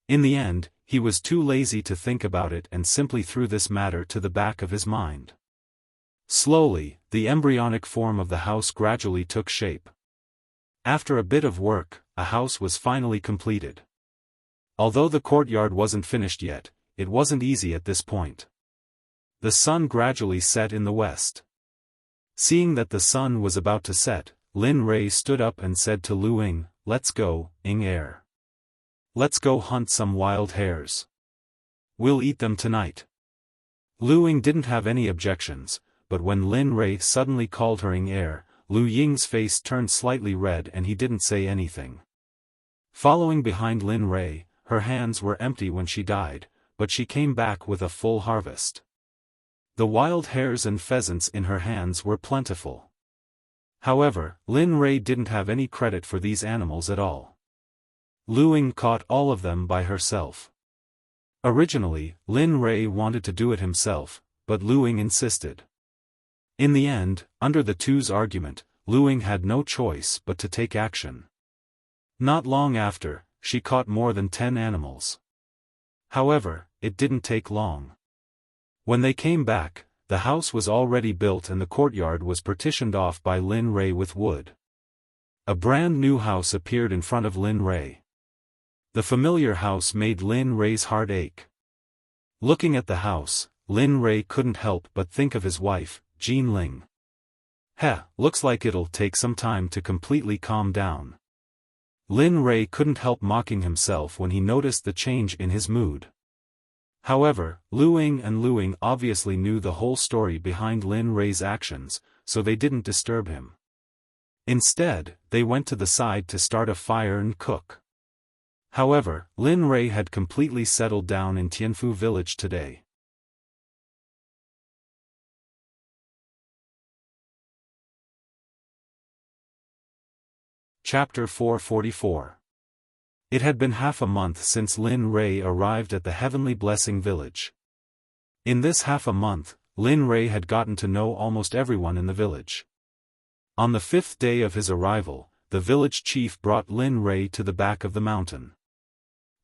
Speaker 1: In the end, he was too lazy to think about it and simply threw this matter to the back of his mind. Slowly, the embryonic form of the house gradually took shape. After a bit of work, a house was finally completed. Although the courtyard wasn't finished yet, it wasn't easy at this point. The sun gradually set in the west. Seeing that the sun was about to set, Lin Rei stood up and said to Lu Ying, "Let's go, Ying Er. Let's go hunt some wild hares. We'll eat them tonight." Lu Ying didn't have any objections, but when Lin Rei suddenly called her Ying Er, Lu Ying's face turned slightly red and he didn't say anything. Following behind Lin Rei, her hands were empty when she died, but she came back with a full harvest. The wild hares and pheasants in her hands were plentiful. However, Lin Rei didn't have any credit for these animals at all. Lu Ying caught all of them by herself. Originally, Lin Rei wanted to do it himself, but Lu Ying insisted. In the end, under the two's argument, Lu Ying had no choice but to take action. Not long after, she caught more than 10 animals. However, it didn't take long. When they came back, the house was already built and the courtyard was partitioned off by Lin Rei with wood. A brand new house appeared in front of Lin Rei. The familiar house made Lin Rei's heart ache. Looking at the house, Lin Rei couldn't help but think of his wife, Jean Ling. Looks like it'll take some time to completely calm down. Lin Rei couldn't help mocking himself when he noticed the change in his mood. However, Lu Ying obviously knew the whole story behind Lin Rei's actions, so they didn't disturb him. Instead, they went to the side to start a fire and cook. However, Lin Rei had completely settled down in Tianfu village today. Chapter 444. It had been half a month since Lin Rei arrived at the Heavenly Blessing village. In this half a month, Lin Rei had gotten to know almost everyone in the village. On the 5th day of his arrival, the village chief brought Lin Rei to the back of the mountain.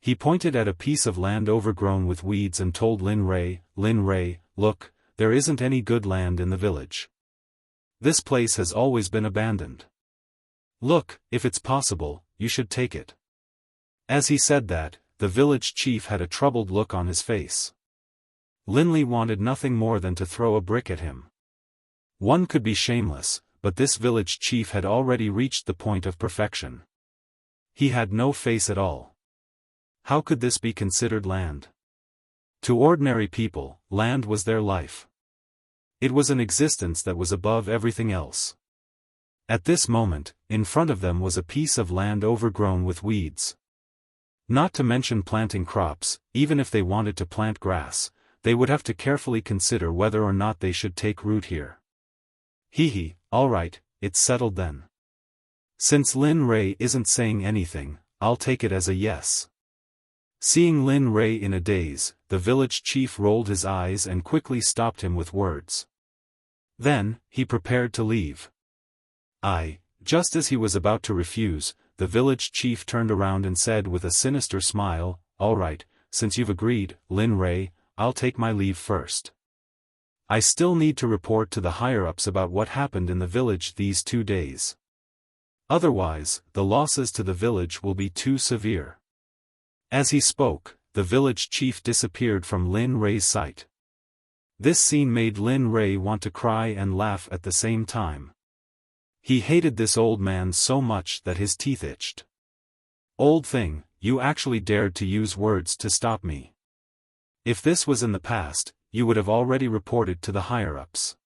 Speaker 1: He pointed at a piece of land overgrown with weeds and told Lin Rei, "Look, there isn't any good land in the village. This place has always been abandoned. Look, if it's possible, you should take it." As he said that, the village chief had a troubled look on his face. Lin Li wanted nothing more than to throw a brick at him. One could be shameless, but this village chief had already reached the point of perfection. He had no face at all. How could this be considered land? To ordinary people, land was their life. It was an existence that was above everything else. At this moment, in front of them was a piece of land overgrown with weeds. Not to mention planting crops, even if they wanted to plant grass, they would have to carefully consider whether or not they should take root here. Alright, it's settled then. Since Lin Rei isn't saying anything, I'll take it as a yes. Seeing Lin Rei in a daze, the village chief rolled his eyes and quickly stopped him with words. Then, he prepared to leave. Just as he was about to refuse, the village chief turned around and said with a sinister smile, "All right, since you've agreed, Lin Rei, I'll take my leave first. I still need to report to the higher-ups about what happened in the village these 2 days. Otherwise, the losses to the village will be too severe." As he spoke, the village chief disappeared from Lin Rei's sight. This scene made Lin Rei want to cry and laugh at the same time. He hated this old man so much that his teeth itched. "Old thing, you actually dared to use words to stop me. If this was in the past, you would have already reported to the higher-ups."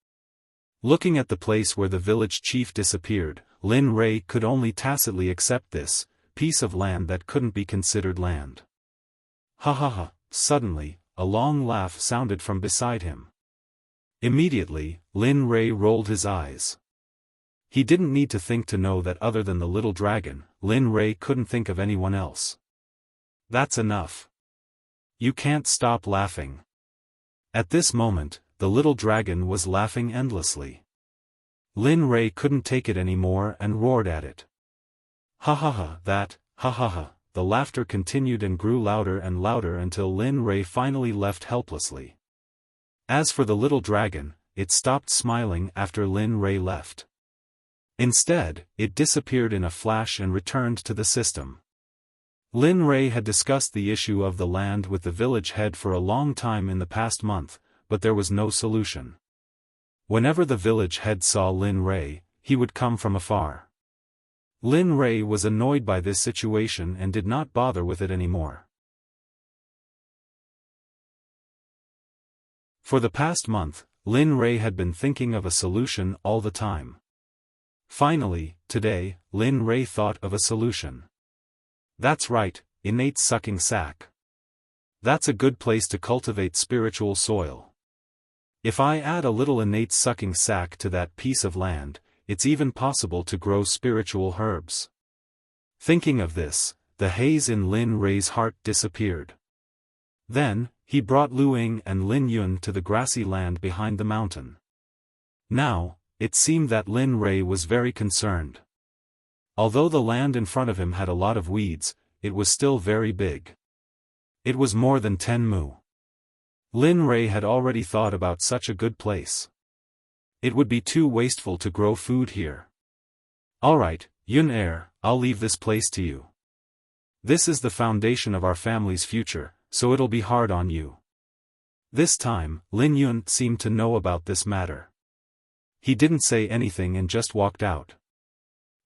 Speaker 1: Looking at the place where the village chief disappeared, Lin Rei could only tacitly accept this piece of land that couldn't be considered land. Ha ha ha! Suddenly, a long laugh sounded from beside him. Immediately, Lin Rei rolled his eyes. He didn't need to think to know that other than the little dragon, Lin Rei couldn't think of anyone else. "That's enough. You can't stop laughing." At this moment, the little dragon was laughing endlessly. Lin Rei couldn't take it anymore and roared at it. Ha ha ha! Ha ha ha! The laughter continued and grew louder and louder until Lin Rei finally left helplessly. As for the little dragon, it stopped smiling after Lin Rei left. Instead, it disappeared in a flash and returned to the system. Lin Rei had discussed the issue of the land with the village head for a long time in the past month, but there was no solution. Whenever the village head saw Lin Rei, he would come from afar. Lin Rei was annoyed by this situation and did not bother with it anymore. For the past month, Lin Rei had been thinking of a solution all the time. Finally, today, Lin Rei thought of a solution. That's right, innate sucking sac. That's a good place to cultivate spiritual soil. If I add a little innate sucking sac to that piece of land, it's even possible to grow spiritual herbs. Thinking of this, the haze in Lin Rei's heart disappeared. Then, he brought Lu Ying and Lin Yun to the grassy land behind the mountain. Now, it seemed that Lin Rei was very concerned. Although the land in front of him had a lot of weeds, it was still very big. It was more than 10 mu. Lin Rei had already thought about such a good place. It would be too wasteful to grow food here. "Alright, Yun I'll leave this place to you. This is the foundation of our family's future, so it'll be hard on you." This time, Lin Yun seemed to know about this matter. He didn't say anything and just walked out.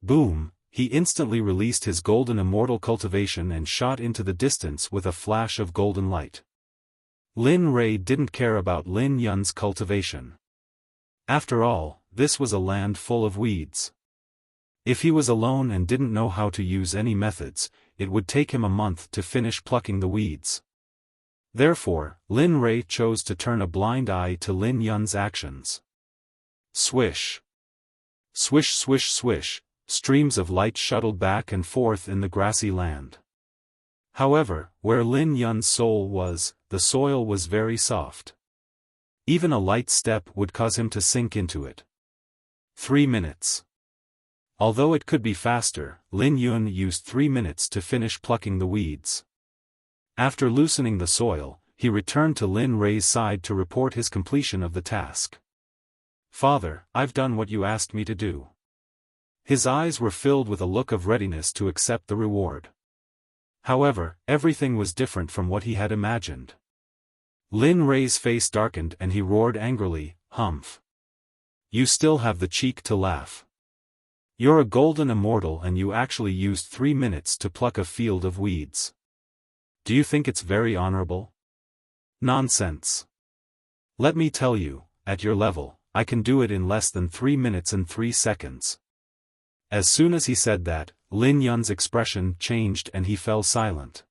Speaker 1: Boom! He instantly released his golden immortal cultivation and shot into the distance with a flash of golden light. Lin Rei didn't care about Lin Yun's cultivation. After all, this was a land full of weeds. If he was alone and didn't know how to use any methods, it would take him a month to finish plucking the weeds. Therefore, Lin Rei chose to turn a blind eye to Lin Yun's actions. Swish! Swish swish swish, streams of light shuttled back and forth in the grassy land. However, where Lin Yun's soul was, the soil was very soft. Even a light step would cause him to sink into it. 3 minutes. Although it could be faster, Lin Yun used 3 minutes to finish plucking the weeds. After loosening the soil, he returned to Lin Rei's side to report his completion of the task. "Father, I've done what you asked me to do." His eyes were filled with a look of readiness to accept the reward. However, everything was different from what he had imagined. Lin Rei's face darkened and he roared angrily, "Humph! You still have the cheek to laugh. You're a golden immortal and you actually used 3 minutes to pluck a field of weeds. Do you think it's very honorable? Nonsense. Let me tell you, at your level, I can do it in less than 3 minutes and 3 seconds. As soon as he said that, Lin Yun's expression changed and he fell silent.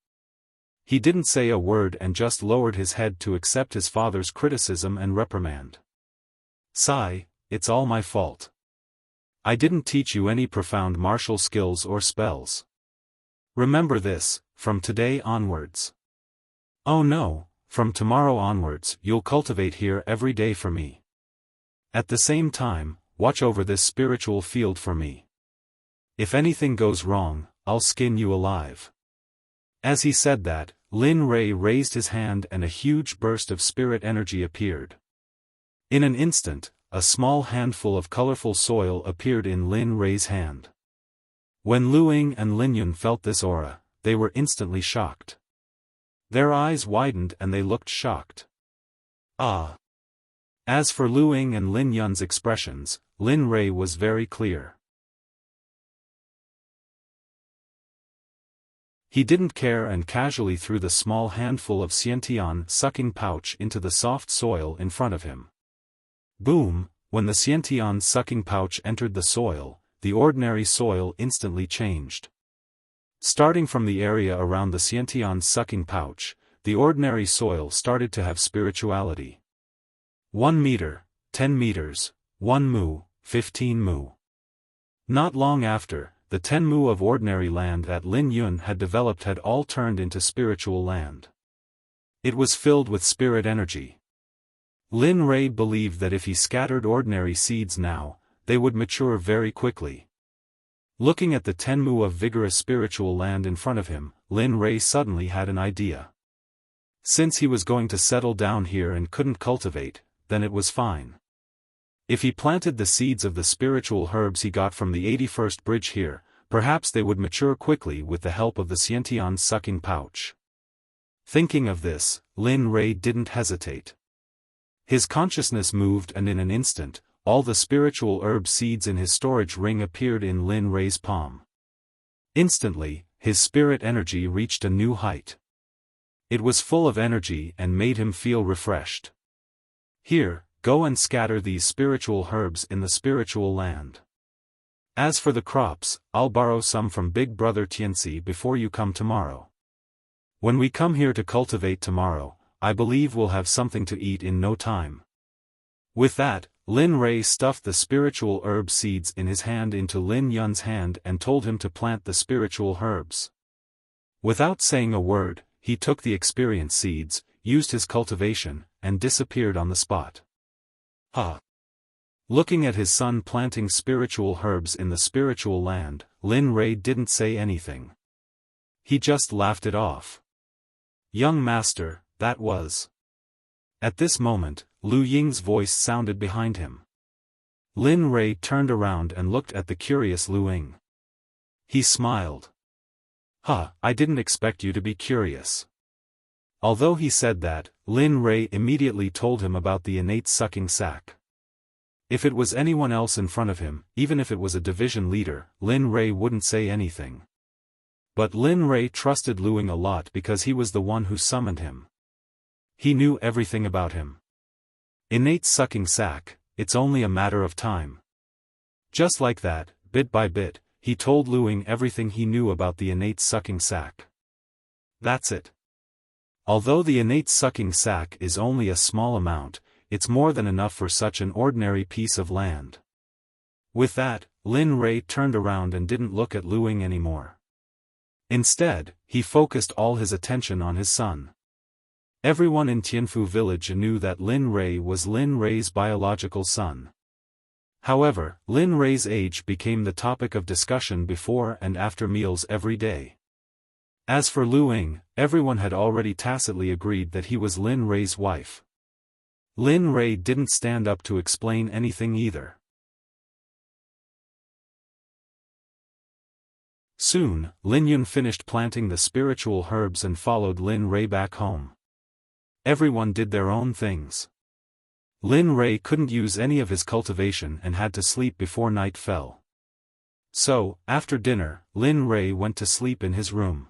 Speaker 1: He didn't say a word and just lowered his head to accept his father's criticism and reprimand. "Sigh, it's all my fault. I didn't teach you any profound martial skills or spells. Remember this, from today onwards. Oh no, from tomorrow onwards you'll cultivate here every day for me. At the same time, watch over this spiritual field for me. If anything goes wrong, I'll skin you alive. As he said that, Lin Rei raised his hand and a huge burst of spirit energy appeared. In an instant, a small handful of colorful soil appeared in Lin Rei's hand. When Lu Ying and Lin Yun felt this aura, they were instantly shocked. Their eyes widened and they looked shocked. Ah! As for Lu Ying and Lin Yun's expressions, Lin Rei was very clear. He didn't care and casually threw the small handful of Xiantian sucking pouch into the soft soil in front of him. Boom! When the Xiantian sucking pouch entered the soil, the ordinary soil instantly changed. Starting from the area around the Xiantian sucking pouch, the ordinary soil started to have spirituality. 1 meter, 10 meters, 1 mu, 15 mu. Not long after, the 10 mu of ordinary land that Lin Yun had developed had all turned into spiritual land. It was filled with spirit energy. Lin Rei believed that if he scattered ordinary seeds now, they would mature very quickly. Looking at the 10 mu of vigorous spiritual land in front of him, Lin Rei suddenly had an idea. Since he was going to settle down here and couldn't cultivate, then it was fine. If he planted the seeds of the spiritual herbs he got from the 81st bridge here, perhaps they would mature quickly with the help of the Xiantian sucking pouch. Thinking of this, Lin Rei didn't hesitate. His consciousness moved and in an instant, all the spiritual herb seeds in his storage ring appeared in Lin Rei's palm. Instantly, his spirit energy reached a new height. It was full of energy and made him feel refreshed. Here, go and scatter these spiritual herbs in the spiritual land. As for the crops, I'll borrow some from Big Brother Tianxi before you come tomorrow. When we come here to cultivate tomorrow, I believe we'll have something to eat in no time. With that, Lin Rei stuffed the spiritual herb seeds in his hand into Lin Yun's hand and told him to plant the spiritual herbs. Without saying a word, he took the experience seeds, used his cultivation, and disappeared on the spot. Looking at his son planting spiritual herbs in the spiritual land, Lin Rei didn't say anything. He just laughed it off. Young master, that was. At this moment, Lu Ying's voice sounded behind him. Lin Rei turned around and looked at the curious Lu Ying. He smiled. I didn't expect you to be curious. Although he said that, Lin Rei immediately told him about the innate sucking sac. If it was anyone else in front of him, even if it was a division leader, Lin Rei wouldn't say anything. But Lin Rei trusted Lu Ying a lot because he was the one who summoned him. He knew everything about him. Innate sucking sac, it's only a matter of time. Just like that, bit by bit, he told Lu Ying everything he knew about the innate sucking sac. That's it. Although the innate sucking sac is only a small amount, it's more than enough for such an ordinary piece of land. With that, Lin Rei turned around and didn't look at Lu Ying anymore. Instead, he focused all his attention on his son. Everyone in Tianfu village knew that Lin Rei was Lin Rei's biological son. However, Lin Rei's age became the topic of discussion before and after meals every day. As for Lu Ying, everyone had already tacitly agreed that he was Lin Rei's wife. Lin Rei didn't stand up to explain anything either. Soon, Lin Yun finished planting the spiritual herbs and followed Lin Rei back home. Everyone did their own things. Lin Rei couldn't use any of his cultivation and had to sleep before night fell. So, after dinner, Lin Rei went to sleep in his room.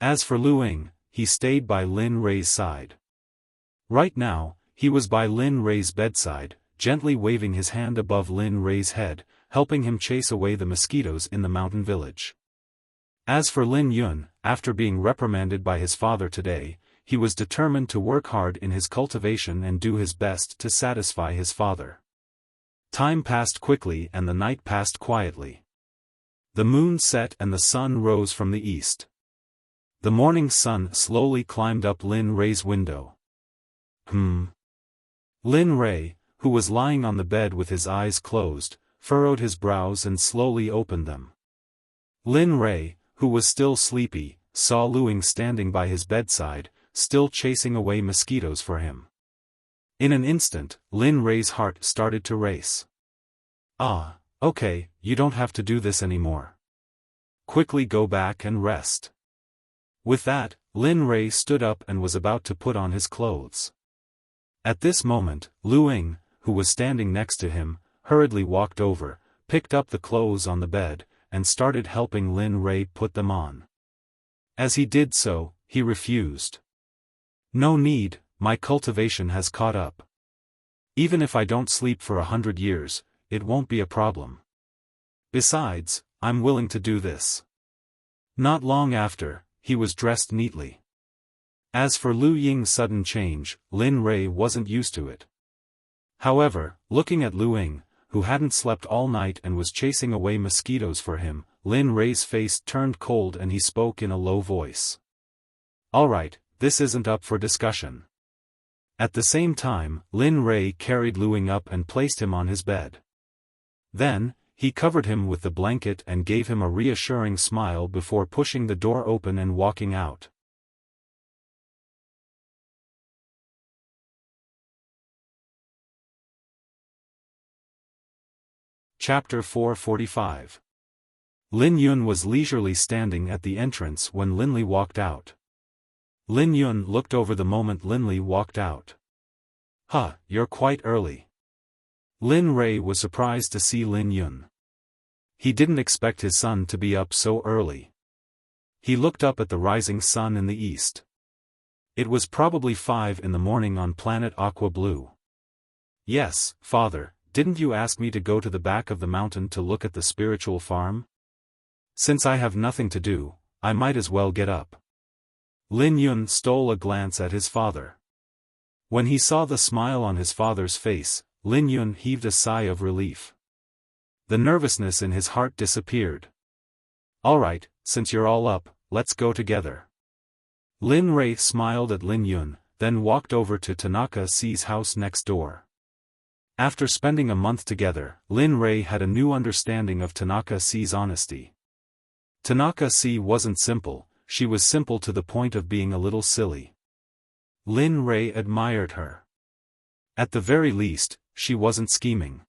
Speaker 1: As for Lu Ying, he stayed by Lin Rei's side. Right now, he was by Lin Rei's bedside, gently waving his hand above Lin Rei's head, helping him chase away the mosquitoes in the mountain village. As for Lin Yun, after being reprimanded by his father today, he was determined to work hard in his cultivation and do his best to satisfy his father. Time passed quickly and the night passed quietly. The moon set and the sun rose from the east. The morning sun slowly climbed up Lin Rei's window. Lin Rei, who was lying on the bed with his eyes closed, furrowed his brows and slowly opened them. Lin Rei, who was still sleepy, saw Lu Ying standing by his bedside, still chasing away mosquitoes for him. In an instant, Lin Rei's heart started to race. "Ah, okay, you don't have to do this anymore. Quickly go back and rest." With that, Lin Rei stood up and was about to put on his clothes. At this moment, Lu Ying, who was standing next to him, hurriedly walked over, picked up the clothes on the bed, and started helping Lin Rei put them on. As he did so, he refused. "No need, my cultivation has caught up. Even if I don't sleep for 100 years, it won't be a problem. Besides, I'm willing to do this." Not long after, he was dressed neatly. As for Lu Ying's sudden change, Lin Rei wasn't used to it. However, looking at Lu Ying, who hadn't slept all night and was chasing away mosquitoes for him, Lin Rei's face turned cold and he spoke in a low voice. "All right, this isn't up for discussion." At the same time, Lin Rei carried Lu Ying up and placed him on his bed. Then, he covered him with the blanket and gave him a reassuring smile before pushing the door open and walking out. Chapter 445. Lin Yun was leisurely standing at the entrance when Linli walked out. Lin Yun looked over the moment Linli walked out. "Huh, you're quite early." Lin Rei was surprised to see Lin Yun. He didn't expect his son to be up so early. He looked up at the rising sun in the east. It was probably 5 in the morning on planet Aqua Blue. "Yes, father, didn't you ask me to go to the back of the mountain to look at the spiritual farm? Since I have nothing to do, I might as well get up." Lin Yun stole a glance at his father. When he saw the smile on his father's face, Lin Yun heaved a sigh of relief. The nervousness in his heart disappeared. "All right, since you're all up, let's go together." Lin Rei smiled at Lin Yun, then walked over to Tanaka C's house next door. After spending a month together, Lin Rei had a new understanding of Tanaka C's honesty. Tanaka C wasn't simple, she was simple to the point of being a little silly. Lin Rei admired her. At the very least, she wasn't scheming.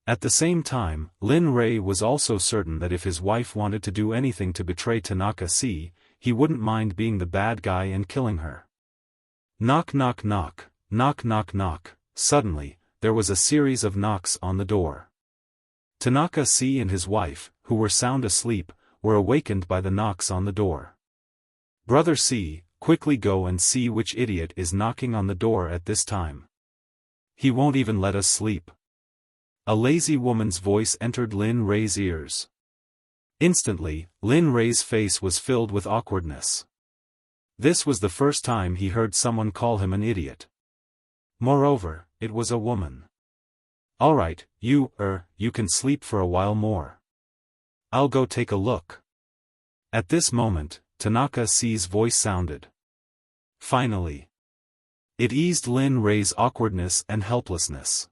Speaker 1: At the same time, Lin Rei was also certain that if his wife wanted to do anything to betray Tanaka C, he wouldn't mind being the bad guy and killing her. Knock knock knock, knock knock knock. Suddenly, there was a series of knocks on the door. Tanaka C and his wife, who were sound asleep, were awakened by the knocks on the door. "Brother C, quickly go and see which idiot is knocking on the door at this time. He won't even let us sleep." A lazy woman's voice entered Lin Rei's ears. Instantly, Lin Rei's face was filled with awkwardness. This was the first time he heard someone call him an idiot. Moreover, it was a woman. "All right, you can sleep for a while more. I'll go take a look." At this moment, Tanaka C's voice sounded. Finally. It eased Lin Rei's awkwardness and helplessness.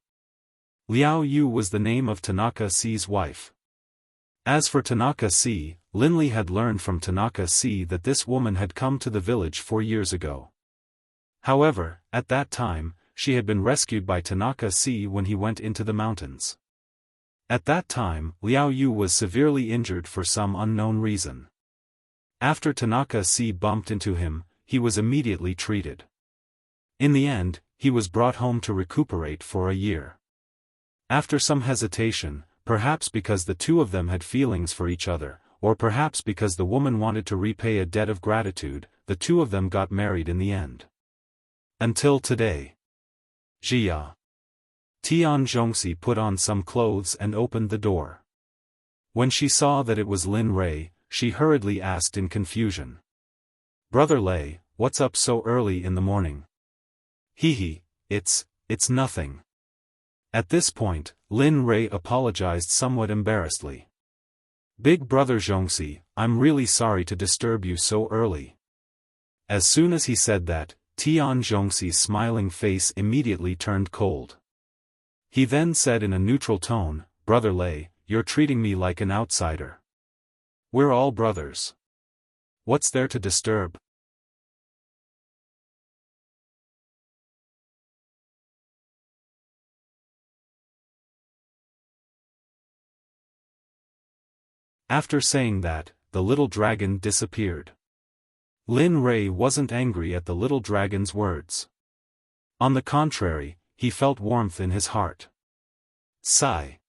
Speaker 1: Liao Yu was the name of Tanaka C's wife. As for Tanaka C, Linli had learned from Tanaka C that this woman had come to the village 4 years ago. However, at that time, she had been rescued by Tanaka C when he went into the mountains. At that time, Liao Yu was severely injured for some unknown reason. After Tanaka C bumped into him, he was immediately treated. In the end, he was brought home to recuperate for a year. After some hesitation, perhaps because the two of them had feelings for each other, or perhaps because the woman wanted to repay a debt of gratitude, the two of them got married in the end. Until today. Jia. Tian Zhongxi put on some clothes and opened the door. When she saw that it was Lin Rei, she hurriedly asked in confusion. "Brother Lei, what's up so early in the morning?" "Hee, it's nothing." At this point, Lin Rei apologized somewhat embarrassedly. "Big brother Zhongxi, I'm really sorry to disturb you so early. As soon as he said that, Tian Zhongxi's smiling face immediately turned cold. He then said in a neutral tone, Brother Lei, you're treating me like an outsider. We're all brothers. What's there to disturb? After saying that, the little dragon disappeared. Lin Rei wasn't angry at the little dragon's words. On the contrary, he felt warmth in his heart. Sigh.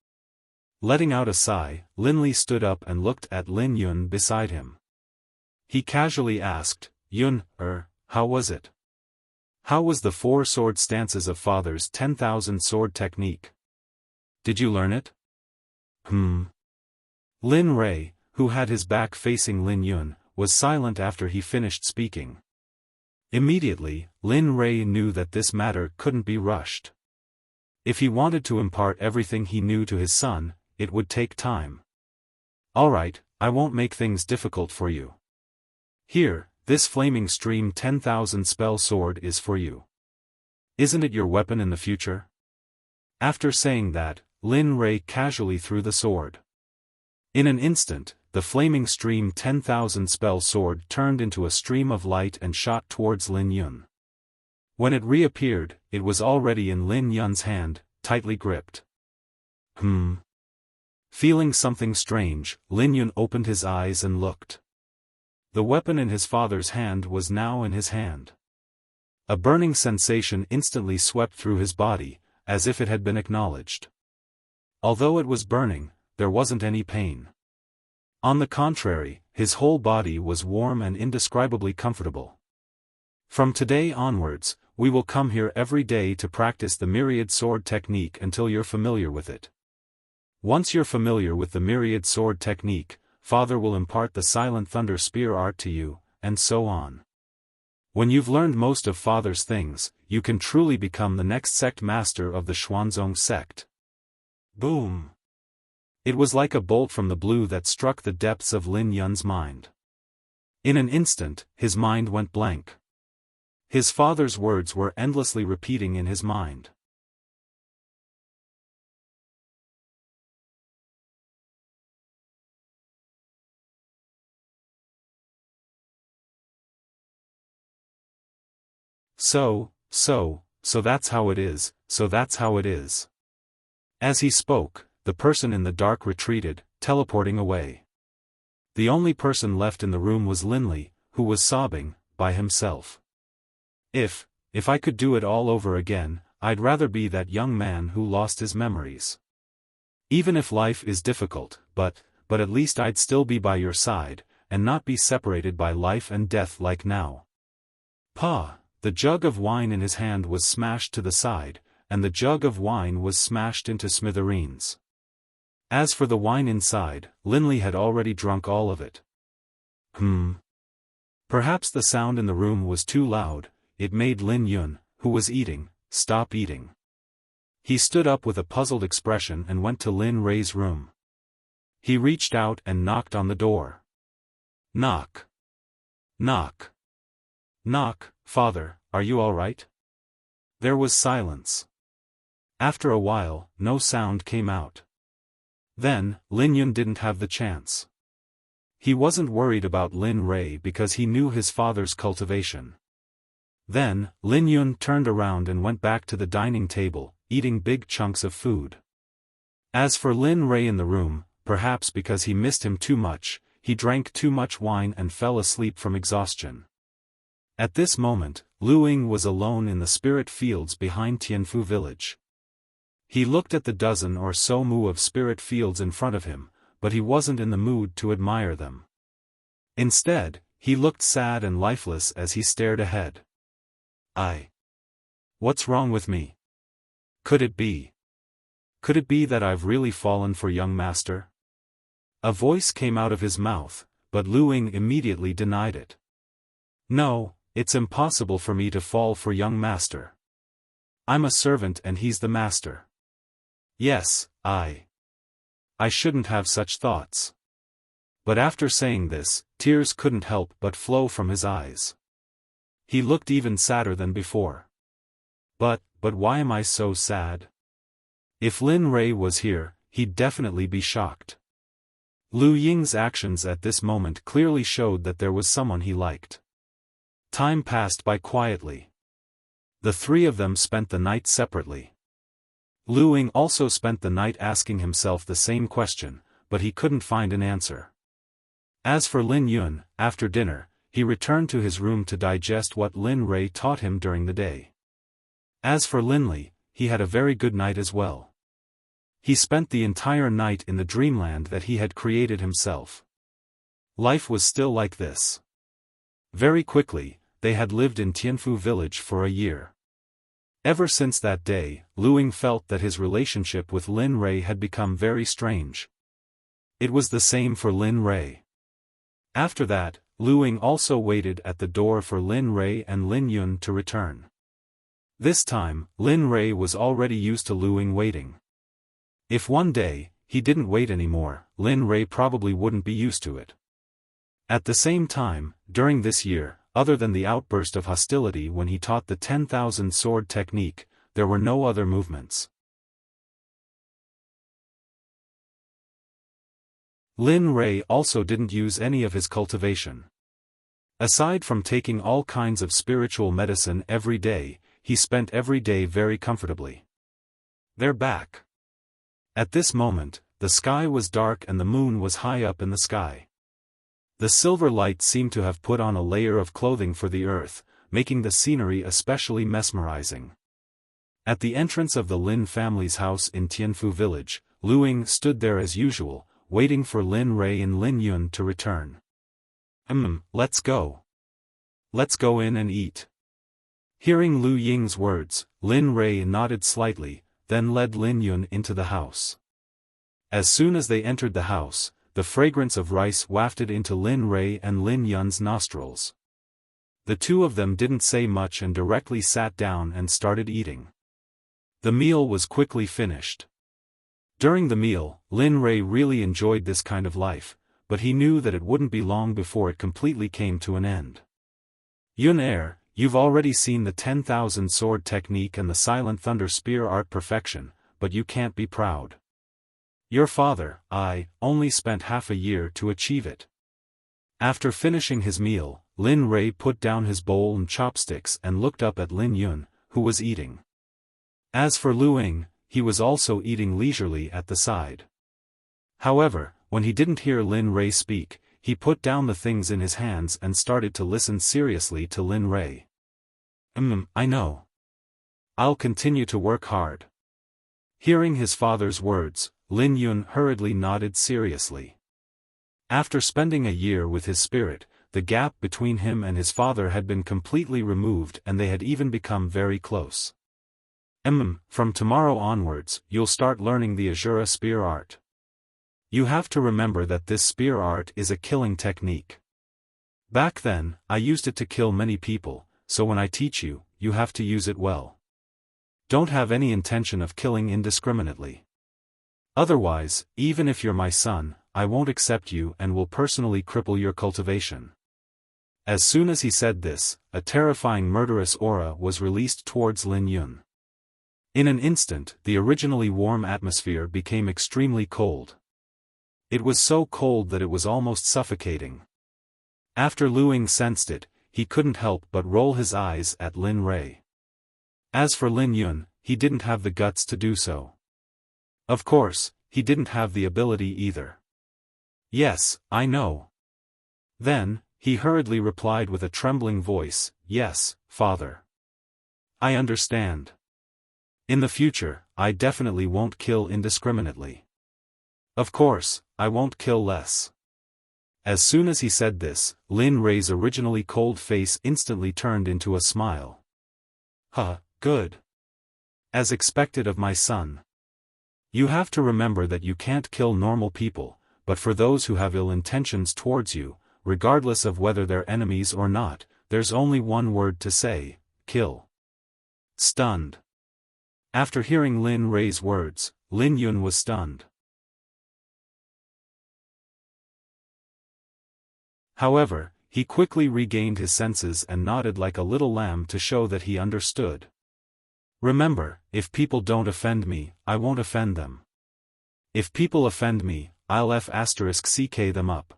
Speaker 1: Letting out a sigh, Lin Li stood up and looked at Lin Yun beside him. He casually asked, Yun, how was it? How was the 4 sword stances of Father's 10,000 sword technique? Did you learn it? Lin Rei, who had his back facing Lin Yun, was silent after he finished speaking. Immediately, Lin Rei knew that this matter couldn't be rushed. If he wanted to impart everything he knew to his son, it would take time. Alright, I won't make things difficult for you. Here, this flaming stream 10,000 spell sword is for you. Isn't it your weapon in the future? After saying that, Lin Rei casually threw the sword. In an instant, the flaming stream 10,000 spell sword turned into a stream of light and shot towards Lin Yun. When it reappeared, it was already in Lin Yun's hand, tightly gripped. Feeling something strange, Lin Yun opened his eyes and looked. The weapon in his father's hand was now in his hand. A burning sensation instantly swept through his body, as if it had been acknowledged. Although it was burning, there wasn't any pain. On the contrary, his whole body was warm and indescribably comfortable. From today onwards, we will come here every day to practice the myriad sword technique until you're familiar with it. Once you're familiar with the myriad sword technique, Father will impart the silent thunder spear art to you, and so on. When you've learned most of Father's things, you can truly become the next sect master of the Xuanzong sect. Boom! It was like a bolt from the blue that struck the depths of Lin Yun's mind. In an instant, his mind went blank. His father's words were endlessly repeating in his mind. So that's how it is, so that's how it is. As he spoke, the person in the dark retreated, teleporting away. The only person left in the room was Lin Li, who was sobbing, by himself. If I could do it all over again, I'd rather be that young man who lost his memories. Even if life is difficult, but at least I'd still be by your side, and not be separated by life and death like now. Pa! The jug of wine in his hand was smashed to the side, and the jug of wine was smashed into smithereens. As for the wine inside, Lin Li had already drunk all of it. Perhaps the sound in the room was too loud. It made Lin Yun, who was eating, stop eating. He stood up with a puzzled expression and went to Lin Rei's room. He reached out and knocked on the door. Knock. Knock. Knock, Father, are you all right? There was silence. After a while, no sound came out. Then, Lin Yun didn't have the chance. He wasn't worried about Lin Rei because he knew his father's cultivation. Then, Lin Yun turned around and went back to the dining table, eating big chunks of food. As for Lin Rei in the room, perhaps because he missed him too much, he drank too much wine and fell asleep from exhaustion. At this moment, Lu Ying was alone in the spirit fields behind Tianfu village. He looked at the dozen or so mu of spirit fields in front of him, but he wasn't in the mood to admire them. Instead, he looked sad and lifeless as he stared ahead. What's wrong with me? Could it be that I've really fallen for young master? A voice came out of his mouth, but Lu Ying immediately denied it. No, it's impossible for me to fall for young master. I'm a servant and he's the master. Yes, I shouldn't have such thoughts. But after saying this, tears couldn't help but flow from his eyes. He looked even sadder than before. But why am I so sad? If Lin Rei was here, he'd definitely be shocked. Lu Ying's actions at this moment clearly showed that there was someone he liked. Time passed by quietly. The three of them spent the night separately. Lu Ying also spent the night asking himself the same question, but he couldn't find an answer. As for Lin Yun, after dinner, he returned to his room to digest what Lin Rei taught him during the day. As for Lin Li, he had a very good night as well. He spent the entire night in the dreamland that he had created himself. Life was still like this. Very quickly, they had lived in Tianfu village for a year. Ever since that day, Lu Ying felt that his relationship with Lin Rei had become very strange. It was the same for Lin Rei. After that, Lu Ying also waited at the door for Lin Rei and Lin Yun to return. This time, Lin Rei was already used to Lu Ying waiting. If one day, he didn't wait anymore, Lin Rei probably wouldn't be used to it. At the same time, during this year, other than the outburst of hostility when he taught the 10,000 sword technique, there were no other movements. Lin Rei also didn't use any of his cultivation. Aside from taking all kinds of spiritual medicine every day, he spent every day very comfortably. They're back. At this moment, the sky was dark and the moon was high up in the sky. The silver light seemed to have put on a layer of clothing for the earth, making the scenery especially mesmerizing. At the entrance of the Lin family's house in Tianfu village, Lu Ying stood there as usual, waiting for Lin Rei and Lin Yun to return. Let's go. Let's go in and eat. Hearing Lu Ying's words, Lin Rei nodded slightly, then led Lin Yun into the house. As soon as they entered the house, the fragrance of rice wafted into Lin Rei and Lin Yun's nostrils. The two of them didn't say much and directly sat down and started eating. The meal was quickly finished. During the meal, Lin Rei really enjoyed this kind of life, but he knew that it wouldn't be long before it completely came to an end. Yun, you've already seen the 10,000 sword technique and the silent thunder spear art perfection, but you can't be proud. Your father, only spent half a year to achieve it. After finishing his meal, Lin Rei put down his bowl and chopsticks and looked up at Lin Yun, who was eating. As for Lu Ying, he was also eating leisurely at the side. However, when he didn't hear Lin Rei speak, he put down the things in his hands and started to listen seriously to Lin Rei. I know. I'll continue to work hard. Hearing his father's words, Lin Yun hurriedly nodded seriously. After spending a year with his spirit, the gap between him and his father had been completely removed and they had even become very close. From tomorrow onwards, you'll start learning the Azura spear art. You have to remember that this spear art is a killing technique. Back then, I used it to kill many people, so when I teach you, you have to use it well. Don't have any intention of killing indiscriminately. Otherwise, even if you're my son, I won't accept you and will personally cripple your cultivation. As soon as he said this, a terrifying murderous aura was released towards Lin Yun. In an instant, the originally warm atmosphere became extremely cold. It was so cold that it was almost suffocating. After Lu Ying sensed it, he couldn't help but roll his eyes at Lin Rei. As for Lin Yun, he didn't have the guts to do so. Of course, he didn't have the ability either. Yes, I know. Then, he hurriedly replied with a trembling voice, yes, father. I understand. In the future, I definitely won't kill indiscriminately. Of course, I won't kill less. As soon as he said this, Lin Rei's originally cold face instantly turned into a smile. Good. As expected of my son. You have to remember that you can't kill normal people, but for those who have ill intentions towards you, regardless of whether they're enemies or not, there's only one word to say, kill. Stunned. After hearing Lin Rei's words, Lin Yun was stunned. However, he quickly regained his senses and nodded like a little lamb to show that he understood. Remember, if people don't offend me, I won't offend them. If people offend me, I'll *ck them up.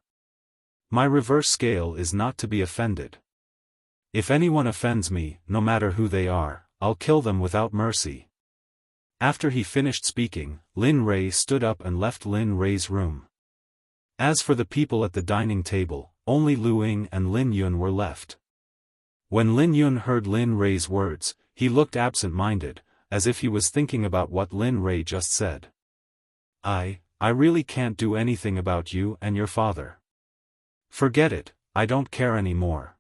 Speaker 1: My reverse scale is not to be offended. If anyone offends me, no matter who they are, I'll kill them without mercy. After he finished speaking, Lin Rei stood up and left Lin Rei's room. As for the people at the dining table, only Lu Ying and Lin Yun were left. When Lin Yun heard Lin Rei's words, he looked absent-minded, as if he was thinking about what Lin Rei just said. I really can't do anything about you and your father. Forget it, I don't care anymore.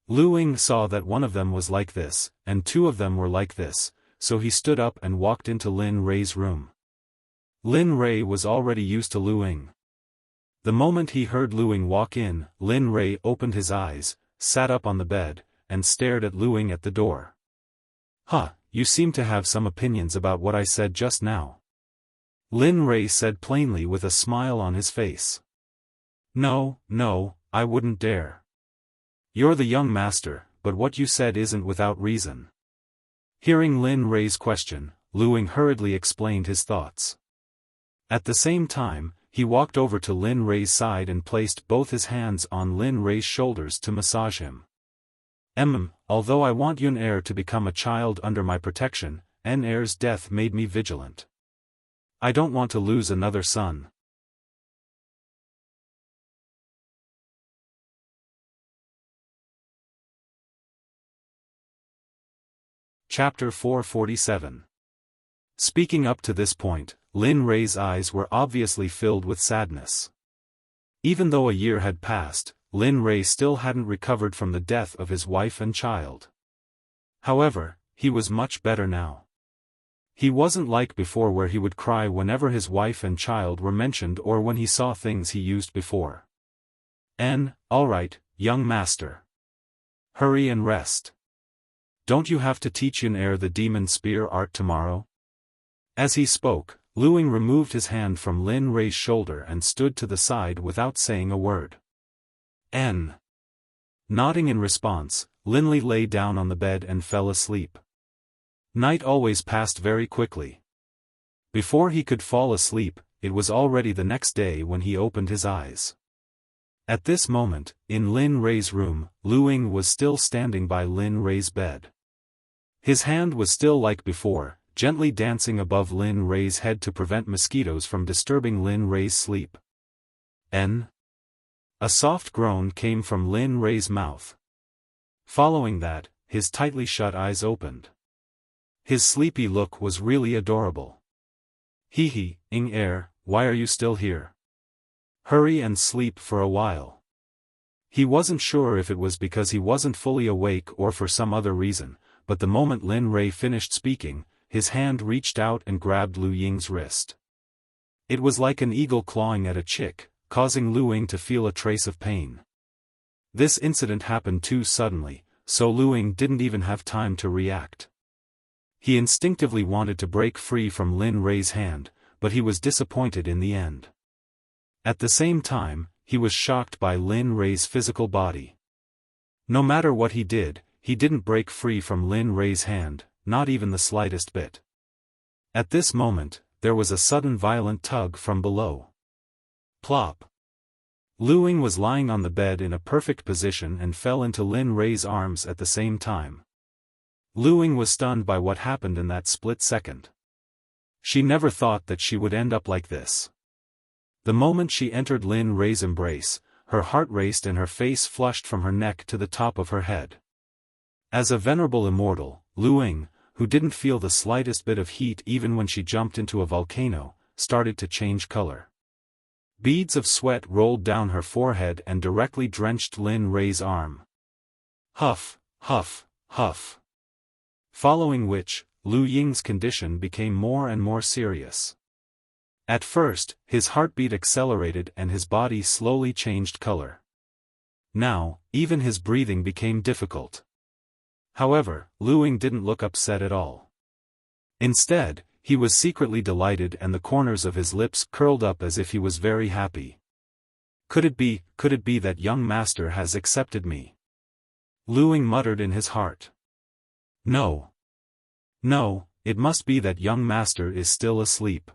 Speaker 1: Lu Ying saw that one of them was like this, and two of them were like this, so he stood up and walked into Lin Rei's room. Lin Rei was already used to Lu Ying. The moment he heard Lu Ying walk in, Lin Rei opened his eyes, sat up on the bed, and stared at Lu Ying at the door. Huh, you seem to have some opinions about what I said just now. Lin Rei said plainly with a smile on his face. No, I wouldn't dare. You're the young master, but what you said isn't without reason. Hearing Lin Rei's question, Lu Ying hurriedly explained his thoughts. At the same time, he walked over to Lin Rei's side and placed both his hands on Lin Rei's shoulders to massage him. Although I want Yun Heir to become a child under my protection, N Heir's death made me vigilant. I don't want to lose another son. Chapter 447. Speaking up to this point, Lin Rei's eyes were obviously filled with sadness. Even though a year had passed, Lin Rei still hadn't recovered from the death of his wife and child. However, he was much better now. He wasn't like before where he would cry whenever his wife and child were mentioned or when he saw things he used before. Alright, young master. Hurry and rest. Don't you have to teach Yun Heir the demon spear art tomorrow? As he spoke, Lu Ying removed his hand from Lin Rei's shoulder and stood to the side without saying a word. Nodding in response, Lin Li lay down on the bed and fell asleep. Night always passed very quickly. Before he could fall asleep, it was already the next day when he opened his eyes. At this moment, in Lin Rei's room, Lu Ying was still standing by Lin Rei's bed. His hand was still like before, gently dancing above Lin Rei's head to prevent mosquitoes from disturbing Lin Rei's sleep. A soft groan came from Lin Rei's mouth. Following that, his tightly shut eyes opened. His sleepy look was really adorable. Ying Heir, why are you still here? Hurry and sleep for a while. He wasn't sure if it was because he wasn't fully awake or for some other reason, but the moment Lin Rei finished speaking, his hand reached out and grabbed Lu Ying's wrist. It was like an eagle clawing at a chick, causing Lu Ying to feel a trace of pain. This incident happened too suddenly, so Lu Ying didn't even have time to react. He instinctively wanted to break free from Lin Rei's hand, but he was disappointed in the end. At the same time, he was shocked by Lin Rei's physical body. No matter what he didn't break free from Lin Rei's hand, not even the slightest bit. At this moment, there was a sudden violent tug from below. Plop. Lu Ying was lying on the bed in a perfect position and fell into Lin Rei's arms at the same time. Lu Ying was stunned by what happened in that split second. She never thought that she would end up like this. The moment she entered Lin Rei's embrace, her heart raced and her face flushed from her neck to the top of her head. As a venerable immortal, Lu Ying, who didn't feel the slightest bit of heat even when she jumped into a volcano, started to change color. Beads of sweat rolled down her forehead and directly drenched Lin Rei's arm. Huff, huff, huff. Following which, Lu Ying's condition became more and more serious. At first, his heartbeat accelerated and his body slowly changed color. Now, even his breathing became difficult. However, Lu Ying didn't look upset at all. Instead, he was secretly delighted and the corners of his lips curled up as if he was very happy. Could it be that young master has accepted me? Lu Ying muttered in his heart. No. No, it must be that young master is still asleep.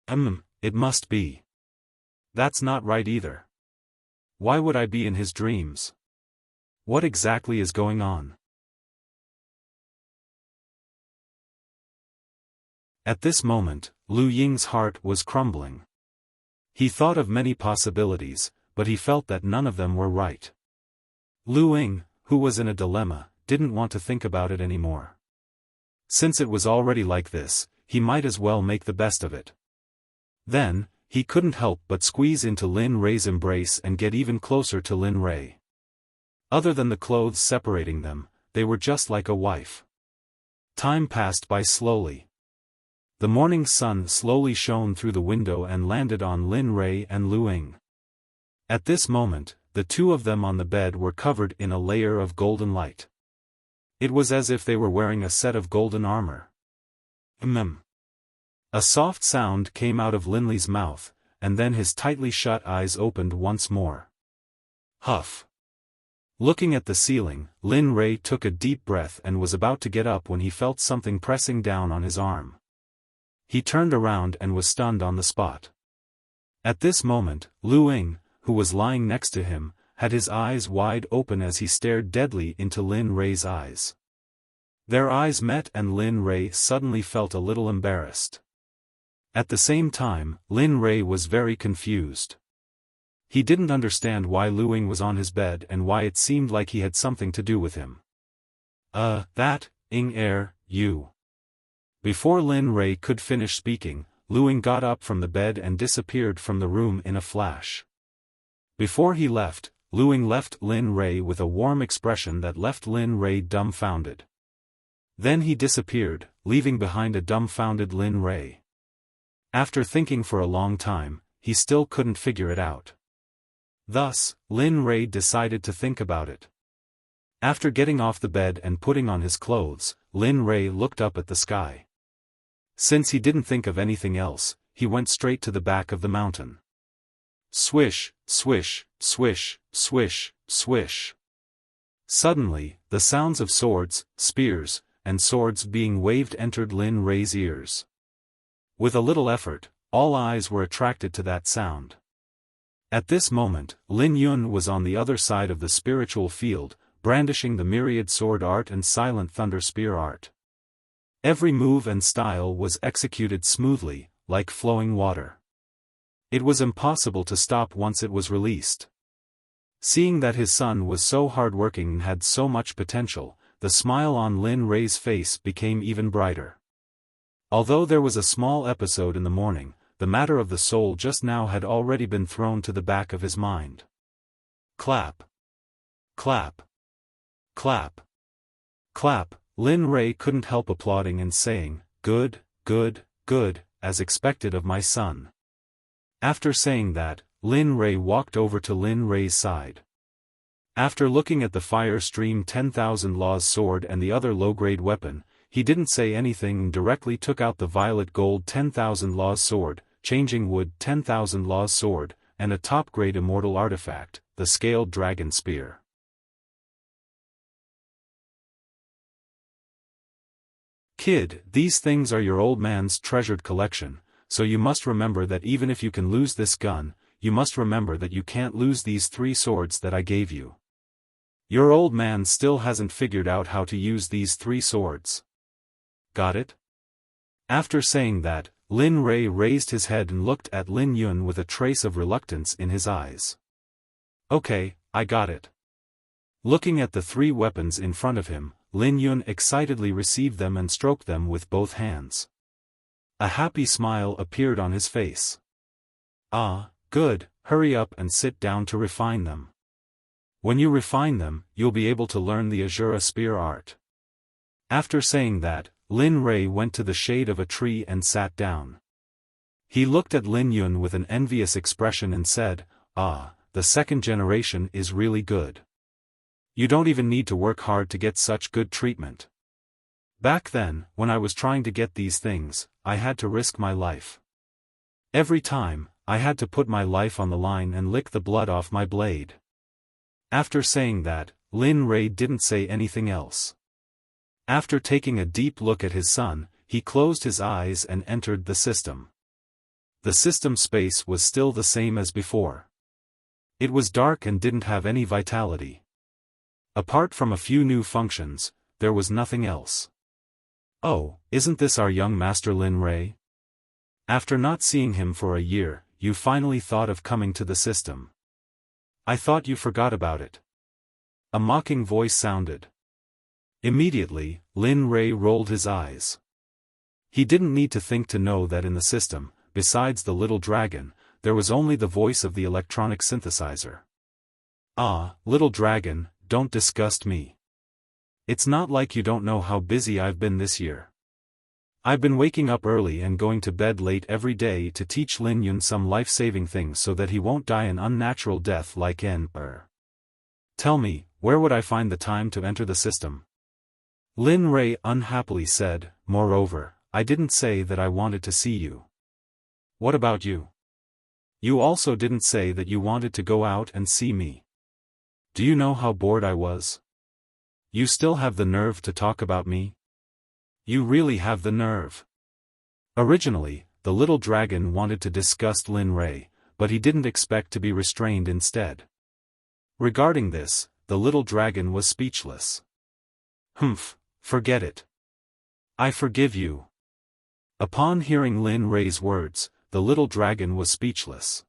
Speaker 1: It must be. That's not right either. Why would I be in his dreams? What exactly is going on? At this moment, Lu Ying's heart was crumbling. He thought of many possibilities, but he felt that none of them were right. Lu Ying, who was in a dilemma, didn't want to think about it anymore. Since it was already like this, he might as well make the best of it. Then, he couldn't help but squeeze into Lin Rei's embrace and get even closer to Lin Rei. Other than the clothes separating them, they were just like a wife. Time passed by slowly. The morning sun slowly shone through the window and landed on Lin Rei and Lu Ying. At this moment, the two of them on the bed were covered in a layer of golden light. It was as if they were wearing a set of golden armor. A soft sound came out of Lin Lei's mouth, and then his tightly shut eyes opened once more. Huff. Looking at the ceiling, Lin Rei took a deep breath and was about to get up when he felt something pressing down on his arm. He turned around and was stunned on the spot. At this moment, Lu Ying, who was lying next to him, had his eyes wide open as he stared deadly into Lin Rei's eyes. Their eyes met and Lin Rei suddenly felt a little embarrassed. At the same time, Lin Rei was very confused. He didn't understand why Lu Ying was on his bed and why it seemed like he had something to do with him. You. Before Lin Rei could finish speaking, Lu Ying got up from the bed and disappeared from the room in a flash. Before he left, Lu Ying left Lin Rei with a warm expression that left Lin Rei dumbfounded. Then he disappeared, leaving behind a dumbfounded Lin Rei. After thinking for a long time, he still couldn't figure it out. Thus, Lin Rei decided to think about it. After getting off the bed and putting on his clothes, Lin Rei looked up at the sky. Since he didn't think of anything else, he went straight to the back of the mountain. Swish, swish, swish, swish, swish. Suddenly, the sounds of swords, spears, and swords being waved entered Lin Rei's ears. With a little effort, all eyes were attracted to that sound. At this moment, Lin Yun was on the other side of the spiritual field, brandishing the myriad sword art and silent thunder spear art. Every move and style was executed smoothly, like flowing water. It was impossible to stop once it was released. Seeing that his son was so hardworking and had so much potential, the smile on Lin Rei's face became even brighter. Although there was a small episode in the morning, the matter of the soul just now had already been thrown to the back of his mind. Clap. Clap. Clap. Clap. Lin Rei couldn't help applauding and saying, "Good, good, good, as expected of my son." After saying that, Lin Rei walked over to Lin Rei's side. After looking at the Fire Stream 10,000 Laws sword and the other low-grade weapon, he didn't say anything and directly took out the violet gold 10,000 Laws sword, changing wood 10,000 Laws sword, and a top-grade immortal artifact, the scaled dragon spear. Kid, these things are your old man's treasured collection, so you must remember that even if you can lose this gun, you must remember that you can't lose these 3 swords that I gave you. Your old man still hasn't figured out how to use these 3 swords. Got it? After saying that, Lin Rei raised his head and looked at Lin Yun with a trace of reluctance in his eyes. Okay, I got it. Looking at the 3 weapons in front of him, Lin Yun excitedly received them and stroked them with both hands. A happy smile appeared on his face. Ah, good, hurry up and sit down to refine them. When you refine them, you'll be able to learn the Azura spear art. After saying that, Lin Rei went to the shade of a tree and sat down. He looked at Lin Yun with an envious expression and said, "Ah, the 2nd generation is really good. You don't even need to work hard to get such good treatment. Back then, when I was trying to get these things, I had to risk my life. Every time, I had to put my life on the line and lick the blood off my blade. After saying that, Lin Rei didn't say anything else. After taking a deep look at his son, he closed his eyes and entered the system. The system space was still the same as before. It was dark and didn't have any vitality. Apart from a few new functions, there was nothing else. Oh, isn't this our young master Lin Rei? After not seeing him for a year, you finally thought of coming to the system. I thought you forgot about it. A mocking voice sounded. Immediately, Lin Rei rolled his eyes. He didn't need to think to know that in the system, besides the little dragon, there was only the voice of the electronic synthesizer. Ah, little dragon, don't disgust me. It's not like you don't know how busy I've been this year. I've been waking up early and going to bed late every day to teach Lin Yun some life-saving things so that he won't die an unnatural death like N.R. Tell me, where would I find the time to enter the system? Lin Rei unhappily said, moreover, I didn't say that I wanted to see you. What about you? You also didn't say that you wanted to go out and see me. Do you know how bored I was? You still have the nerve to talk about me? You really have the nerve. Originally, the little dragon wanted to disgust Lin Rei, but he didn't expect to be restrained instead. Regarding this, the little dragon was speechless. Humph, forget it. I forgive you. Upon hearing Lin Rei's words, the little dragon was speechless.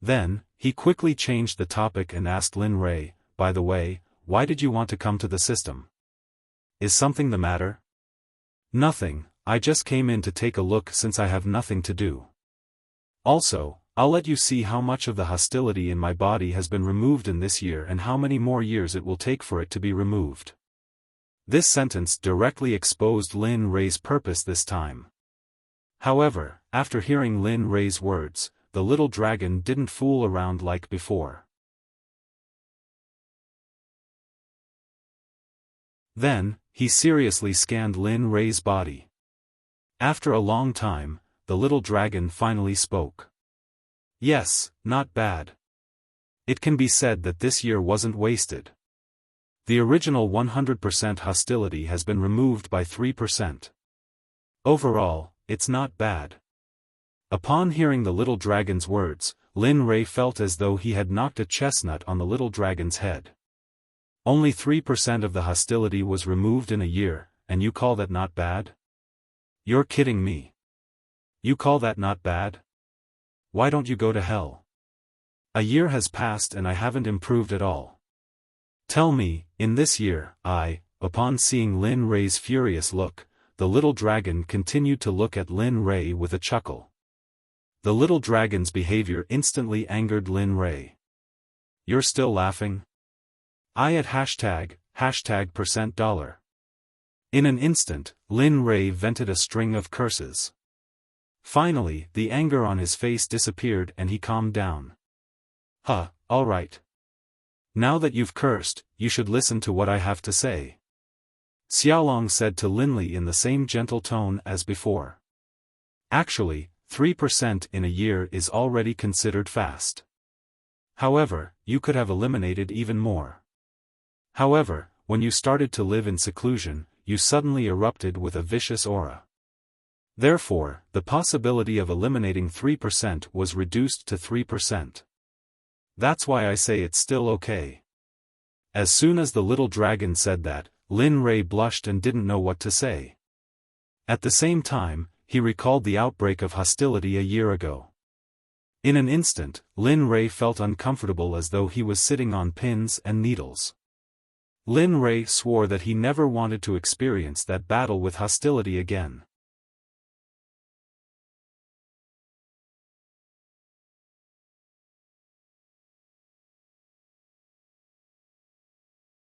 Speaker 1: Then, he quickly changed the topic and asked Lin Rei, by the way, why did you want to come to the system? Is something the matter? Nothing, I just came in to take a look since I have nothing to do. Also, I'll let you see how much of the hostility in my body has been removed in this year and how many more years it will take for it to be removed. This sentence directly exposed Lin Rei's purpose this time. However, after hearing Lin Rei's words, the little dragon didn't fool around like before. Then, he seriously scanned Lin Rei's body. After a long time, the little dragon finally spoke. Yes, not bad. It can be said that this year wasn't wasted. The original 100% hostility has been removed by 3%. Overall, it's not bad. Upon hearing the little dragon's words, Lin Rei felt as though he had knocked a chestnut on the little dragon's head. Only 3% of the hostility was removed in a year, and you call that not bad? You're kidding me. You call that not bad? Why don't you go to hell? A year has passed and I haven't improved at all. Tell me, in this year, upon seeing Lin Rei's furious look, the little dragon continued to look at Lin Rei with a chuckle. The little dragon's behavior instantly angered Lin Rei. You're still laughing? I at hashtag $. In an instant, Lin Rei vented a string of curses. Finally, the anger on his face disappeared and he calmed down. All right. Now that you've cursed, you should listen to what I have to say. Xiaolong said to Linli in the same gentle tone as before. Actually, 3% in a year is already considered fast. However, you could have eliminated even more. However, when you started to live in seclusion, you suddenly erupted with a vicious aura. Therefore, the possibility of eliminating 3% was reduced to 3%. That's why I say it's still okay. As soon as the little dragon said that, Lin Rei blushed and didn't know what to say. At the same time, he recalled the outbreak of hostility a year ago. In an instant, Lin Rei felt uncomfortable as though he was sitting on pins and needles. Lin Rei swore that he never wanted to experience that battle with hostility again.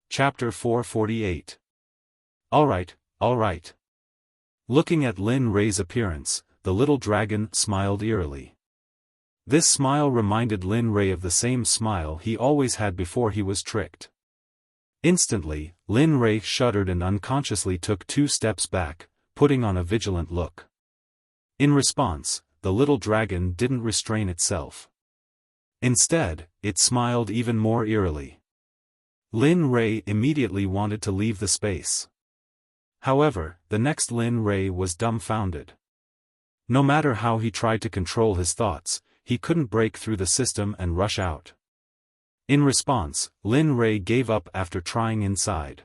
Speaker 1: Chapter 448. Alright. Looking at Lin Rei's appearance, the little dragon smiled eerily. This smile reminded Lin Rei of the same smile he always had before he was tricked. Instantly, Lin Rei shuddered and unconsciously took 2 steps back, putting on a vigilant look. In response, the little dragon didn't restrain itself. Instead, it smiled even more eerily. Lin Rei immediately wanted to leave the space. However, the next Lin Rei was dumbfounded. No matter how he tried to control his thoughts, he couldn't break through the system and rush out. In response, Lin Rei gave up after trying inside.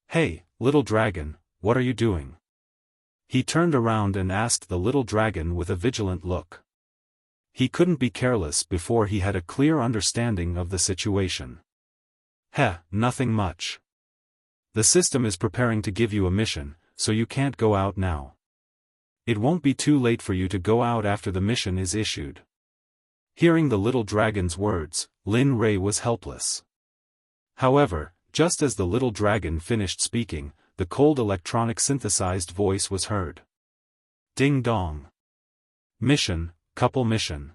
Speaker 1: "Hey, little dragon, what are you doing?" He turned around and asked the little dragon with a vigilant look. He couldn't be careless before he had a clear understanding of the situation. "Heh, nothing much. The system is preparing to give you a mission, so you can't go out now. It won't be too late for you to go out after the mission is issued." Hearing the little dragon's words, Lin Rei was helpless. However, just as the little dragon finished speaking, the cold electronic synthesized voice was heard. Ding dong. Mission, couple mission.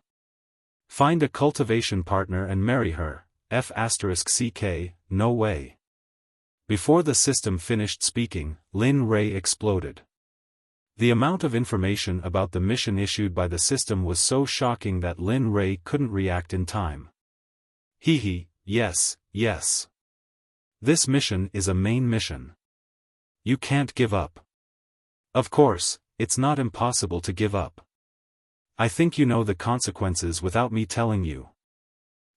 Speaker 1: Find a cultivation partner and marry her, F***CK, no way. Before the system finished speaking, Lin Rei exploded. The amount of information about the mission issued by the system was so shocking that Lin Rei couldn't react in time. Hehe, yes, yes. This mission is a main mission. You can't give up. Of course, it's not impossible to give up. I think you know the consequences without me telling you.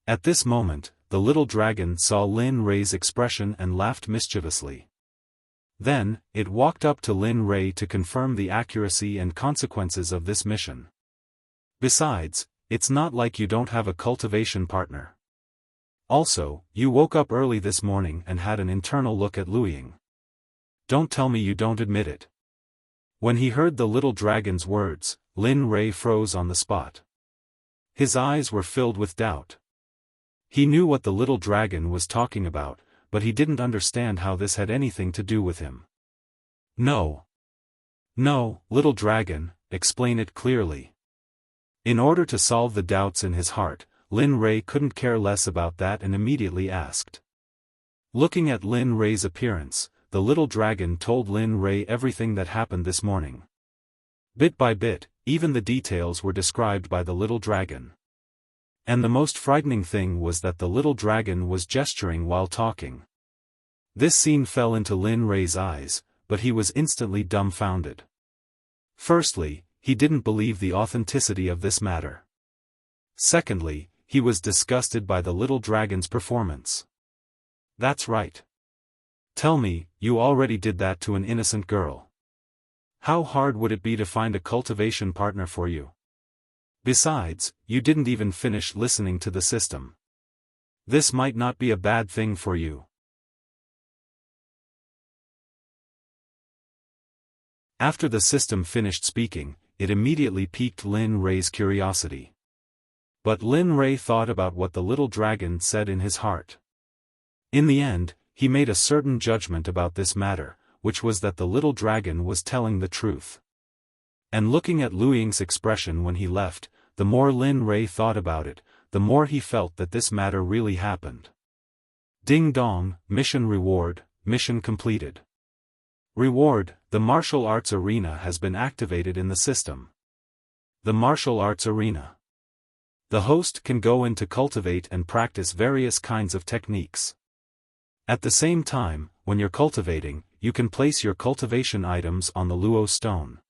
Speaker 1: At this moment, the little dragon saw Lin Rei's expression and laughed mischievously. Then, it walked up to Lin Rei to confirm the accuracy and consequences of this mission. Besides, it's not like you don't have a cultivation partner. Also, you woke up early this morning and had an internal look at Luoying. Don't tell me you don't admit it. When he heard the little dragon's words, Lin Rei froze on the spot. His eyes were filled with doubt. He knew what the little dragon was talking about, but he didn't understand how this had anything to do with him. No. No, little dragon, explain it clearly. In order to solve the doubts in his heart, Lin Rei couldn't care less about that and immediately asked. Looking at Lin Rei's appearance, the little dragon told Lin Rei everything that happened this morning. Bit by bit, even the details were described by the little dragon. And the most frightening thing was that the little dragon was gesturing while talking. This scene fell into Lin Rei's eyes, but he was instantly dumbfounded. Firstly, he didn't believe the authenticity of this matter. Secondly, he was disgusted by the little dragon's performance. That's right. Tell me, you already did that to an innocent girl. How hard would it be to find a cultivation partner for you? Besides, you didn't even finish listening to the system. This might not be a bad thing for you. After the system finished speaking, it immediately piqued Lin Rei's curiosity. But Lin Rei thought about what the little dragon said in his heart. In the end, he made a certain judgment about this matter, which was that the little dragon was telling the truth. And looking at Luoying's expression when he left, the more Lin Rei thought about it, the more he felt that this matter really happened. Ding dong, mission reward, mission completed. Reward, the martial arts arena has been activated in the system. The martial arts arena. The host can go in to cultivate and practice various kinds of techniques. At the same time, when you're cultivating, you can place your cultivation items on the Luo stone.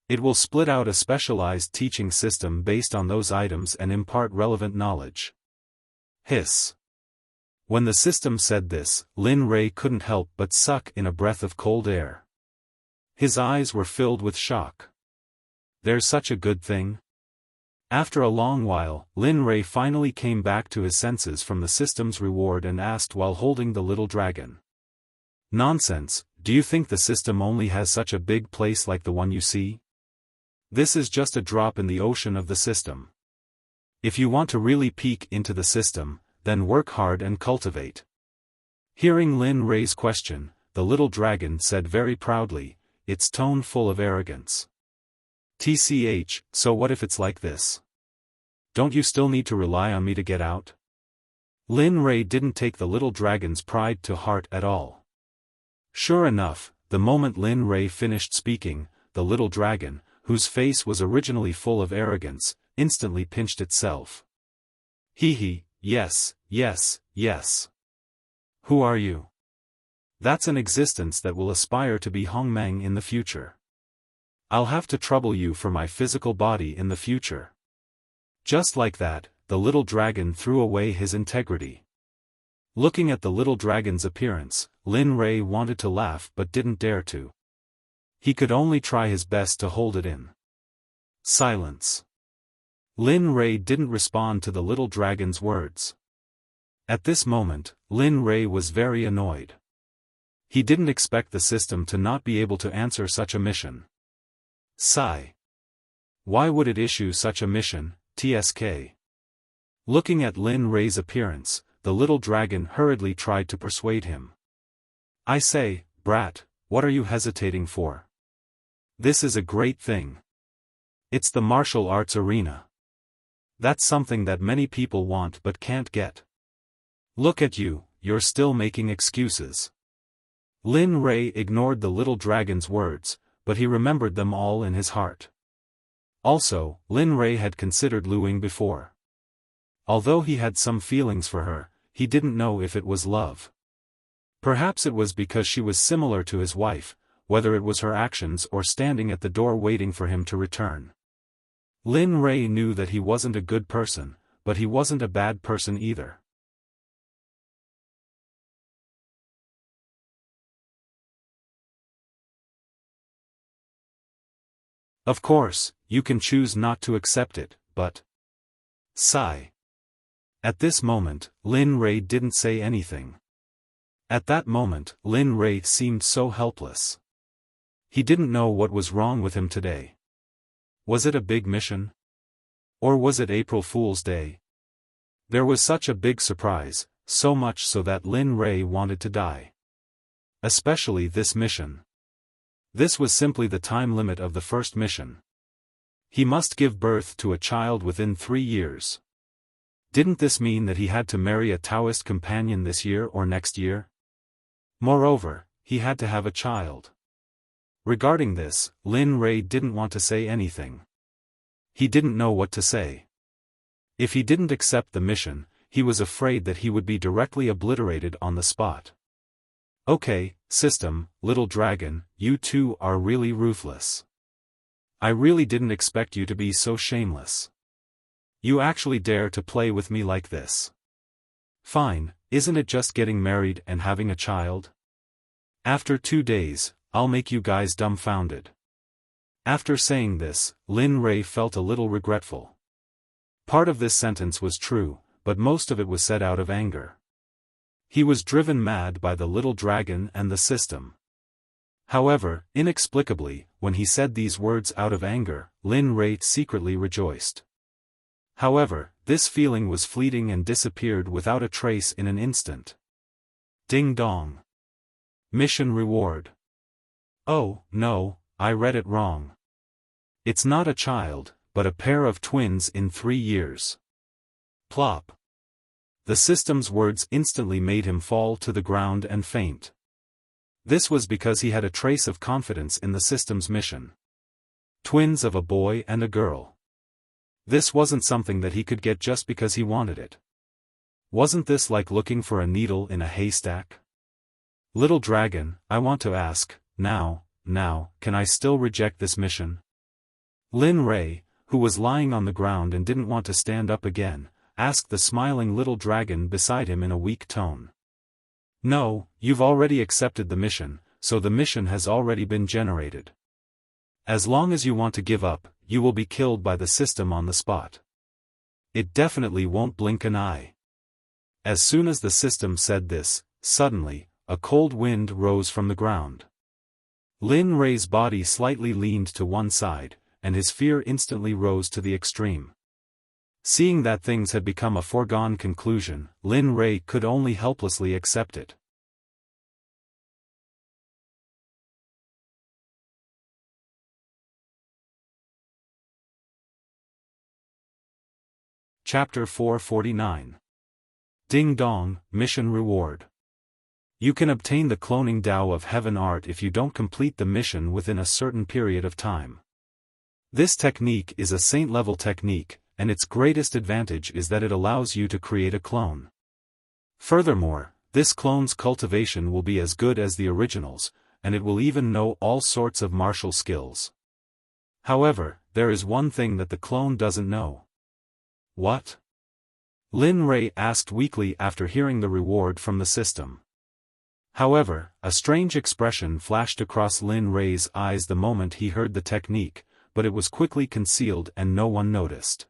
Speaker 1: It will split out a specialized teaching system based on those items and impart relevant knowledge. Hiss. When the system said this, Lin Rei couldn't help but suck in a breath of cold air. His eyes were filled with shock. There's such a good thing? After a long while, Lin Rei finally came back to his senses from the system's reward and asked while holding the little dragon. Nonsense, do you think the system only has such a big place like the one you see? This is just a drop in the ocean of the system. If you want to really peek into the system, then work hard and cultivate. Hearing Lin Rei's question, the little dragon said very proudly, its tone full of arrogance. TCH, so what if it's like this? Don't you still need to rely on me to get out? Lin Rei didn't take the little dragon's pride to heart at all. Sure enough, the moment Lin Rei finished speaking, the little dragon, whose face was originally full of arrogance, instantly pinched itself. Hee, yes, yes, yes. Who are you? That's an existence that will aspire to be Hongmeng in the future. I'll have to trouble you for my physical body in the future. Just like that, the little dragon threw away his integrity. Looking at the little dragon's appearance, Lin Rei wanted to laugh but didn't dare to. He could only try his best to hold it in. Silence. Lin Rei didn't respond to the little dragon's words. At this moment, Lin Rei was very annoyed. He didn't expect the system to not be able to answer such a mission. Sigh. Why would it issue such a mission, TSK? Looking at Lin Rei's appearance, the little dragon hurriedly tried to persuade him. I say, brat, what are you hesitating for? This is a great thing. It's the martial arts arena. That's something that many people want but can't get. Look at you, you're still making excuses. Lin Rei ignored the little dragon's words, but he remembered them all in his heart. Also, Lin Rei had considered Lu Ying before. Although he had some feelings for her, he didn't know if it was love. Perhaps it was because she was similar to his wife, whether it was her actions or standing at the door waiting for him to return. Lin Rei knew that he wasn't a good person, but he wasn't a bad person either. Of course, you can choose not to accept it, but... Sigh. At this moment, Lin Rei didn't say anything. At that moment, Lin Rei seemed so helpless. He didn't know what was wrong with him today. Was it a big mission? Or was it April Fool's Day? There was such a big surprise, so much so that Lin Rei wanted to die. Especially this mission. This was simply the time limit of the first mission. He must give birth to a child within 3 years. Didn't this mean that he had to marry a Taoist companion this year or next year? Moreover, he had to have a child. Regarding this, Lin Rei didn't want to say anything. He didn't know what to say. If he didn't accept the mission, he was afraid that he would be directly obliterated on the spot. Okay, system, little dragon, you two are really ruthless. I really didn't expect you to be so shameless. You actually dare to play with me like this. Fine, isn't it just getting married and having a child? After 2 days, I'll make you guys dumbfounded. After saying this, Lin Rei felt a little regretful. Part of this sentence was true, but most of it was said out of anger. He was driven mad by the little dragon and the system. However, inexplicably, when he said these words out of anger, Lin Rei secretly rejoiced. However, this feeling was fleeting and disappeared without a trace in an instant. Ding dong. Mission reward. Oh, no, I read it wrong. It's not a child, but a pair of twins in 3 years. Plop. The system's words instantly made him fall to the ground and faint. This was because he had a trace of confidence in the system's mission. Twins of a boy and a girl. This wasn't something that he could get just because he wanted it. Wasn't this like looking for a needle in a haystack? Little dragon, I want to ask, now, can I still reject this mission? Lin Rei, who was lying on the ground and didn't want to stand up again, asked the smiling little dragon beside him in a weak tone. No, you've already accepted the mission, so the mission has already been generated. As long as you want to give up, you will be killed by the system on the spot. It definitely won't blink an eye. As soon as the system said this, suddenly, a cold wind rose from the ground. Lin Rei's body slightly leaned to one side, and his fear instantly rose to the extreme. Seeing that things had become a foregone conclusion, Lin Rei could only helplessly accept it. Chapter 449. Ding Dong, Mission Reward. You can obtain the cloning Tao of Heaven art if you don't complete the mission within a certain period of time. This technique is a saint-level technique, and its greatest advantage is that it allows you to create a clone. Furthermore, this clone's cultivation will be as good as the original's, and it will even know all sorts of martial skills. However, there is one thing that the clone doesn't know. What? Lin Rei asked weakly after hearing the reward from the system. However, a strange expression flashed across Lin Rei's eyes the moment he heard the technique, but it was quickly concealed and no one noticed.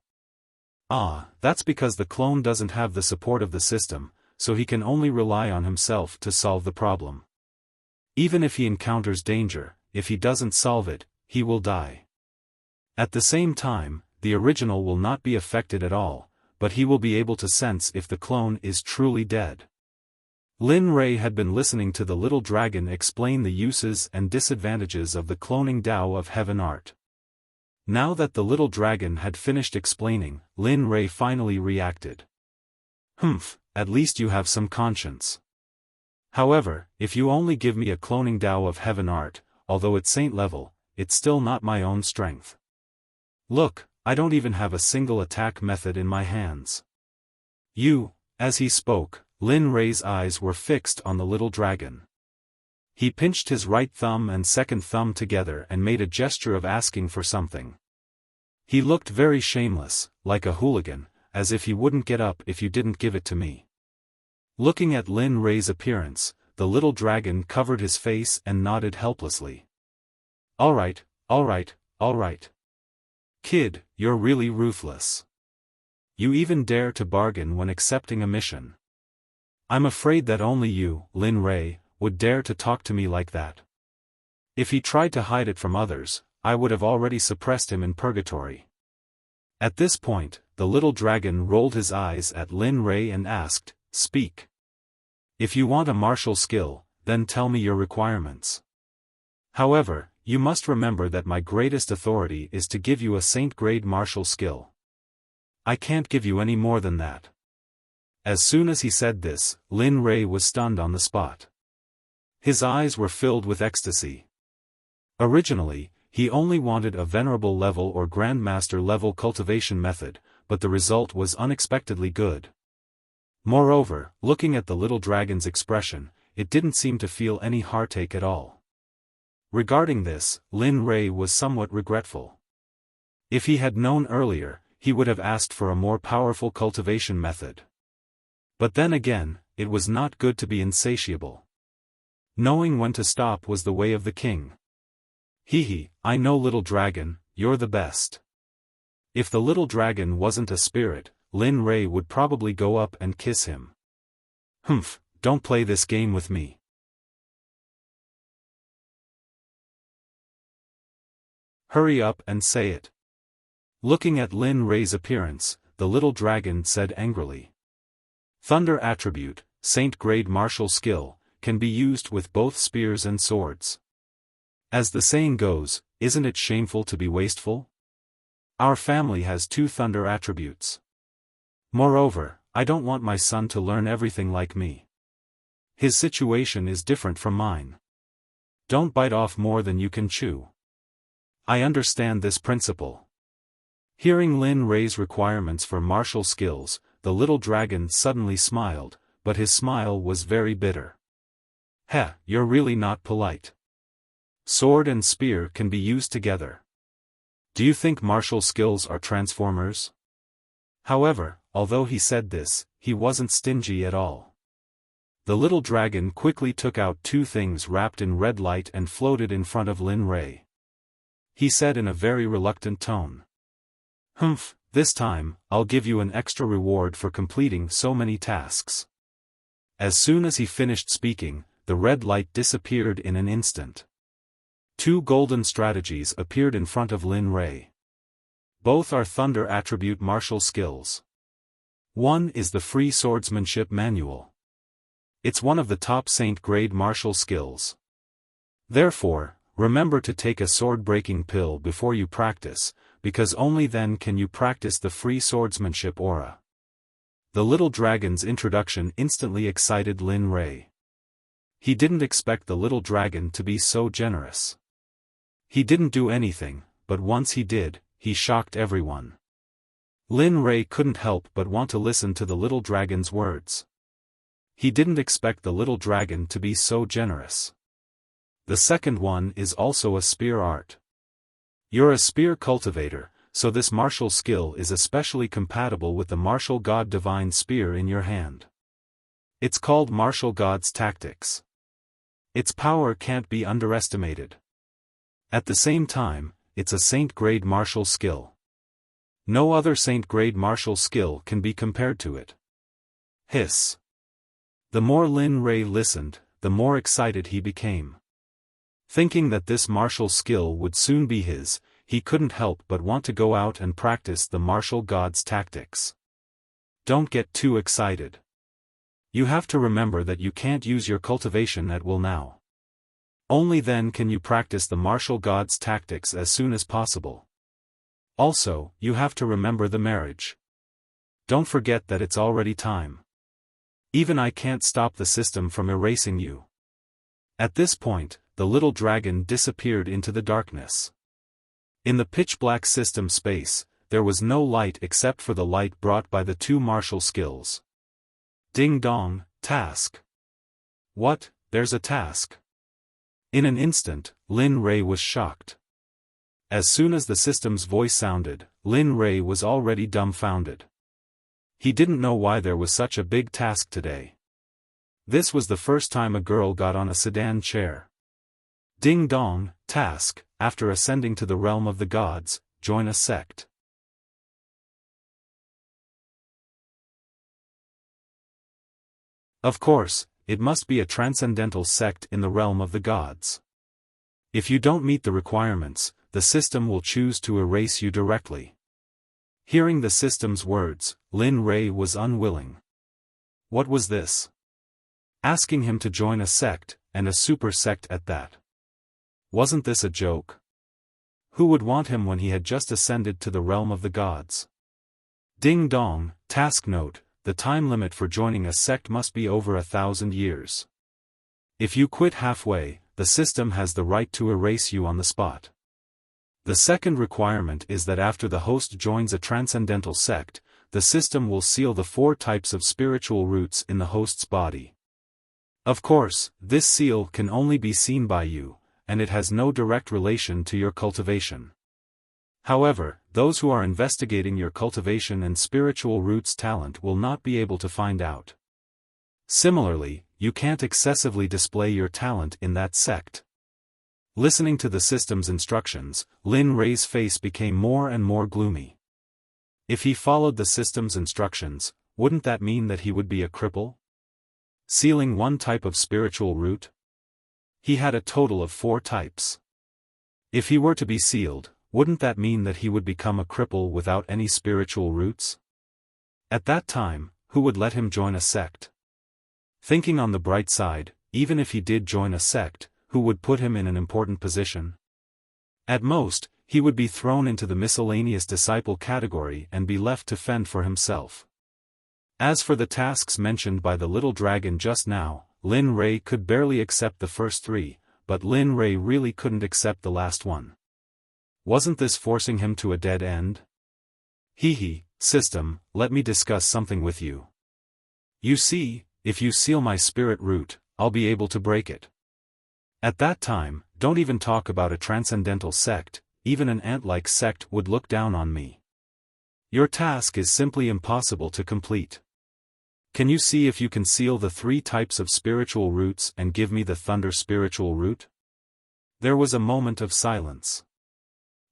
Speaker 1: Ah, that's because the clone doesn't have the support of the system, so he can only rely on himself to solve the problem. Even if he encounters danger, if he doesn't solve it, he will die. At the same time, the original will not be affected at all, but he will be able to sense if the clone is truly dead. Lin Rei had been listening to the little dragon explain the uses and disadvantages of the cloning Tao of Heaven art. Now that the little dragon had finished explaining, Lin Rei finally reacted. Humph, at least you have some conscience. However, if you only give me a cloning Tao of Heaven art, although it's saint level, it's still not my own strength. Look, I don't even have a single attack method in my hands. As he spoke, Lin Rei's eyes were fixed on the little dragon. He pinched his right thumb and second thumb together and made a gesture of asking for something. He looked very shameless, like a hooligan, as if he wouldn't get up if you didn't give it to me. Looking at Lin Rei's appearance, the little dragon covered his face and nodded helplessly. All right. Kid, you're really ruthless. You even dare to bargain when accepting a mission. I'm afraid that only you, Lin Rei, would dare to talk to me like that. If he tried to hide it from others, I would have already suppressed him in purgatory. At this point, the little dragon rolled his eyes at Lin Rei and asked, Speak. If you want a martial skill, then tell me your requirements. However, you must remember that my greatest authority is to give you a saint-grade martial skill. I can't give you any more than that. As soon as he said this, Lin Rei was stunned on the spot. His eyes were filled with ecstasy. Originally, he only wanted a venerable level or grandmaster level cultivation method, but the result was unexpectedly good. Moreover, looking at the little dragon's expression, it didn't seem to feel any heartache at all. Regarding this, Lin Rei was somewhat regretful. If he had known earlier, he would have asked for a more powerful cultivation method. But then again, it was not good to be insatiable. Knowing when to stop was the way of the king. I know little dragon, you're the best. If the little dragon wasn't a spirit, Lin Rei would probably go up and kiss him. Humph, don't play this game with me. Hurry up and say it. Looking at Lin Rei's appearance, the little dragon said angrily. Thunder attribute, saint-grade martial skill, can be used with both spears and swords. As the saying goes, isn't it shameful to be wasteful? Our family has 2 thunder attributes. Moreover, I don't want my son to learn everything like me. His situation is different from mine. Don't bite off more than you can chew. I understand this principle. Hearing Lin Rei's requirements for martial skills, the little dragon suddenly smiled, but his smile was very bitter. You're really not polite. Sword and spear can be used together. Do you think martial skills are transformers? However, although he said this, he wasn't stingy at all. The little dragon quickly took out 2 things wrapped in red light and floated in front of Lin Rei. He said in a very reluctant tone. Humph, this time, I'll give you an extra reward for completing so many tasks. As soon as he finished speaking, the red light disappeared in an instant. 2 golden strategies appeared in front of Lin Rei. Both are thunder attribute martial skills. One is the Free Swordsmanship Manual. It's one of the top saint-grade martial skills. Therefore, remember to take a sword-breaking pill before you practice, because only then can you practice the free swordsmanship aura. The little dragon's introduction instantly excited Lin Rei. He didn't expect the little dragon to be so generous. He didn't do anything, but once he did, he shocked everyone. Lin Rei couldn't help but want to listen to the little dragon's words. He didn't expect the little dragon to be so generous. The second one is also a spear art. You're a spear cultivator, so this martial skill is especially compatible with the martial god divine spear in your hand. It's called martial god's tactics. Its power can't be underestimated. At the same time, it's a saint-grade martial skill. No other saint-grade martial skill can be compared to it. Hiss. The more Lin Rei listened, the more excited he became. Thinking that this martial skill would soon be his, he couldn't help but want to go out and practice the martial god's tactics. Don't get too excited. You have to remember that you can't use your cultivation at will now. Only then can you practice the martial god's tactics as soon as possible. Also, you have to remember the marriage. Don't forget that it's already time. Even I can't stop the system from erasing you. At this point, the little dragon disappeared into the darkness. In the pitch-black system space, there was no light except for the light brought by the two martial skills. Ding dong, task. What, there's a task? In an instant, Lin Rei was shocked. As soon as the system's voice sounded, Lin Rei was already dumbfounded. He didn't know why there was such a big task today. This was the first time a girl got on a sedan chair. Ding dong, task, after ascending to the realm of the gods, join a sect. Of course, it must be a transcendental sect in the realm of the gods. If you don't meet the requirements, the system will choose to erase you directly. Hearing the system's words, Lin Rei was unwilling. What was this? Asking him to join a sect, and a super sect at that. Wasn't this a joke? Who would want him when he had just ascended to the realm of the gods? Ding dong, task note, the time limit for joining a sect must be over 1,000 years. If you quit halfway, the system has the right to erase you on the spot. The second requirement is that after the host joins a transcendental sect, the system will seal the 4 types of spiritual roots in the host's body. Of course, this seal can only be seen by you, and it has no direct relation to your cultivation. However, those who are investigating your cultivation and spiritual roots talent will not be able to find out. Similarly, you can't excessively display your talent in that sect. Listening to the system's instructions, Lin Rei's face became more and more gloomy. If he followed the system's instructions, wouldn't that mean that he would be a cripple? Sealing 1 type of spiritual root? He had a total of 4 types. If he were to be sealed, wouldn't that mean that he would become a cripple without any spiritual roots? At that time, who would let him join a sect? Thinking on the bright side, even if he did join a sect, who would put him in an important position? At most, he would be thrown into the miscellaneous disciple category and be left to fend for himself. As for the tasks mentioned by the little dragon just now, Lin Rei could barely accept the first 3, but Lin Rei really couldn't accept the last one. Wasn't this forcing him to a dead end? Hee, system, let me discuss something with you. You see, if you seal my spirit root, I'll be able to break it. At that time, don't even talk about a transcendental sect, even an ant-like sect would look down on me. Your task is simply impossible to complete. Can you see if you can seal the 3 types of spiritual roots and give me the thunder spiritual root? There was a moment of silence.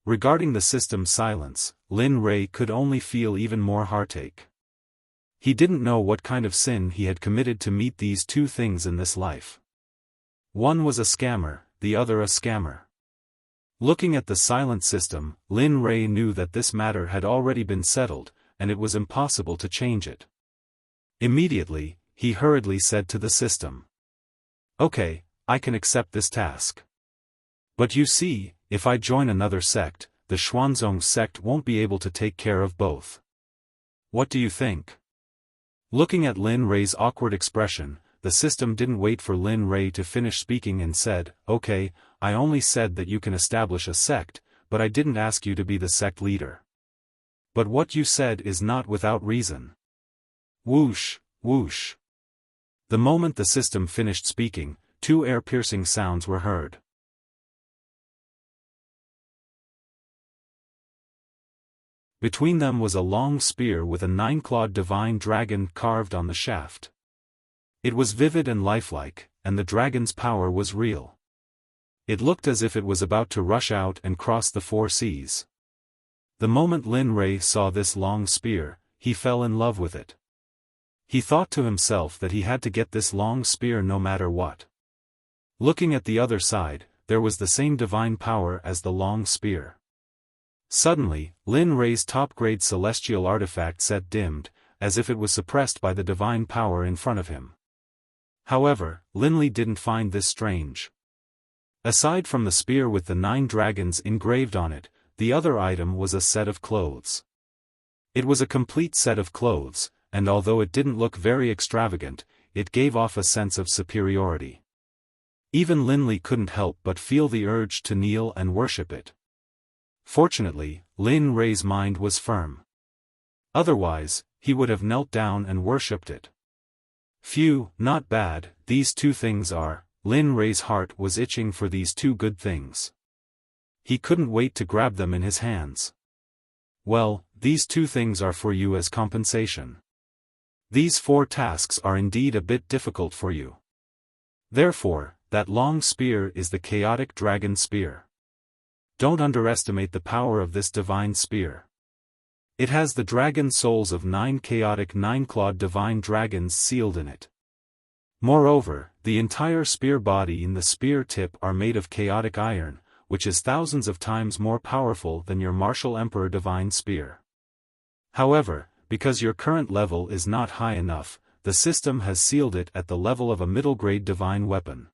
Speaker 1: Regarding the system's silence, Lin Rei could only feel even more heartache. He didn't know what kind of sin he had committed to meet these 2 things in this life. One was a scammer, the other a scammer. Looking at the silent system, Lin Rei knew that this matter had already been settled, and it was impossible to change it. Immediately, he hurriedly said to the system, "Okay, I can accept this task. But you see, if I join another sect, the Xuanzong sect won't be able to take care of both. What do you think?" Looking at Lin Rei's awkward expression, the system didn't wait for Lin Rei to finish speaking and said, "Okay, I only said that you can establish a sect, but I didn't ask you to be the sect leader. But what you said is not without reason. Whoosh, whoosh. The moment the system finished speaking, two ear-piercing sounds were heard. Between them was a long spear with a 9-clawed divine dragon carved on the shaft. It was vivid and lifelike, and the dragon's power was real. It looked as if it was about to rush out and cross the 4 seas. The moment Lin Rei saw this long spear, he fell in love with it. He thought to himself that he had to get this long spear no matter what. Looking at the other side, there was the same divine power as the long spear. Suddenly, Lin Rei's top-grade celestial artifact set dimmed, as if it was suppressed by the divine power in front of him. However, Linley didn't find this strange. Aside from the spear with the 9 dragons engraved on it, the other item was a set of clothes. It was a complete set of clothes, and although it didn't look very extravagant, it gave off a sense of superiority. Even Linley couldn't help but feel the urge to kneel and worship it. Fortunately, Lin Rei's mind was firm. Otherwise, he would have knelt down and worshipped it. Phew, not bad, these 2 things are. Lin Rei's heart was itching for these 2 good things. He couldn't wait to grab them in his hands. Well, these 2 things are for you as compensation. These 4 tasks are indeed a bit difficult for you. Therefore, that long spear is the chaotic dragon spear. Don't underestimate the power of this divine spear. It has the dragon souls of 9 chaotic 9-clawed divine dragons sealed in it. Moreover, the entire spear body and the spear tip are made of chaotic iron, which is thousands of times more powerful than your martial emperor divine spear. However, because your current level is not high enough, the system has sealed it at the level of a middle-grade divine weapon.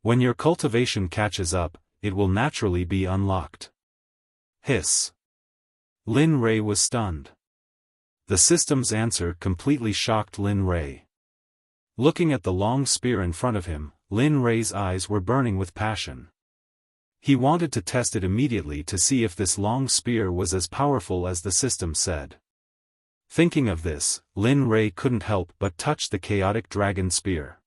Speaker 1: When your cultivation catches up, it will naturally be unlocked. Hiss. Lin Rei was stunned. The system's answer completely shocked Lin Rei. Looking at the long spear in front of him, Lin Rei's eyes were burning with passion. He wanted to test it immediately to see if this long spear was as powerful as the system said. Thinking of this, Lin Rei couldn't help but touch the chaotic dragon spear.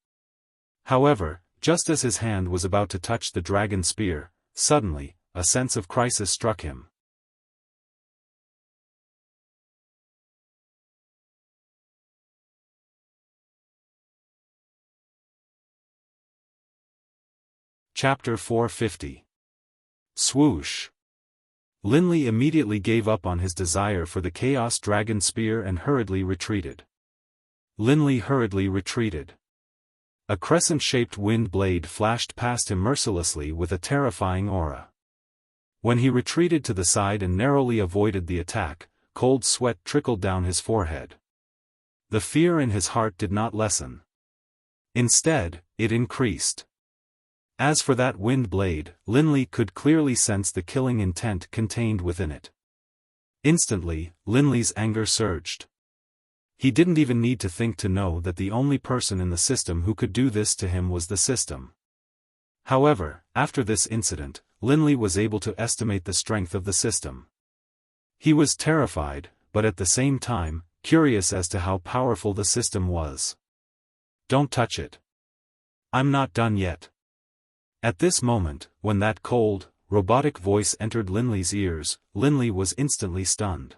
Speaker 1: However, just as his hand was about to touch the dragon spear, suddenly, a sense of crisis struck him. Chapter 450. Swoosh. Linley immediately gave up on his desire for the Chaos Dragon Spear and hurriedly retreated. Linley hurriedly retreated. A crescent-shaped wind blade flashed past him mercilessly with a terrifying aura. When he retreated to the side and narrowly avoided the attack, cold sweat trickled down his forehead. The fear in his heart did not lessen. Instead, it increased. As for that wind blade, Linley could clearly sense the killing intent contained within it. Instantly, Linley's anger surged. He didn't even need to think to know that the only person in the system who could do this to him was the system. However, after this incident, Linley was able to estimate the strength of the system. He was terrified, but at the same time, curious as to how powerful the system was. Don't touch it. I'm not done yet. At this moment, when that cold, robotic voice entered Linley's ears, Linley was instantly stunned.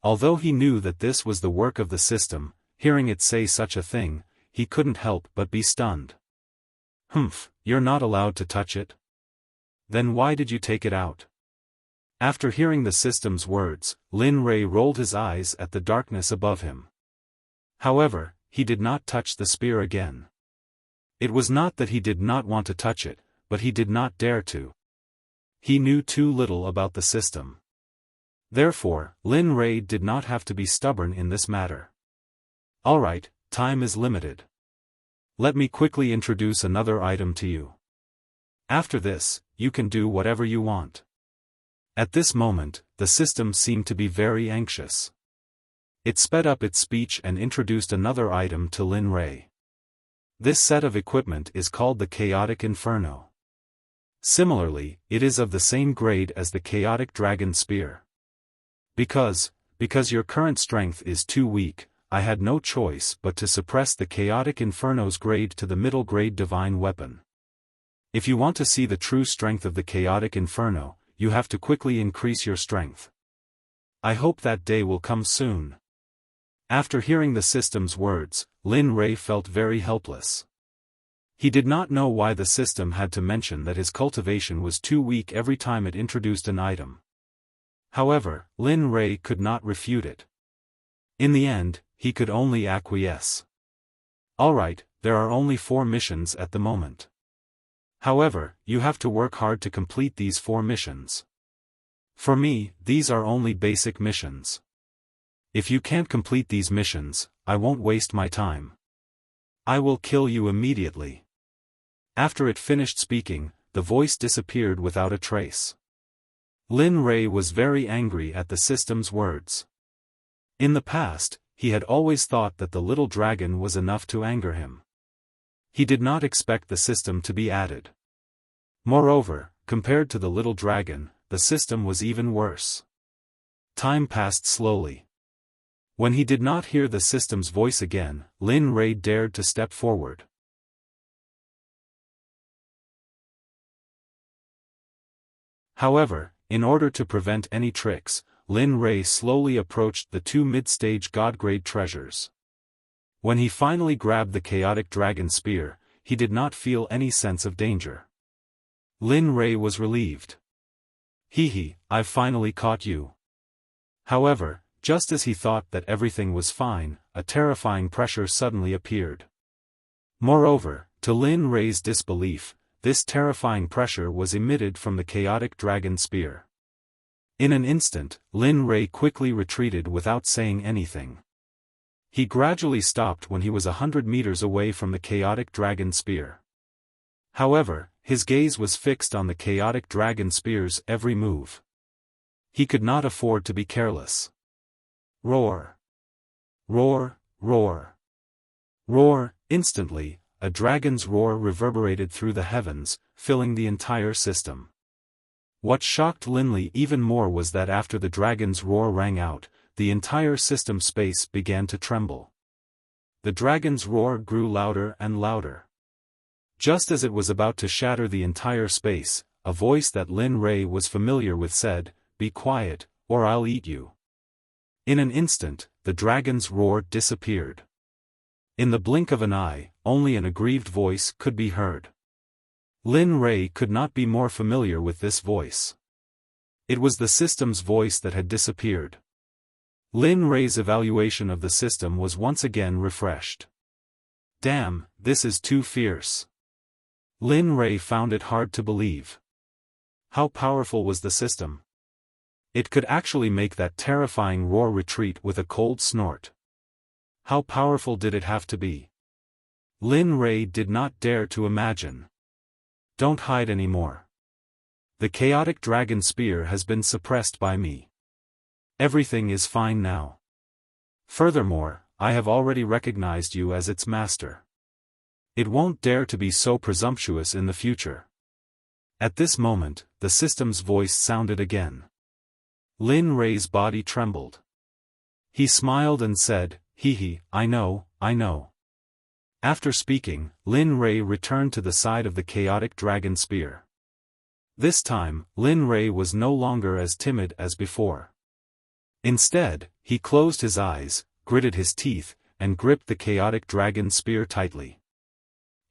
Speaker 1: Although he knew that this was the work of the system, hearing it say such a thing, he couldn't help but be stunned. Humph, you're not allowed to touch it? Then why did you take it out? After hearing the system's words, Lin Rei rolled his eyes at the darkness above him. However, he did not touch the spear again. It was not that he did not want to touch it, but he did not dare to. He knew too little about the system. Therefore, Lin Rei did not have to be stubborn in this matter. Alright, time is limited. Let me quickly introduce another item to you. After this, you can do whatever you want. At this moment, the system seemed to be very anxious. It sped up its speech and introduced another item to Lin Rei. This set of equipment is called the Chaotic Inferno. Similarly, it is of the same grade as the chaotic dragon spear. Because your current strength is too weak, I had no choice but to suppress the chaotic inferno's grade to the middle grade divine weapon. If you want to see the true strength of the chaotic inferno, you have to quickly increase your strength. I hope that day will come soon. After hearing the system's words, Lin Rei felt very helpless. He did not know why the system had to mention that his cultivation was too weak every time it introduced an item. However, Lin Rei could not refute it. In the end, he could only acquiesce. Alright, there are only 4 missions at the moment. However, you have to work hard to complete these 4 missions. For me, these are only basic missions. If you can't complete these missions, I won't waste my time. I will kill you immediately. After it finished speaking, the voice disappeared without a trace. Lin Rei was very angry at the system's words. In the past, he had always thought that the little dragon was enough to anger him. He did not expect the system to be added. Moreover, compared to the little dragon, the system was even worse. Time passed slowly. When he did not hear the system's voice again, Lin Rei dared to step forward. However, in order to prevent any tricks, Lin Rei slowly approached the 2 mid-stage god-grade treasures. When he finally grabbed the chaotic dragon spear, he did not feel any sense of danger. Lin Rei was relieved. Hehe, I've finally caught you. However, just as he thought that everything was fine, a terrifying pressure suddenly appeared. Moreover, to Lin Rei's disbelief, this terrifying pressure was emitted from the chaotic dragon spear. In an instant, Lin Rei quickly retreated without saying anything. He gradually stopped when he was 100 meters away from the chaotic dragon spear. However, his gaze was fixed on the chaotic dragon spear's every move. He could not afford to be careless. Roar! Roar, roar! Roar! Instantly, a dragon's roar reverberated through the heavens, filling the entire system. What shocked Linley even more was that after the dragon's roar rang out, the entire system space began to tremble. The dragon's roar grew louder and louder. Just as it was about to shatter the entire space, a voice that Lin Rei was familiar with said, "Be quiet, or I'll eat you." In an instant, the dragon's roar disappeared. In the blink of an eye, only an aggrieved voice could be heard. Lin Rei could not be more familiar with this voice. It was the system's voice that had disappeared. Lin Rei's evaluation of the system was once again refreshed. Damn, this is too fierce. Lin Rei found it hard to believe. How powerful was the system? It could actually make that terrifying roar retreat with a cold snort. How powerful did it have to be? Lin Rei did not dare to imagine. Don't hide anymore. The chaotic dragon spear has been suppressed by me. Everything is fine now. Furthermore, I have already recognized you as its master. It won't dare to be so presumptuous in the future. At this moment, the system's voice sounded again. Lin Rei's body trembled. He smiled and said, "Hehe, I know, I know." After speaking, Lin Rei returned to the side of the chaotic dragon spear. This time, Lin Rei was no longer as timid as before. Instead, he closed his eyes, gritted his teeth, and gripped the chaotic dragon spear tightly.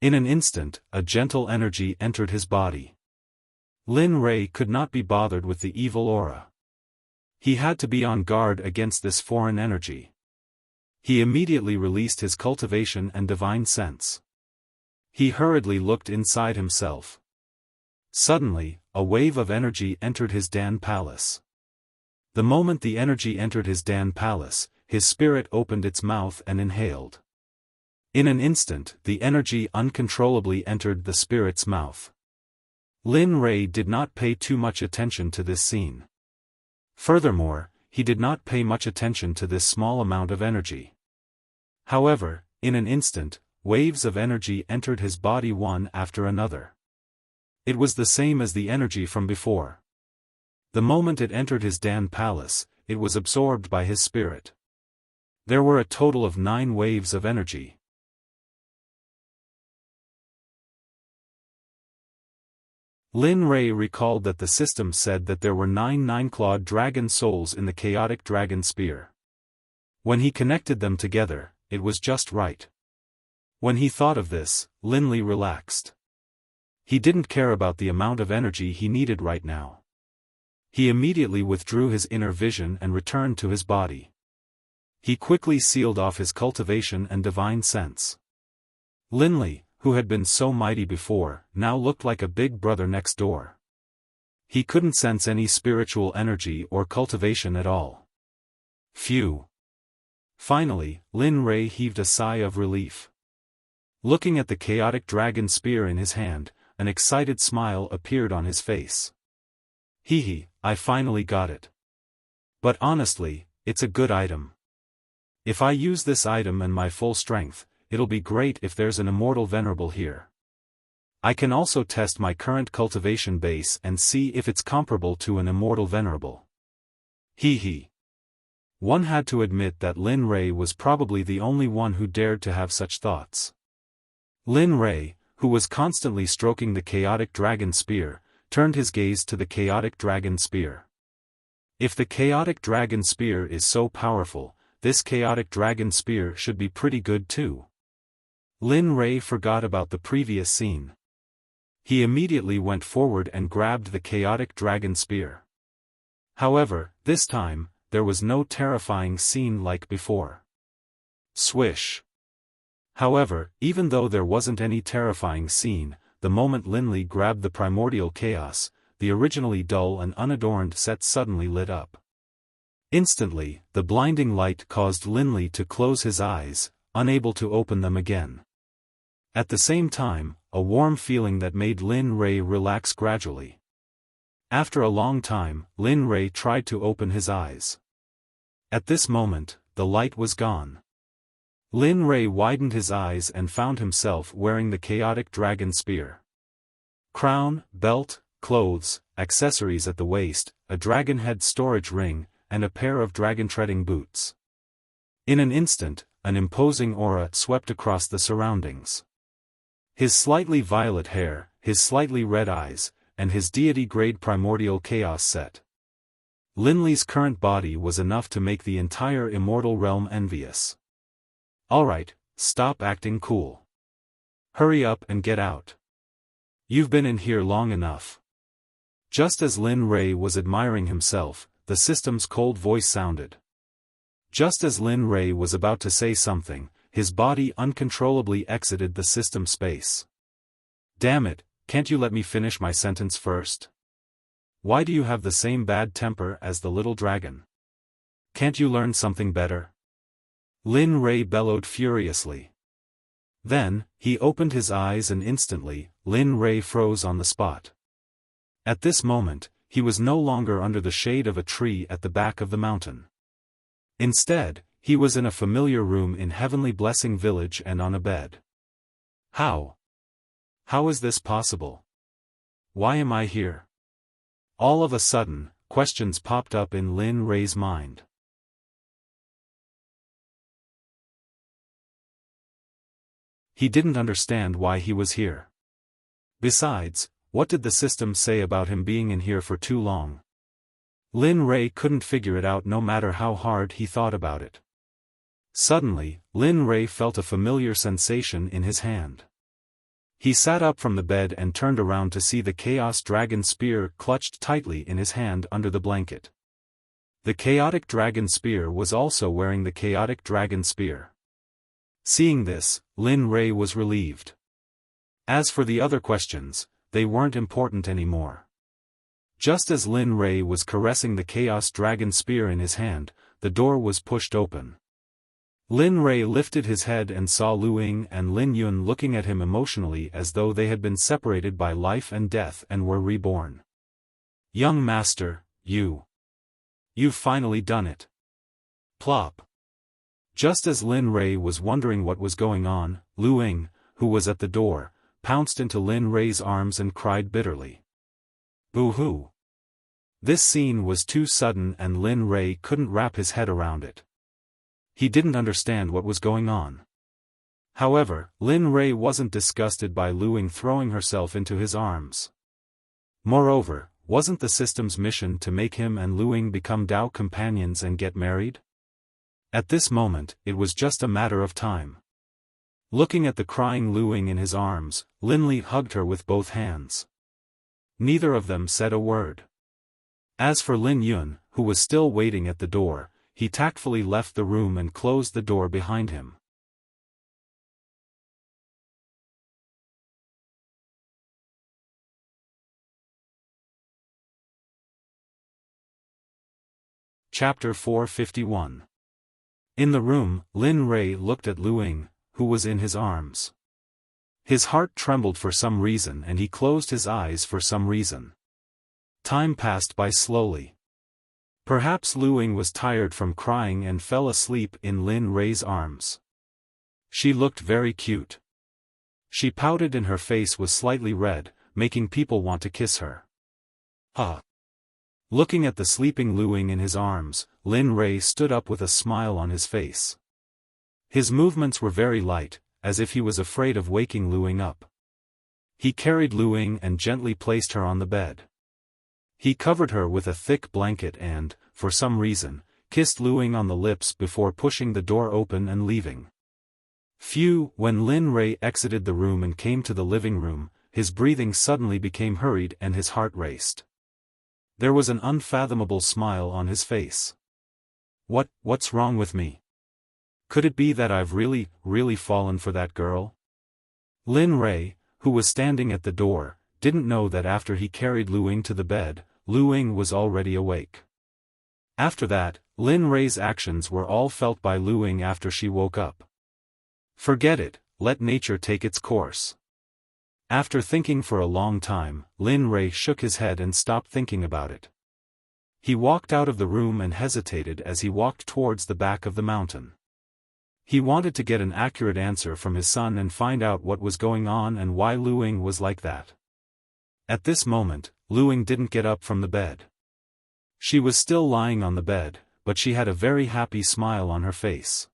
Speaker 1: In an instant, a gentle energy entered his body. Lin Rei could not be bothered with the evil aura. He had to be on guard against this foreign energy. He immediately released his cultivation and divine sense. He hurriedly looked inside himself. Suddenly, a wave of energy entered his Dan palace. The moment the energy entered his Dan palace, his spirit opened its mouth and inhaled. In an instant, the energy uncontrollably entered the spirit's mouth. Lin Rei did not pay too much attention to this scene. Furthermore, he did not pay much attention to this small amount of energy. However, in an instant, waves of energy entered his body one after another. It was the same as the energy from before. The moment it entered his Dan palace, it was absorbed by his spirit. There were a total of 9 waves of energy. Lin Rei recalled that the system said that there were 9 nine-clawed dragon souls in the chaotic dragon spear. When he connected them together, it was just right. When he thought of this, Lin Li relaxed. He didn't care about the amount of energy he needed right now. He immediately withdrew his inner vision and returned to his body. He quickly sealed off his cultivation and divine sense. Lin Li, who had been so mighty before, now looked like a big brother next door. He couldn't sense any spiritual energy or cultivation at all. Phew. Finally, Lin Rei heaved a sigh of relief. Looking at the chaotic dragon spear in his hand, an excited smile appeared on his face. Hee, I finally got it. But honestly, it's a good item. If I use this item and my full strength, it'll be great if there's an immortal venerable here. I can also test my current cultivation base and see if it's comparable to an immortal venerable. Hee. One had to admit that Lin Rei was probably the only one who dared to have such thoughts. Lin Rei, who was constantly stroking the chaotic dragon spear, turned his gaze to the chaotic dragon spear. If the chaotic dragon spear is so powerful, this chaotic dragon spear should be pretty good too. Lin Rei forgot about the previous scene. He immediately went forward and grabbed the chaotic dragon spear. However, this time, there was no terrifying scene like before. Swish. However, even though there wasn't any terrifying scene, the moment Lin Li grabbed the primordial chaos, the originally dull and unadorned set suddenly lit up. Instantly, the blinding light caused Lin Li to close his eyes, unable to open them again. At the same time, a warm feeling that made Lin Rei relax gradually. After a long time, Lin Rei tried to open his eyes. At this moment, the light was gone. Lin Rei widened his eyes and found himself wearing the chaotic dragon spear. Crown, belt, clothes, accessories at the waist, a dragon head storage ring, and a pair of dragon-treading boots. In an instant, an imposing aura swept across the surroundings. His slightly violet hair, his slightly red eyes, and his deity-grade primordial chaos set. Lin Li's current body was enough to make the entire immortal realm envious. Alright, stop acting cool. Hurry up and get out. You've been in here long enough. Just as Lin Rei was admiring himself, the system's cold voice sounded. Just as Lin Rei was about to say something, his body uncontrollably exited the system space. Damn it, can't you let me finish my sentence first? Why do you have the same bad temper as the little dragon? Can't you learn something better? Lin Rei bellowed furiously. Then, he opened his eyes and instantly, Lin Rei froze on the spot. At this moment, he was no longer under the shade of a tree at the back of the mountain. Instead, he was in a familiar room in Heavenly Blessing Village and on a bed. How? How is this possible? Why am I here? All of a sudden, questions popped up in Lin Rei's mind. He didn't understand why he was here. Besides, what did the system say about him being in here for too long? Lin Rei couldn't figure it out no matter how hard he thought about it. Suddenly, Lin Rei felt a familiar sensation in his hand. He sat up from the bed and turned around to see the Chaos Dragon Spear clutched tightly in his hand under the blanket. The Chaotic Dragon Spear was also wearing the Chaotic Dragon Spear. Seeing this, Lin Rei was relieved. As for the other questions, they weren't important anymore. Just as Lin Rei was caressing the Chaos Dragon Spear in his hand, the door was pushed open. Lin Rei lifted his head and saw Lu Ying and Lin Yun looking at him emotionally as though they had been separated by life and death and were reborn. Young master, you've finally done it. Plop. Just as Lin Rei was wondering what was going on, Lu Ying, who was at the door, pounced into Lin Rei's arms and cried bitterly. Boo-hoo! This scene was too sudden and Lin Rei couldn't wrap his head around it. He didn't understand what was going on. However, Lin Rei wasn't disgusted by Lu Ying throwing herself into his arms. Moreover, wasn't the system's mission to make him and Lu Ying become Dao companions and get married? At this moment, it was just a matter of time. Looking at the crying Lu Ying in his arms, Lin Li hugged her with both hands. Neither of them said a word. As for Lin Yun, who was still waiting at the door, he tactfully left the room and closed the door behind him. Chapter 451. In the room, Lin Rei looked at Lu Ying, who was in his arms. His heart trembled for some reason and he closed his eyes for some reason. Time passed by slowly. Perhaps Lu Ying was tired from crying and fell asleep in Lin Rei's arms. She looked very cute. She pouted and her face was slightly red, making people want to kiss her. Looking at the sleeping Lu Ying in his arms, Lin Rei stood up with a smile on his face. His movements were very light, as if he was afraid of waking Lu Ying up. He carried Lu Ying and gently placed her on the bed. He covered her with a thick blanket and, for some reason, kissed Lu Ying on the lips before pushing the door open and leaving. When Lin Rei exited the room and came to the living room, his breathing suddenly became hurried and his heart raced. There was an unfathomable smile on his face. What's wrong with me? Could it be that I've really fallen for that girl? Lin Rei, who was standing at the door, didn't know that after he carried Lu Ying to the bed, Lu Ying was already awake. After that, Lin Rei's actions were all felt by Lu Ying after she woke up. Forget it, let nature take its course. After thinking for a long time, Lin Rei shook his head and stopped thinking about it. He walked out of the room and hesitated as he walked towards the back of the mountain. He wanted to get an accurate answer from his son and find out what was going on and why Lu Ying was like that. At this moment, Lu Ying didn't get up from the bed. She was still lying on the bed, but she had a very happy smile on her face.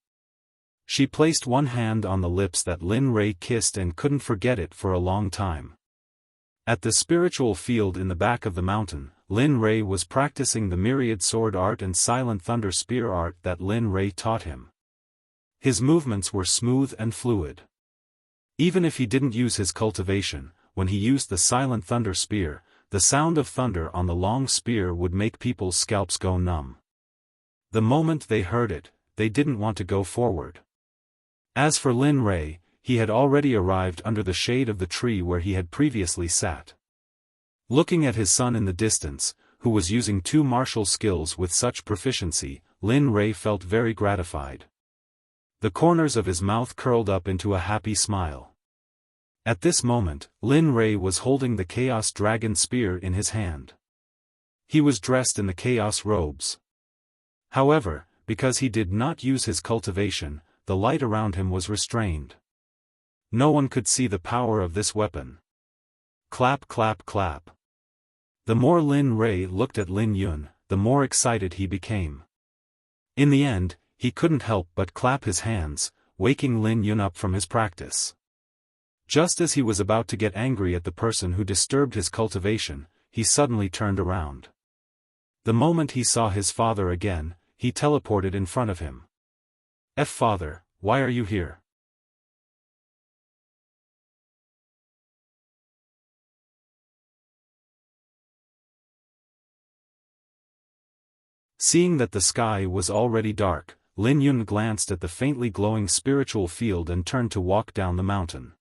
Speaker 1: She placed one hand on the lips that Lin Rei kissed and couldn't forget it for a long time. At the spiritual field in the back of the mountain, Lin Rei was practicing the myriad sword art and silent thunder spear art that Lin Rei taught him. His movements were smooth and fluid. Even if he didn't use his cultivation, when he used the silent thunder spear, the sound of thunder on the long spear would make people's scalps go numb. The moment they heard it, they didn't want to go forward. As for Lin Rei, he had already arrived under the shade of the tree where he had previously sat. Looking at his son in the distance, who was using two martial skills with such proficiency, Lin Rei felt very gratified. The corners of his mouth curled up into a happy smile. At this moment, Lin Rei was holding the Chaos Dragon Spear in his hand. He was dressed in the Chaos robes. However, because he did not use his cultivation, the light around him was restrained. No one could see the power of this weapon. Clap clap clap. The more Lin Rei looked at Lin Yun, the more excited he became. In the end, he couldn't help but clap his hands, waking Lin Yun up from his practice. Just as he was about to get angry at the person who disturbed his cultivation, he suddenly turned around. The moment he saw his father again, he teleported in front of him. Father, why are you here? Seeing that the sky was already dark, Lin Yun glanced at the faintly glowing spiritual field and turned to walk down the mountain.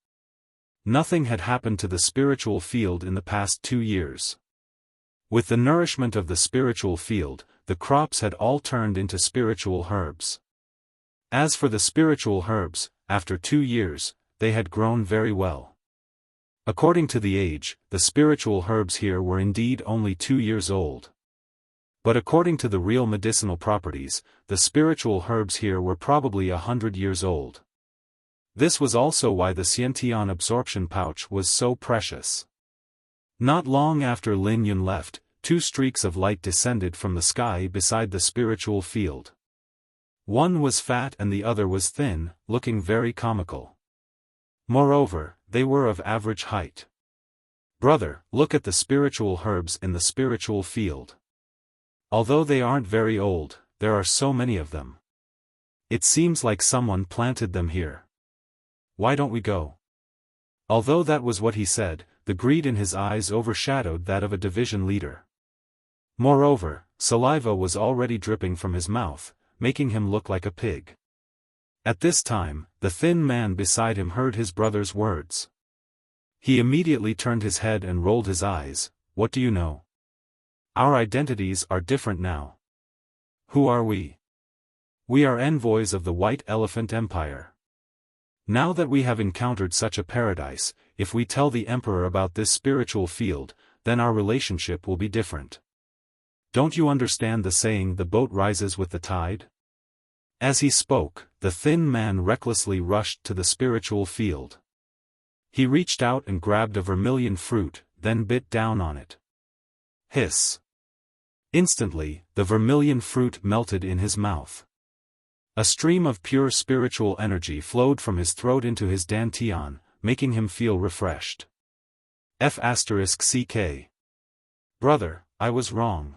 Speaker 1: Nothing had happened to the spiritual field in the past 2 years. With the nourishment of the spiritual field, the crops had all turned into spiritual herbs. As for the spiritual herbs, after 2 years, they had grown very well. According to the age, the spiritual herbs here were indeed only 2 years old. But according to the real medicinal properties, the spiritual herbs here were probably 100 years old. This was also why the Xiantian absorption pouch was so precious. Not long after Lin Yun left, two streaks of light descended from the sky beside the spiritual field. One was fat and the other was thin, looking very comical. Moreover, they were of average height. Brother, look at the spiritual herbs in the spiritual field. Although they aren't very old, there are so many of them. It seems like someone planted them here. Why don't we go? Although that was what he said, the greed in his eyes overshadowed that of a division leader. Moreover, saliva was already dripping from his mouth, making him look like a pig. At this time, the thin man beside him heard his brother's words. He immediately turned his head and rolled his eyes. What do you know? Our identities are different now. Who are we? We are envoys of the White Elephant Empire. Now that we have encountered such a paradise, if we tell the Emperor about this spiritual field, then our relationship will be different. Don't you understand the saying, the boat rises with the tide? As he spoke, the thin man recklessly rushed to the spiritual field. He reached out and grabbed a vermilion fruit, then bit down on it. Hiss. Instantly, the vermilion fruit melted in his mouth. A stream of pure spiritual energy flowed from his throat into his dantian, making him feel refreshed. F***ck. Brother, I was wrong.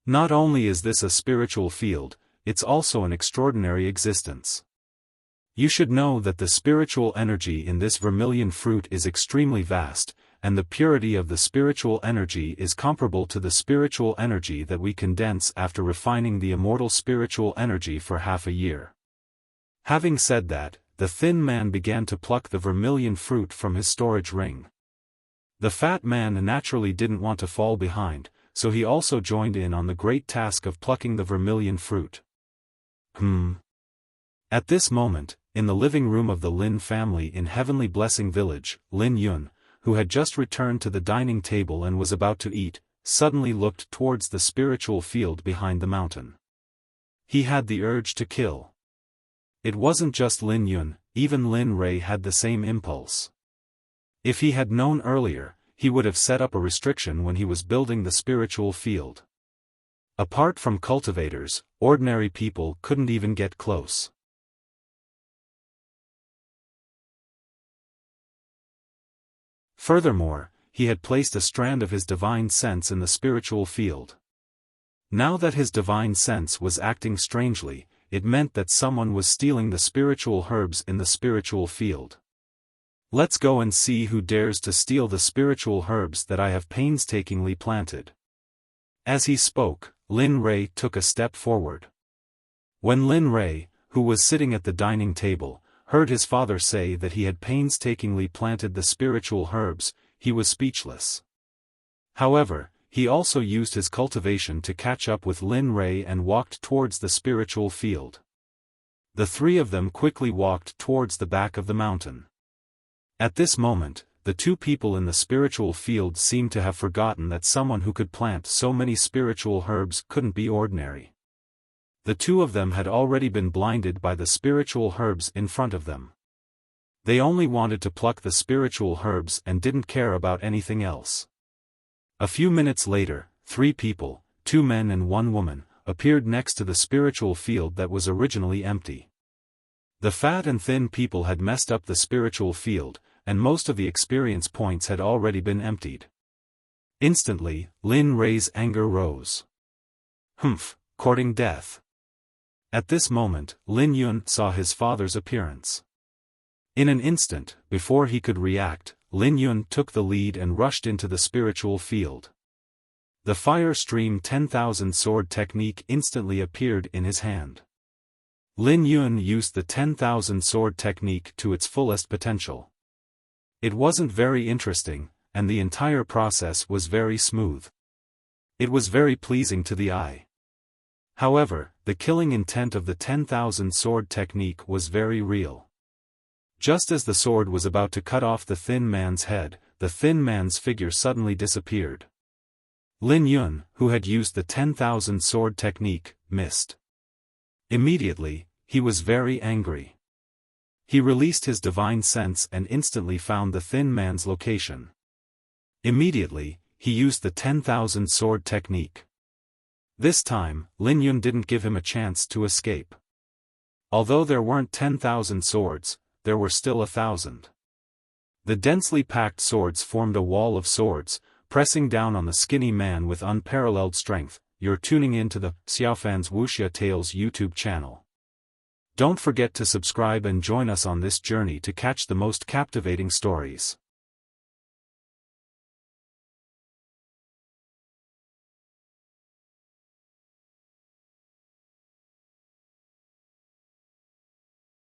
Speaker 1: Not only is this a spiritual field, it's also an extraordinary existence. You should know that the spiritual energy in this vermilion fruit is extremely vast, and the purity of the spiritual energy is comparable to the spiritual energy that we condense after refining the immortal spiritual energy for half a year. Having said that, the thin man began to pluck the vermilion fruit from his storage ring. The fat man naturally didn't want to fall behind, so he also joined in on the great task of plucking the vermilion fruit. At this moment, in the living room of the Lin family in Heavenly Blessing Village, Lin Yun, who had just returned to the dining table and was about to eat, suddenly looked towards the spiritual field behind the mountain. He had the urge to kill. It wasn't just Lin Yun, even Lin Rei had the same impulse. If he had known earlier, he would have set up a restriction when he was building the spiritual field. Apart from cultivators, ordinary people couldn't even get close. Furthermore, he had placed a strand of his divine sense in the spiritual field. Now that his divine sense was acting strangely, it meant that someone was stealing the spiritual herbs in the spiritual field. Let's go and see who dares to steal the spiritual herbs that I have painstakingly planted. As he spoke, Lin Rei took a step forward. When Lin Rei, who was sitting at the dining table, heard his father say that he had painstakingly planted the spiritual herbs, he was speechless. However, he also used his cultivation to catch up with Lin Rei and walked towards the spiritual field. The three of them quickly walked towards the back of the mountain. At this moment, the two people in the spiritual field seemed to have forgotten that someone who could plant so many spiritual herbs couldn't be ordinary. The two of them had already been blinded by the spiritual herbs in front of them. They only wanted to pluck the spiritual herbs and didn't care about anything else. A few minutes later, three people, 2 men and 1 woman, appeared next to the spiritual field that was originally empty. The fat and thin people had messed up the spiritual field, and most of the experience points had already been emptied. Instantly, Lin Rei's anger rose. Courting death. At this moment, Lin Yun saw his father's appearance. In an instant, before he could react, Lin Yun took the lead and rushed into the spiritual field. The fire stream 10,000 sword technique instantly appeared in his hand. Lin Yun used the 10,000 sword technique to its fullest potential. It wasn't very interesting, and the entire process was very smooth. It was very pleasing to the eye. However, the killing intent of the 10,000 sword technique was very real. Just as the sword was about to cut off the thin man's head, the thin man's figure suddenly disappeared. Lin Yun, who had used the 10,000 sword technique, missed. Immediately, he was very angry. He released his divine sense and instantly found the thin man's location. Immediately, he used the 10,000 sword technique. This time, Lin Yun didn't give him a chance to escape. Although there weren't 10,000 swords, there were still 1,000. The densely packed swords formed a wall of swords, pressing down on the skinny man with unparalleled strength. You're tuning into the Xiaofan's Wuxia Tales YouTube channel. Don't forget to subscribe and join us on this journey to catch the most captivating stories.